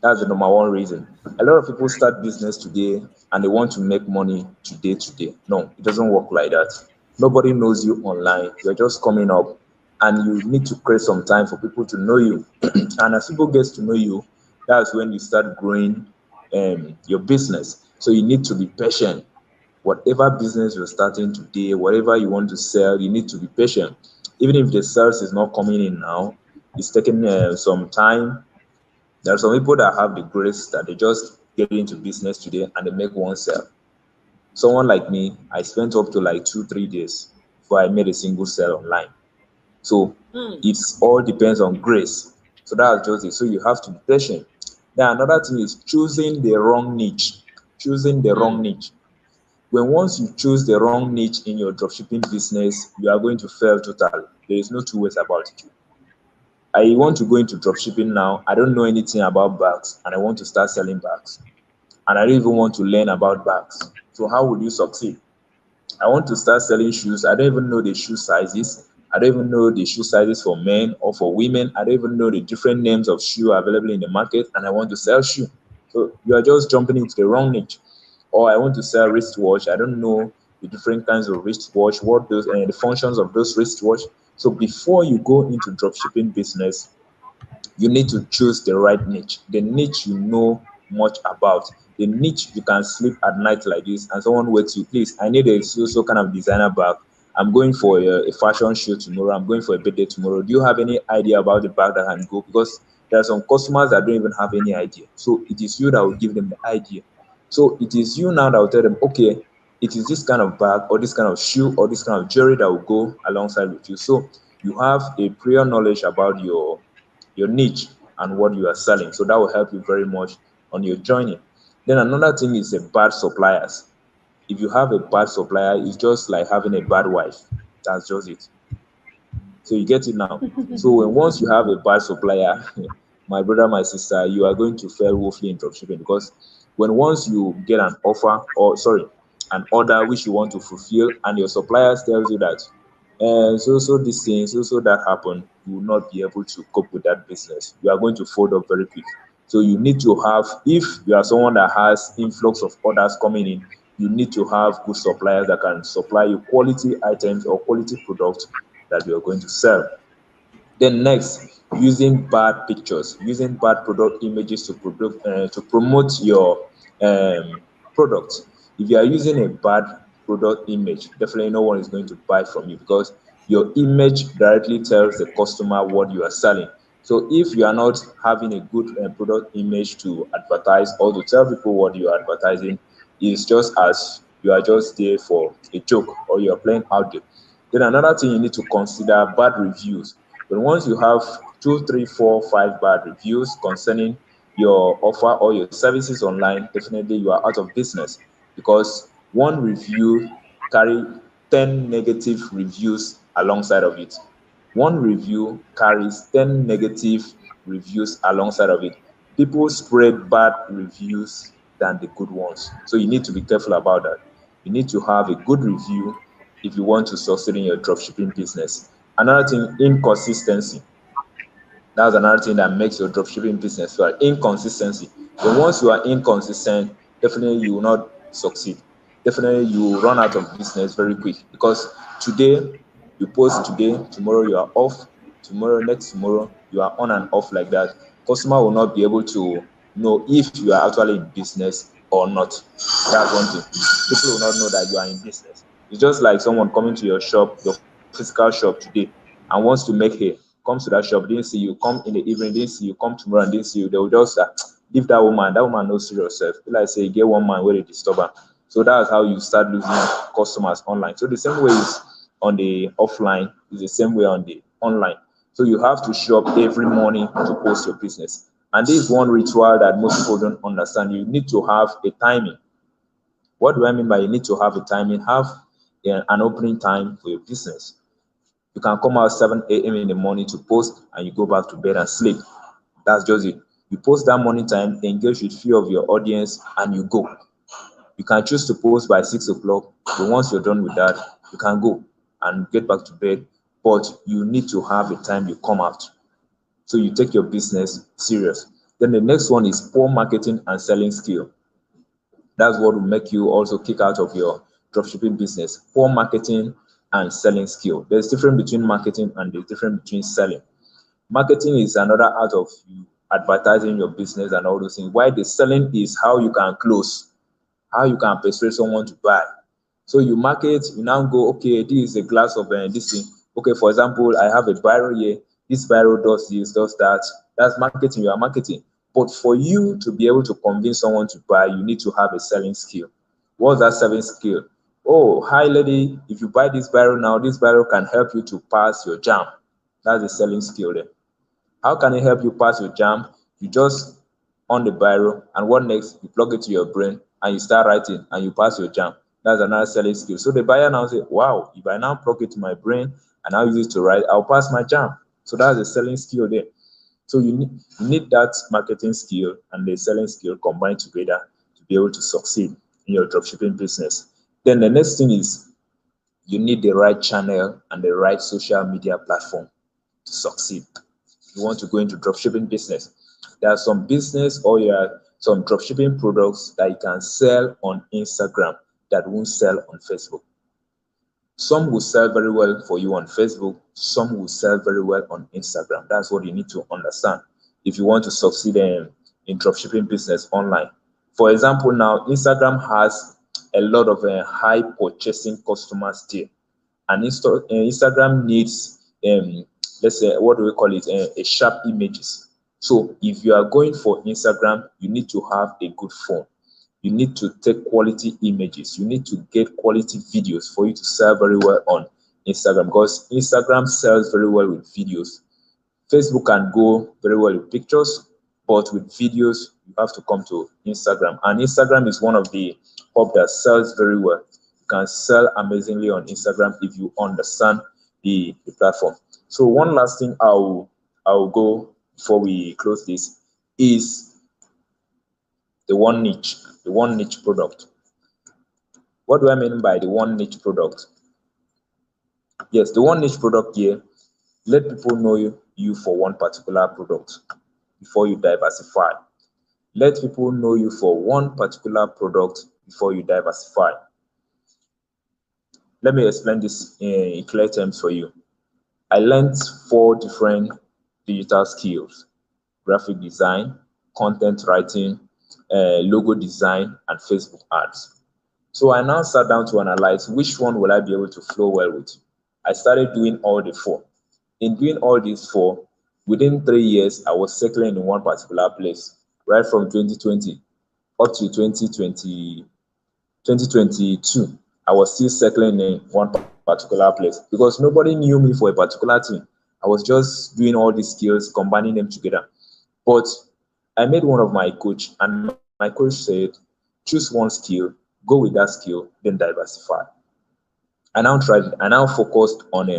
S3: That's the number one reason. A lot of people start business today and they want to make money today, today. No, it doesn't work like that. Nobody knows you online. You're just coming up and you need to create some time for people to know you. And as people get to know you, that's when you start growing your business. So you need to be patient. Whatever business you're starting today, whatever you want to sell, you need to be patient. Even if the sales is not coming in now, it's taking some time. There are some people that have the grace that they just get into business today and they make one sale. Someone like me, I spent up to like 2-3 days before I made a single sale online. So
S1: Mm,
S3: it's all depends on grace. So that's just it. So you have to be patient. Then another thing is choosing the wrong niche. Choosing the wrong
S1: mm,
S3: niche. When once you choose the wrong niche in your dropshipping business, you are going to fail totally. There is no two ways about it. I want to go into dropshipping now. I don't know anything about bags and I want to start selling bags. And I don't even want to learn about bags. So how would you succeed? I want to start selling shoes. I don't even know the shoe sizes. I don't even know the shoe sizes for men or for women. I don't even know the different names of shoe available in the market, and I want to sell shoe. So you are just jumping into the wrong niche. Or I want to sell wristwatch. I don't know the different kinds of wristwatch, what those and the functions of those wristwatch. So before you go into dropshipping business, you need to choose the right niche, the niche you know much about, the niche you can sleep at night like this and someone wakes you, please, I need a so kind of designer bag. I'm going for a fashion show tomorrow. I'm going for a birthday tomorrow. Do you have any idea about the bag that can go? Because there are some customers that don't even have any idea. So it is you that will give them the idea. So it is you now that will tell them, okay, it is this kind of bag or this kind of shoe or this kind of jewelry that will go alongside with you. So you have a prior knowledge about your niche and what you are selling. So that will help you very much on your journey. Then another thing is the bad suppliers. If you have a bad supplier, it's just like having a bad wife. That's just it. So you get it now. So when once you have a bad supplier, my brother, my sister, you are going to fail woefully in dropshipping because when once you get an offer or sorry, an order which you want to fulfill and your suppliers tells you that so this thing, so that happened, you will not be able to cope with that business. You are going to fold up very quick. So you need to have, if you are someone that has influx of orders coming in, you need to have good suppliers that can supply you quality items or quality products that you are going to sell. Then next, using bad pictures, using bad product images to promote your product. If you are using a bad product image, definitely no one is going to buy from you because your image directly tells the customer what you are selling. So if you are not having a good product image to advertise or to tell people what you are advertising, it's just as you are just there for a joke or you are playing out there. Then another thing you need to consider bad reviews. But once you have 2, 3, 4, 5 bad reviews concerning your offer or your services online, definitely you are out of business because one review carry 10 negative reviews alongside of it. One review carries 10 negative reviews alongside of it. People spread bad reviews than the good ones. So you need to be careful about that. You need to have a good review if you want to succeed in your dropshipping business. Another thing, inconsistency. That's another thing that makes your dropshipping business fail. Inconsistency. But once you are inconsistent, definitely you will not succeed. Definitely you will run out of business very quick because today you post today, tomorrow you are off, tomorrow, next tomorrow you are on and off like that. Customer will not be able to know if you are actually in business or not. That's one thing. People will not know that you are in business. It's just like someone coming to your shop, your physical shop today, and wants to make hay, comes to that shop, didn't see you, come in the evening, didn't see you, come tomorrow and didn't see you. They will just leave that woman no serious self. Like say get one man where they disturb her. So that's how you start losing customers online. So the same way is on the offline, is the same way on the online. So you have to show up every morning to post your business. And this is one ritual that most people don't understand. You need to have a timing. What do I mean by you need to have a timing? Have an opening time for your business. You can come out 7 a.m. in the morning to post and you go back to bed and sleep. That's just it. You post that morning time, engage with few of your audience, and you go. You can choose to post by 6 o'clock, but once you're done with that, you can go and get back to bed. But you need to have a time you come out. So you take your business serious. Then the next one is poor marketing and selling skill. That's what will make you also kick out of your dropshipping business. Poor marketing and selling skill. There's difference between marketing and there's difference between selling. Marketing is another art of you advertising your business and all those things. Why the selling is how you can close, how you can persuade someone to buy. So you market, you now go, okay, this is a glass of this thing. Okay, for example, I have a biro here. This biro does this, does that. That's marketing. You are marketing. But for you to be able to convince someone to buy, you need to have a selling skill. What's that selling skill? Oh, hi lady, if you buy this biro now, this biro can help you to pass your jam. That's the selling skill there. How can it help you pass your jam? You just on the biro, and what next? You plug it to your brain and you start writing and you pass your jam. That's another selling skill. So the buyer now say, wow, if I now plug it to my brain and I use it to write, I'll pass my jam. So that's a selling skill there. So you need that marketing skill and the selling skill combined together to be able to succeed in your dropshipping business. Then the next thing is you need the right channel and the right social media platform to succeed. You want to go into dropshipping business. There are some business or some dropshipping products that you can sell on Instagram that won't sell on Facebook. Some will sell very well for you on Facebook, some will sell very well on Instagram. That's what you need to understand if you want to succeed in dropshipping business online. For example, now Instagram has a lot of high purchasing customers there, and Instagram needs let's say, what do we call it, a sharp images. So if you are going for Instagram, you need to have a good phone, you need to take quality images, you need to get quality videos for you to sell very well on Instagram, because Instagram sells very well with videos. Facebook can go very well with pictures, but with videos, you have to come to Instagram. And Instagram is one of the hub that sells very well. You can sell amazingly on Instagram if you understand the platform. So one last thing I'll go before we close this is the one niche product. What do I mean by the one niche product? Yes, the one niche product here, let people know you for one particular product before you diversify. Let people know you for one particular product before you diversify. Let me explain this in clear terms for you. I learned 4 different digital skills: graphic design, content writing, logo design, and Facebook ads. So I now sat down to analyze which one will I be able to flow well with. I started doing all the 4. In doing all these 4, within 3 years, I was settling in one particular place, right from 2020 up to 2022. I was still settling in one particular place because nobody knew me for a particular thing. I was just doing all these skills, combining them together. But I made one of my coach, and my coach said, choose one skill, go with that skill, then diversify. I now tried it. I now focused on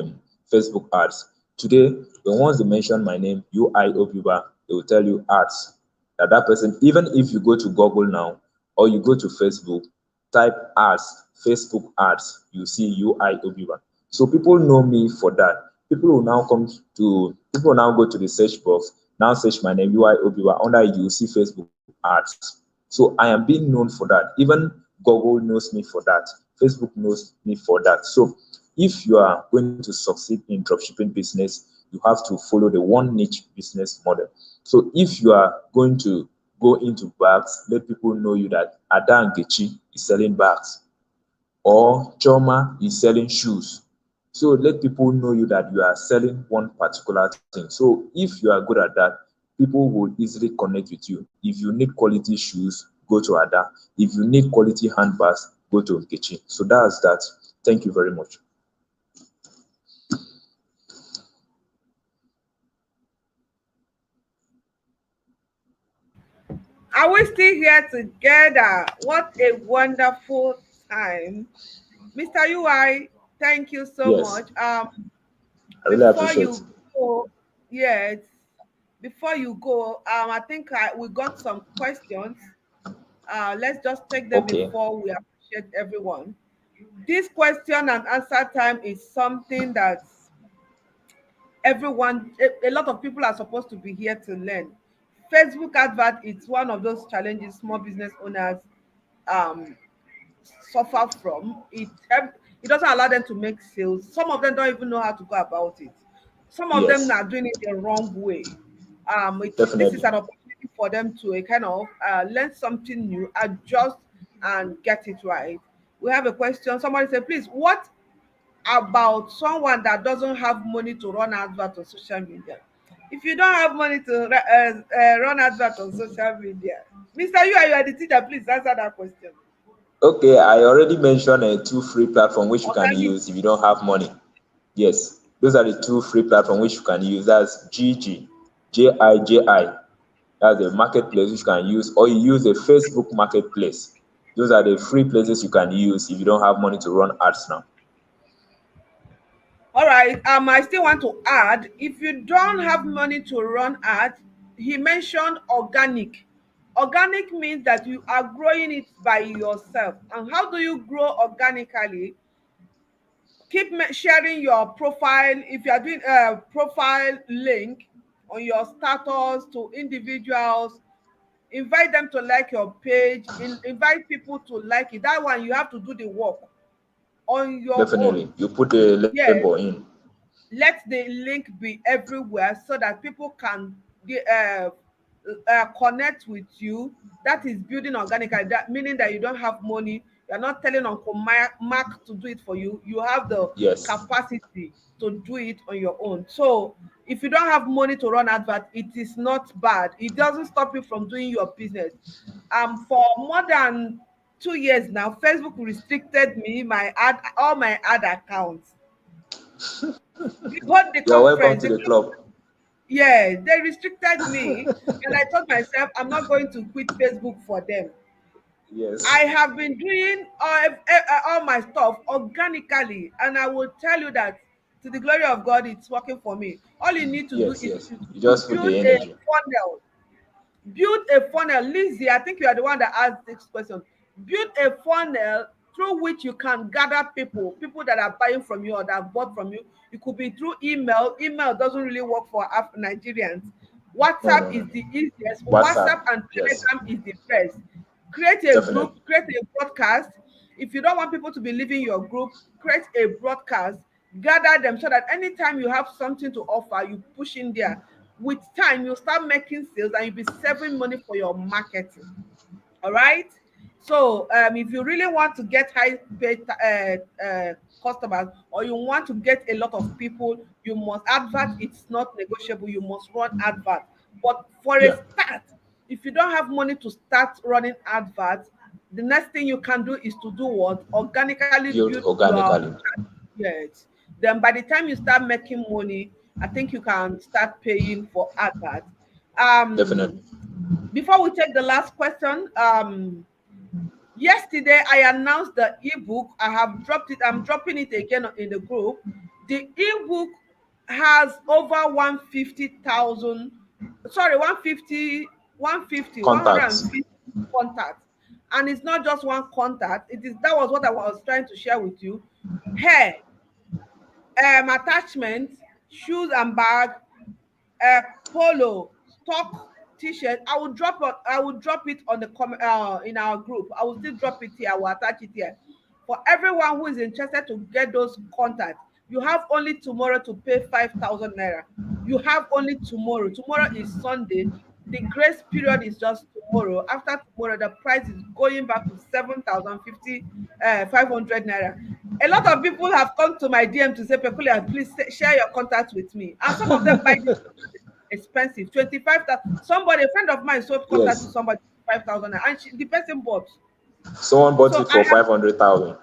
S3: Facebook ads. Today, when once they mention my name, UI Obouba, they will tell you ads. That person, even if you go to Google now or you go to Facebook, type ads, Facebook ads, you see UI Obouba. So people know me for that. People will now go to the search box, now search my name, UI Obouba. Under it, you see Facebook ads. So I am being known for that. Even Google knows me for that. Facebook knows me for that. So if you are going to succeed in dropshipping business, you have to follow the one niche business model. So if you are going to go into bags, let people know you that Ada Ngechi is selling bags or Choma is selling shoes. So let people know you that you are selling one particular thing. So if you are good at that, people will easily connect with you. If you need quality shoes, go to Ada. If you need quality handbags, go to Nkechi. So that's that. Thank you very much.
S1: Are we still here together? What a wonderful time. Mr. UI, thank you so
S3: Yes,
S1: much.
S3: I really
S1: Before
S3: appreciate.
S1: you go, yes, before you go, I think we got some questions. Let's just take them
S3: Okay.
S1: before we appreciate everyone. This question and answer time is something that a lot of people are supposed to be here to learn. Facebook advert is one of those challenges small business owners um, suffer from. It doesn't allow them to make sales. Some of them don't even know how to go about it. Some of them
S3: Yes,
S1: are doing it the wrong way. This is
S3: definitely.
S1: an opportunity for them to kind of learn something new, adjust, and get it right. We have a question. Somebody said, please, what about someone that doesn't have money to run advert on social media. If you don't have money to run advert on social media, Mr. You are the teacher. Please answer that question.
S3: Okay, I already mentioned two free platforms which you can
S1: Organic.
S3: use if you don't have money. Yes, those are the two free platforms which you can use. That's GIJI. That's a marketplace which you can use, or you use a Facebook marketplace. Those are the free places you can use if you don't have money to run ads now.
S1: All right. I still want to add, if you don't have money to run ads, he mentioned organic. Organic means that you are growing it by yourself. And how do you grow organically? Keep sharing your profile. If you are doing a profile link on your status to individuals, invite them to like your page, invite people to like it. That one, you have to do the work on your
S3: Definitely,
S1: own.
S3: you put the
S1: Yes,
S3: labor in.
S1: let the link be everywhere so that people can connect with you. That is building organically. That meaning that you don't have money, you're not telling Uncle Mark to do it for you. You have the
S3: Yes,
S1: capacity to do it on your own. So if you don't have money to run advert, it is not bad. It doesn't stop you from doing your business. For more than 2 years now, Facebook restricted me, my ad, all my ad accounts. Before the
S3: you're welcome
S1: conference,
S3: to the club.
S1: yeah, they restricted me, and I told myself I'm not going to quit Facebook for them. I
S3: Yes,
S1: have been doing all my stuff organically, and I will tell you that to the glory of God, it's working for me. All you need to do
S3: yes,
S1: is
S3: yes. You
S1: to
S3: just put
S1: build
S3: the
S1: a
S3: energy.
S1: funnel. Build a funnel. Lizzie, I think you are the one that asked this question. Build a funnel through which you can gather people that are buying from you or that have bought from you. It could be through email. Email doesn't really work for Nigerians.
S3: No,
S1: WhatsApp
S3: no, no,
S1: is
S3: no.
S1: the easiest. WhatsApp
S3: WhatsApp.
S1: and
S3: Yes,
S1: Telegram is the best. Create a
S3: definitely.
S1: group, create a broadcast. If you don't want people to be leaving your group, create a broadcast, gather them so that anytime you have something to offer, you push in there. With time, you'll start making sales and you'll be saving money for your marketing. All right. So if you really want to get high paid customers, or you want to get a lot of people, you must advert. It's not negotiable. You must run advert. But for a
S3: Yeah,
S1: start, if you don't have money to start running adverts, the next thing you can do is to do what? Organically
S3: build
S1: build your
S3: organically.
S1: yes. Then by the time you start making money, I think you can start paying for adverts.
S3: Definitely.
S1: Um, Before we take the last question, yesterday I announced the ebook. I have dropped it. I'm dropping it again in the group. The ebook has over 150,000, sorry, 150, 150,
S3: Contacts.
S1: 150 contacts. And it's not just one contact. It is that was what I was trying to share with you. Hair, attachments, shoes and bag, uh, polo, stock t-shirt. I will drop it on the in our group. I will still drop it here. I will attach it here. For everyone who is interested to get those contacts, you have only tomorrow to pay 5,000 naira. You have only tomorrow. Tomorrow is Sunday. The grace period is just tomorrow. After tomorrow, the price is going back to 7,050, 500 naira. A lot of people have come to my DM to say, Peculiar, please share your contact with me. And some of them buy this expensive, 25,000. Somebody, a friend of mine, sold contact to
S3: Yes.
S1: somebody 5,000, and the person bought.
S3: Someone bought
S1: So
S3: it
S1: I
S3: for
S1: have,
S3: 500,000.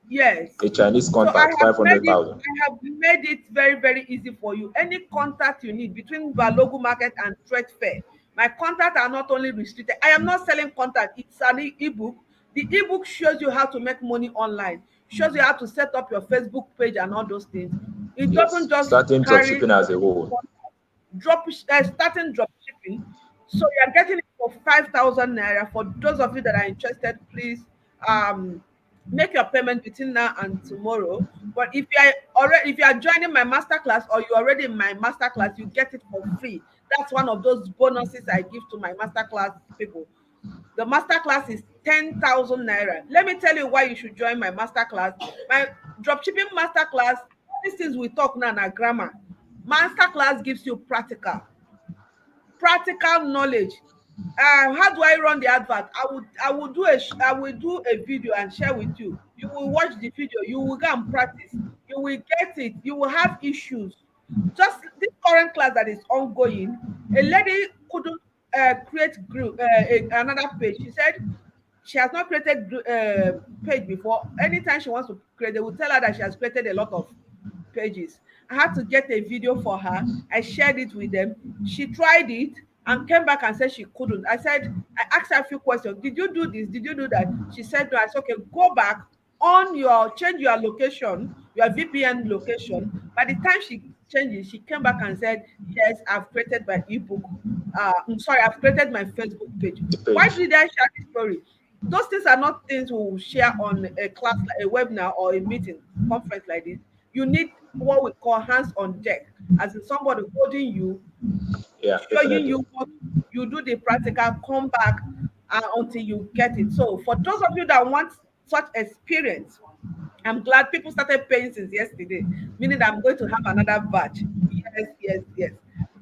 S1: yes.
S3: A Chinese
S1: So
S3: contact, 500,000.
S1: I have made it very, very easy for you. Any contact you need between Balogu Market and Trade Fair. My contacts are not only restricted. I am not selling contact. It's an ebook. The ebook shows you how to make money online, shows you how to set up your Facebook page and all those things. It doesn't
S3: Yes.
S1: just
S3: Starting
S1: carry
S3: dropshipping as a whole.
S1: starting drop shipping. So you're getting it for 5,000 naira. For those of you that are interested, please um make your payment between now and tomorrow. But if you are joining my masterclass, or you're already in my masterclass, you get it for free. That's one of those bonuses I give to my masterclass people. The masterclass is 10,000 naira. Let me tell you why you should join my masterclass. My dropshipping masterclass, these things we talk now na grammar. Masterclass gives you practical knowledge. How do I run the advert? I will do a video and share with you. You will watch the video. You will go and practice. you will get it. You will have issues. Just this current class that is ongoing, a lady couldn't create group another page. She said she has not created page before. Anytime she wants to create, they will tell her that she has created a lot of pages. I had to get a video for her. I shared it with them. She tried it and came back and said she couldn't. I asked her a few questions. Did you do this? Did you do that? She said no. I said, okay, go back on your change your location, your VPN location. By the time she changed it, she came back and said, yes, I've created my ebook. I'm sorry, I've created my Facebook page.
S3: The
S1: Why
S3: page.
S1: did I share this story? Those things are not things we will share on a class, like a webinar or a meeting conference like this. You need what we call hands on deck, as in somebody holding you,
S3: Yeah,
S1: showing
S3: definitely.
S1: you what you do the practical, come back until you get it. So for those of you that want such experience, I'm glad people started paying since yesterday, meaning that I'm going to have another batch. Yes, yes, yes.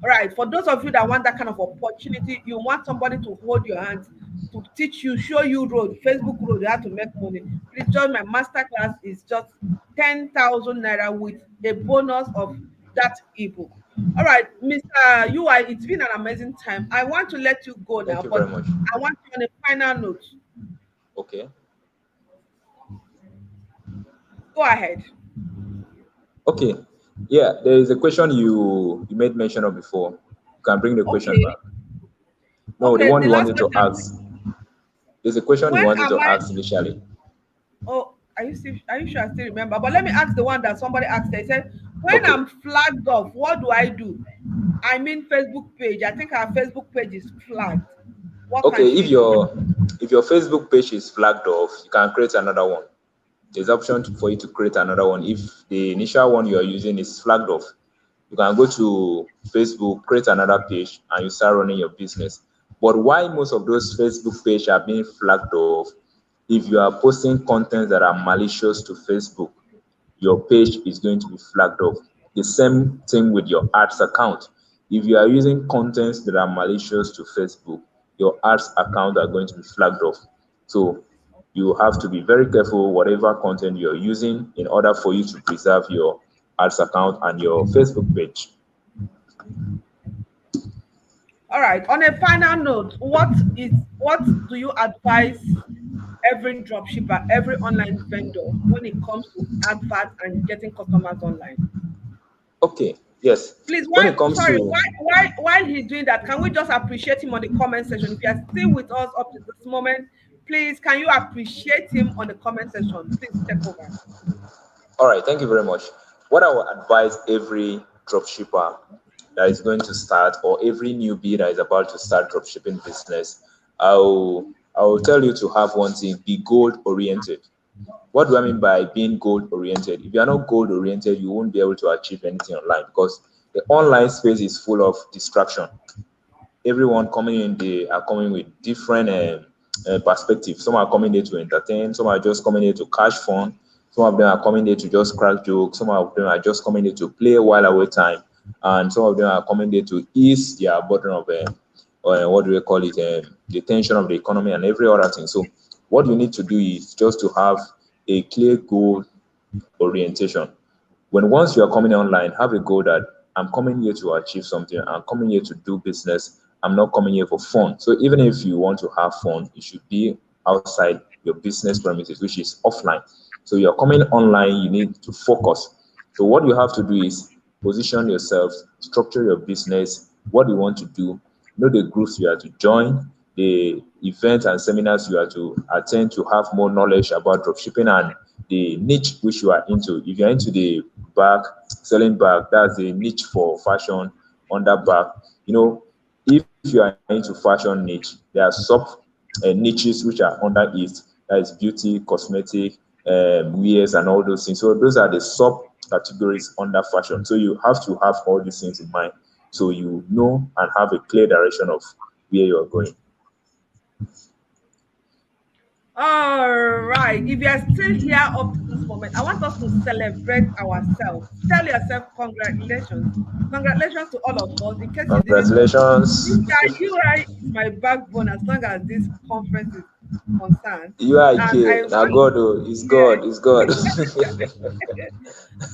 S1: All right. For those of you that want that kind of opportunity, you want somebody to hold your hands, to teach you, show you road, Facebook road, how to make money. Please join my master class. It's just 10,000 naira with a bonus of that ebook. All right, Mr. UI, it's been an amazing time. I want to let you go
S3: Thank
S1: now,
S3: you very
S1: but
S3: much.
S1: I want you on a final note.
S3: Okay.
S1: Go ahead.
S3: Okay. Yeah, there is a question you made mention of before. You can bring the question
S1: Okay.
S3: back. No, the
S1: Okay,
S3: one
S1: the
S3: you
S1: last
S3: wanted to
S1: question.
S3: ask. There's a question you
S1: When
S3: wanted
S1: am
S3: to
S1: I?
S3: ask initially.
S1: Oh, are you sure I still remember? But let me ask the one that somebody asked. They said, when
S3: Okay.
S1: I'm flagged off, what do I do? I mean, Facebook page. I think our Facebook page is flagged. What can
S3: Okay,
S1: she do?
S3: if your Facebook page is flagged off, you can create another one. There's option for you to create another one. If the initial one you are using is flagged off, you can go to Facebook, create another page, and you start running your business. But why most of those Facebook pages are being flagged off, if you are posting content that are malicious to Facebook, your page is going to be flagged off. The same thing with your ads account. If you are using contents that are malicious to Facebook, your ads account are going to be flagged off. So you have to be very careful whatever content you're using in order for you to preserve your ads account and your Facebook page.
S1: All right. On a final note, what do you advise every dropshipper, every online vendor when it comes to adverts and getting customers online?
S3: Okay, yes.
S1: Please,
S3: When
S1: why?
S3: it comes
S1: Sorry,
S3: to
S1: why? While he's doing that, can we just appreciate him on the comment section? If you are still with us up to this moment, please, can you appreciate him on the comment section? Please take over.
S3: All right, thank you very much. What I would advise every dropshipper that is going to start, or every newbie that is about to start dropshipping business, I will tell you to have one thing: be goal oriented. What do I mean by being goal oriented? If you are not goal oriented, you won't be able to achieve anything online, because the online space is full of distraction. Everyone coming in, they are coming with different perspectives. Some are coming there to entertain, some are just coming there to catch fun, some of them are coming there to just crack jokes, some of them are just coming there to play while away time, and some of them are coming there to ease their burden of what do we call it, the tension of the economy and every other thing. So what you need to do is just to have a clear goal orientation. When once you are coming online, have a goal that I'm coming here to achieve something, I'm coming here to do business, I'm not coming here for fun. So even if you want to have fun, it should be outside your business premises, which is offline. So you're coming online, you need to focus. So what you have to do is position yourself, structure your business, what you want to do, know the groups you are to join, the events and seminars you are to attend to have more knowledge about dropshipping and the niche which you are into. If you're into the bag, selling bag, that's a niche for fashion under bag. You know, if you are into fashion niche, there are sub niches which are under it. That is beauty, cosmetic, wears, and all those things. So those are the sub categories under fashion. So you have to have all these things in mind, so you know and have a clear direction of where you are going.
S1: All right. If you are still here up to this moment, I want us to celebrate ourselves. Tell yourself congratulations. Congratulations to all of us. In case you didn't know,
S3: Congratulations.
S1: Mr. UI is my backbone as long as this conference is concern. And
S3: UIK,
S1: I
S3: now
S1: want,
S3: God, oh, is
S1: yeah,
S3: God, is God.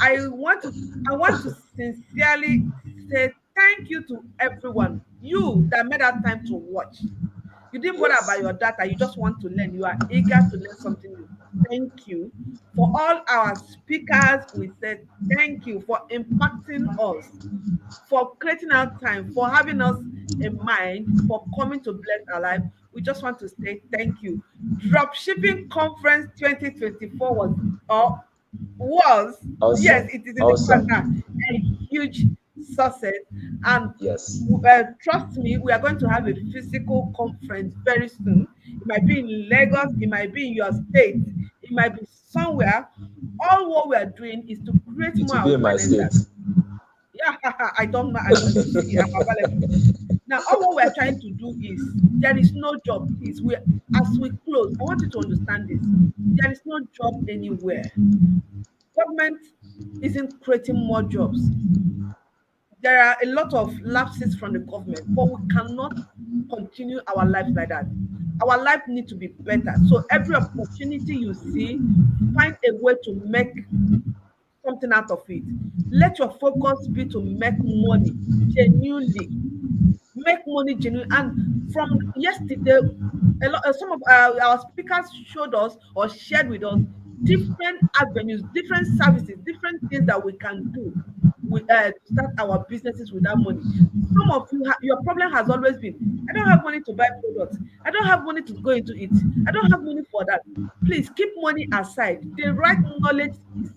S1: I want to I want to sincerely say thank you to everyone. You that made that time to watch. You didn't bother about
S3: Yes.
S1: your data. You just want to learn. You are eager to learn something new. Thank you. For all our speakers, we said thank you for impacting us, for creating our time, for having us in mind, for coming to bless our life. We just want to say thank you. Dropshipping Conference 2024 uh, was, yes,
S3: Awesome.
S1: it is in the past
S3: Awesome.
S1: now, a huge success. And
S3: Yes.
S1: trust me, we are going to have a physical conference very soon. It might be in Lagos, it might be in your state, it might be somewhere. All what we are doing is to create
S3: It
S1: more
S3: will be in my
S1: awareness
S3: state.
S1: that, yeah, I don't know. You see, I'm available. Now, all what we're trying to do is there is no job. Please, we as we close, I want you to understand this. There is no job anywhere. Government isn't creating more jobs. There are a lot of lapses from the government, but we cannot continue our lives like that. Our life needs to be better. So every opportunity you see, find a way to make something out of it. Let your focus be to make money genuinely. Make money genuine. And from yesterday, some of our speakers showed us or shared with us different avenues, different services, different things that we can do to start our businesses without money. Some of you, your problem has always been, I don't have money to buy products. I don't have money to go into it. I don't have money for that. Please keep money aside. The right knowledge is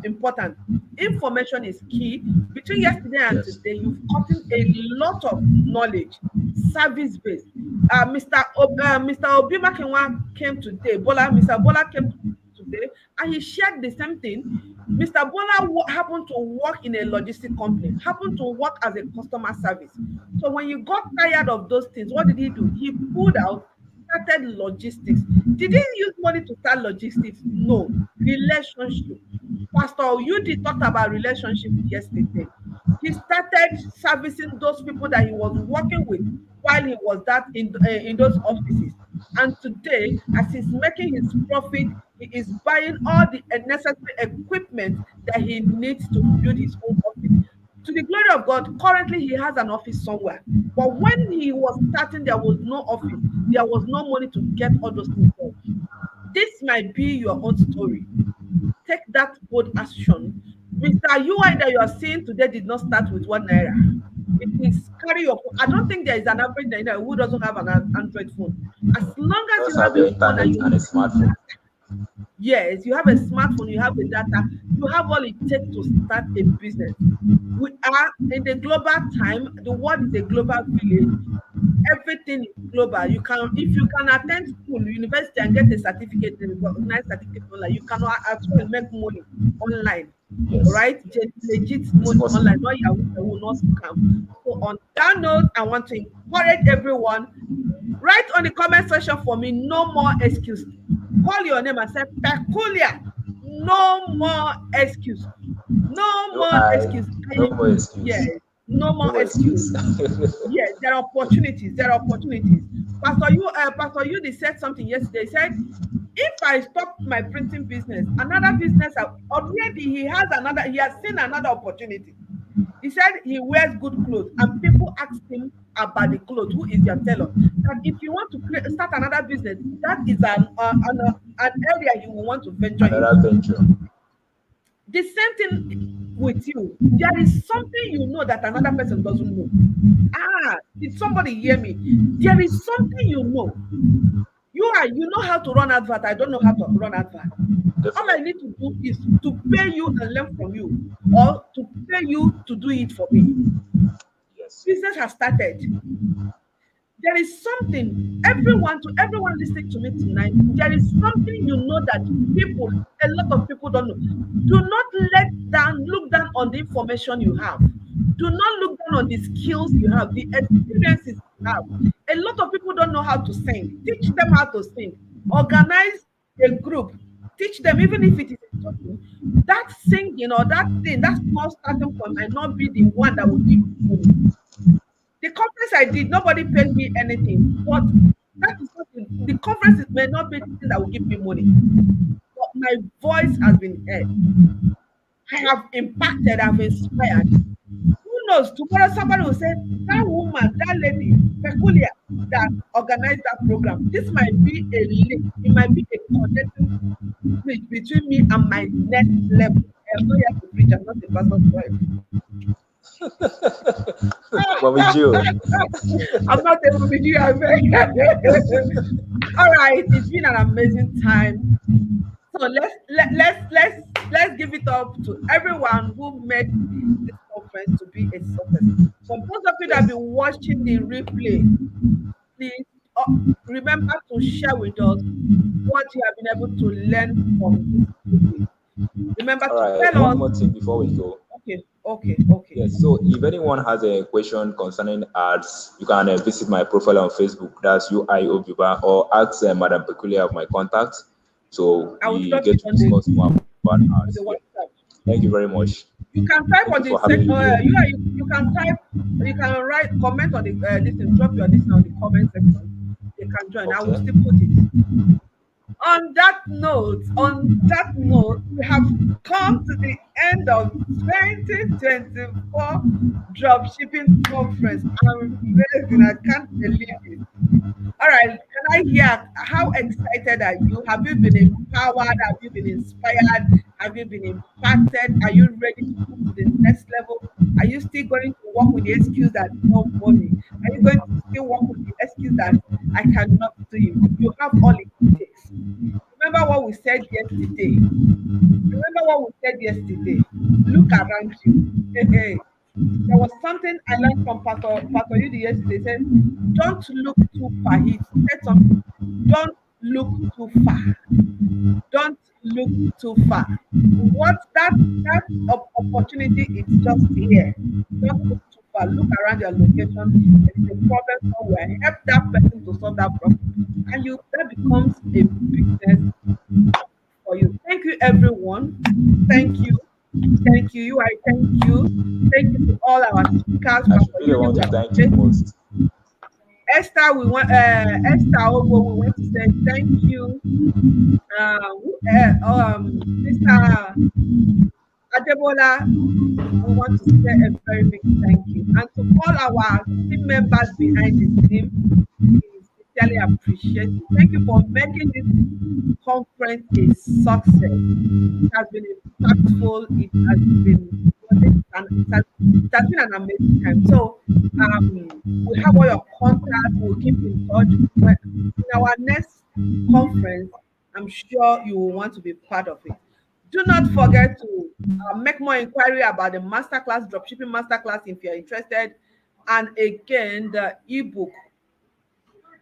S1: important. Information is key. Between yesterday and
S3: Yes.
S1: today, you've gotten a lot of knowledge, service based. Mr. Obimakinde came today. Mr. Bola came today, and he shared the same thing. Mr. Bola happened to work in a logistic company, happened to work as a customer service. So when you got tired of those things, what did he do? He pulled out, started logistics. Did he use money to start logistics? No. Relationship. Pastor Yudi talked about relationship yesterday. He started servicing those people that he was working with while he was in those offices. And today, as he's making his profit, he is buying all the necessary equipment that he needs to build his own office. To the glory of God, currently he has an office somewhere. But when he was starting, there was no office. There was no money to get all those things done. This might be your own story. Take that bold action. Mr. UI that you are seeing today did not start with 1 naira. It is carry your phone. I don't think there is an average Nigerian who doesn't have an Android phone. As long as you
S3: Just
S1: have
S3: have
S1: a
S3: your
S1: phone and
S3: internet
S1: you
S3: and a
S1: have,
S3: smartphone.
S1: yes, you have a smartphone, you have a data, you have all it takes to start a business. We are in the global time. The world is a global village. Everything is global. You can, if you can attend school, university, and get a certificate, a recognized certificate online, you can as well make money online. All
S3: Yes.
S1: right, legit
S3: It's
S1: money online,
S3: possible.
S1: not Yahoo, Yahoo, not scam. So on that note, I want to encourage everyone. Write on the comment section for me. No more excuse. Call your name and say peculiar. No more excuse. No
S3: No
S1: more
S3: I,
S1: excuse.
S3: no more
S1: Yes,
S3: excuse.
S1: no
S3: No
S1: more
S3: more
S1: excuse.
S3: excuse.
S1: Yes, there are opportunities. There are opportunities. Pastor Yudi said something yesterday. He said, if I stop my printing business, another business already he has seen another opportunity. He said he wears good clothes, and people ask him about the clothes. Who is your tailor? That if you want to start another business, that is an area you will want to venture
S3: Another
S1: into.
S3: venture.
S1: The same thing with you. There is something you know that another person doesn't know. Ah, did somebody hear me? There is something you know. You know how to run advert. I don't know how to run advert. All I need
S3: Definitely.
S1: to do is to pay you and learn from you, or to pay you to do it for me.
S3: Yes.
S1: Business has started. There is something, to everyone listening to me tonight, there is something you know that a lot of people don't know. Do not look down on the information you have. Do not look down on the skills you have, the experiences you have. A lot of people don't know how to sing. Teach them how to sing. Organize a group. Teach them, even if it is a token. That singing or that thing, that small starting point might not be the one that will give you money. The conference I did, nobody paid me anything, but that is not The conference may not be the thing that will give me money, but my voice has been heard. I have impacted, I've inspired. Who knows? Tomorrow somebody will say, that woman, that lady, peculiar, that organized that program. This might be a link. It might be a connecting bridge between me and my next level. I am not here to preach. I'm not a pastor's wife.
S3: But with you,
S1: I'm not able to do All right, it's been an amazing time. So let's give it up to everyone who made this conference to be a success. For those of you that have
S3: yes.
S1: been watching the replay, please uh, remember to share with us what you have been able to learn from this replay. Remember
S3: All
S1: to
S3: right.
S1: tell
S3: One
S1: us.
S3: more thing before we go.
S1: Okay.
S3: Yes. So if anyone has a question concerning ads, you can visit my profile on Facebook. That's UI Obuba, or ask Madam Peculiar of my contact. So
S1: I will
S3: we
S1: drop
S3: get
S1: it
S3: to discuss more about
S1: on
S3: ads.
S1: the
S3: Yeah.
S1: WhatsApp.
S3: Thank you very much.
S1: You can type
S3: Thank
S1: on
S3: you
S1: the
S3: for having me here.
S1: you can type, you can write comment on the this and drop your this on the comment section. They can join. I will
S3: Okay.
S1: still put it. On that note, we have come to the end of 2024 dropshipping conference. Amazing. I can't believe it. All right, can I hear how excited are you? Have you been empowered? Have you been inspired? Have you been impacted? Are you ready to move to the next level? Are you still going to work with the excuse that no money? Are you going to still work with the excuse that I cannot do it? You have all it takes. Remember what we said yesterday. Remember what we said yesterday. Look around you. There was something I learned from Pastor Yudi yesterday. He said, don't look too far. He said something. Don't look too far. Don't look too far. What that opportunity is just here. Don't look too far. Look around your location. There is a problem somewhere. Help that person to solve that problem. And you that becomes a business for you. Thank you, everyone. Thank you. Thank you. You are thank you. Thank you to all our speakers,
S3: I
S1: Pastor
S3: should be the
S1: Yudi.
S3: one
S1: We
S3: to thank you
S1: appreciate you.
S3: most.
S1: Esther Ogo, we want to say thank you. Mr. Adebola, we want to say a very big thank you. And to all our team members behind the scene, we sincerely appreciate you. Thank you for making this conference a success. It has been impactful. It has been and it has been an amazing time. So we have all your contacts. We'll keep in touch. In our next conference, I'm sure you will want to be part of it. Do not forget to make more inquiry about the masterclass, dropshipping masterclass, if you're interested. And again, the ebook.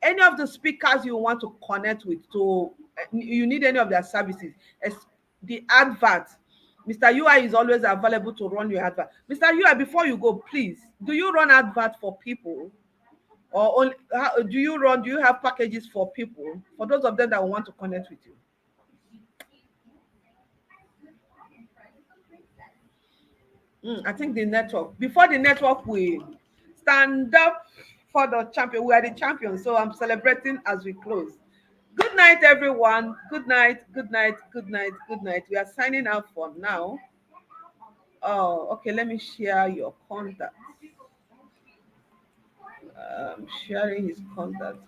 S1: Any of the speakers you want to connect with, to you need any of their services, the advert. Mr. UI is always available to run your advert. Mr. UI, before you go, please, do you run advert for people? Or only, do you have packages for people? For those of them that want to connect with you? I think the network. Before the network, we stand up for the champion. We are the champions, so I'm celebrating as we close. Good night, everyone. Good night. Good night. Good night. Good night. We are signing out for now. Oh, okay. Let me share your contact. Sharing his contact.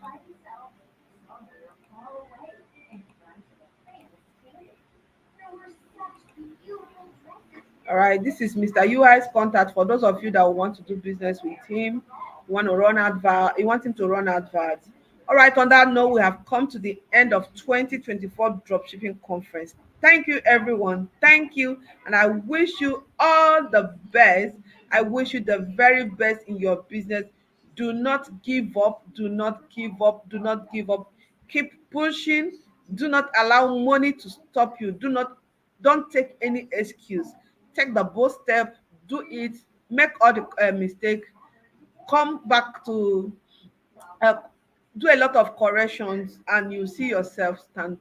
S1: All right, this is Mr. UI's contact for those of you that want to do business with him. You want to run advert, you want him to run adverts. All right, on that note, we have come to the end of 2024 dropshipping conference. Thank you, everyone. Thank you. And I wish you all the best. I wish you the very best in your business. Do not give up. Do not give up. Do not give up. Keep pushing. Do not allow money to stop you. Don't take any excuse. Take the bold step, do it, make all the mistake, come back to uh, do a lot of corrections, and you see yourself stand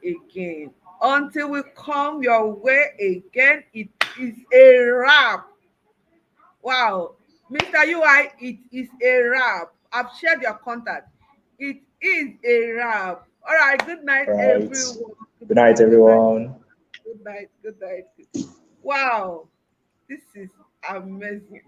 S1: again. Until we come your way again, it is a wrap. Wow, Mr. UI, it is a wrap. I've shared your contact. It is a wrap. All right. Good night,
S3: Right.
S1: everyone. Good
S3: Good night,
S1: night. Good night.
S3: everyone.
S1: Good night. Good night. Wow. This is amazing.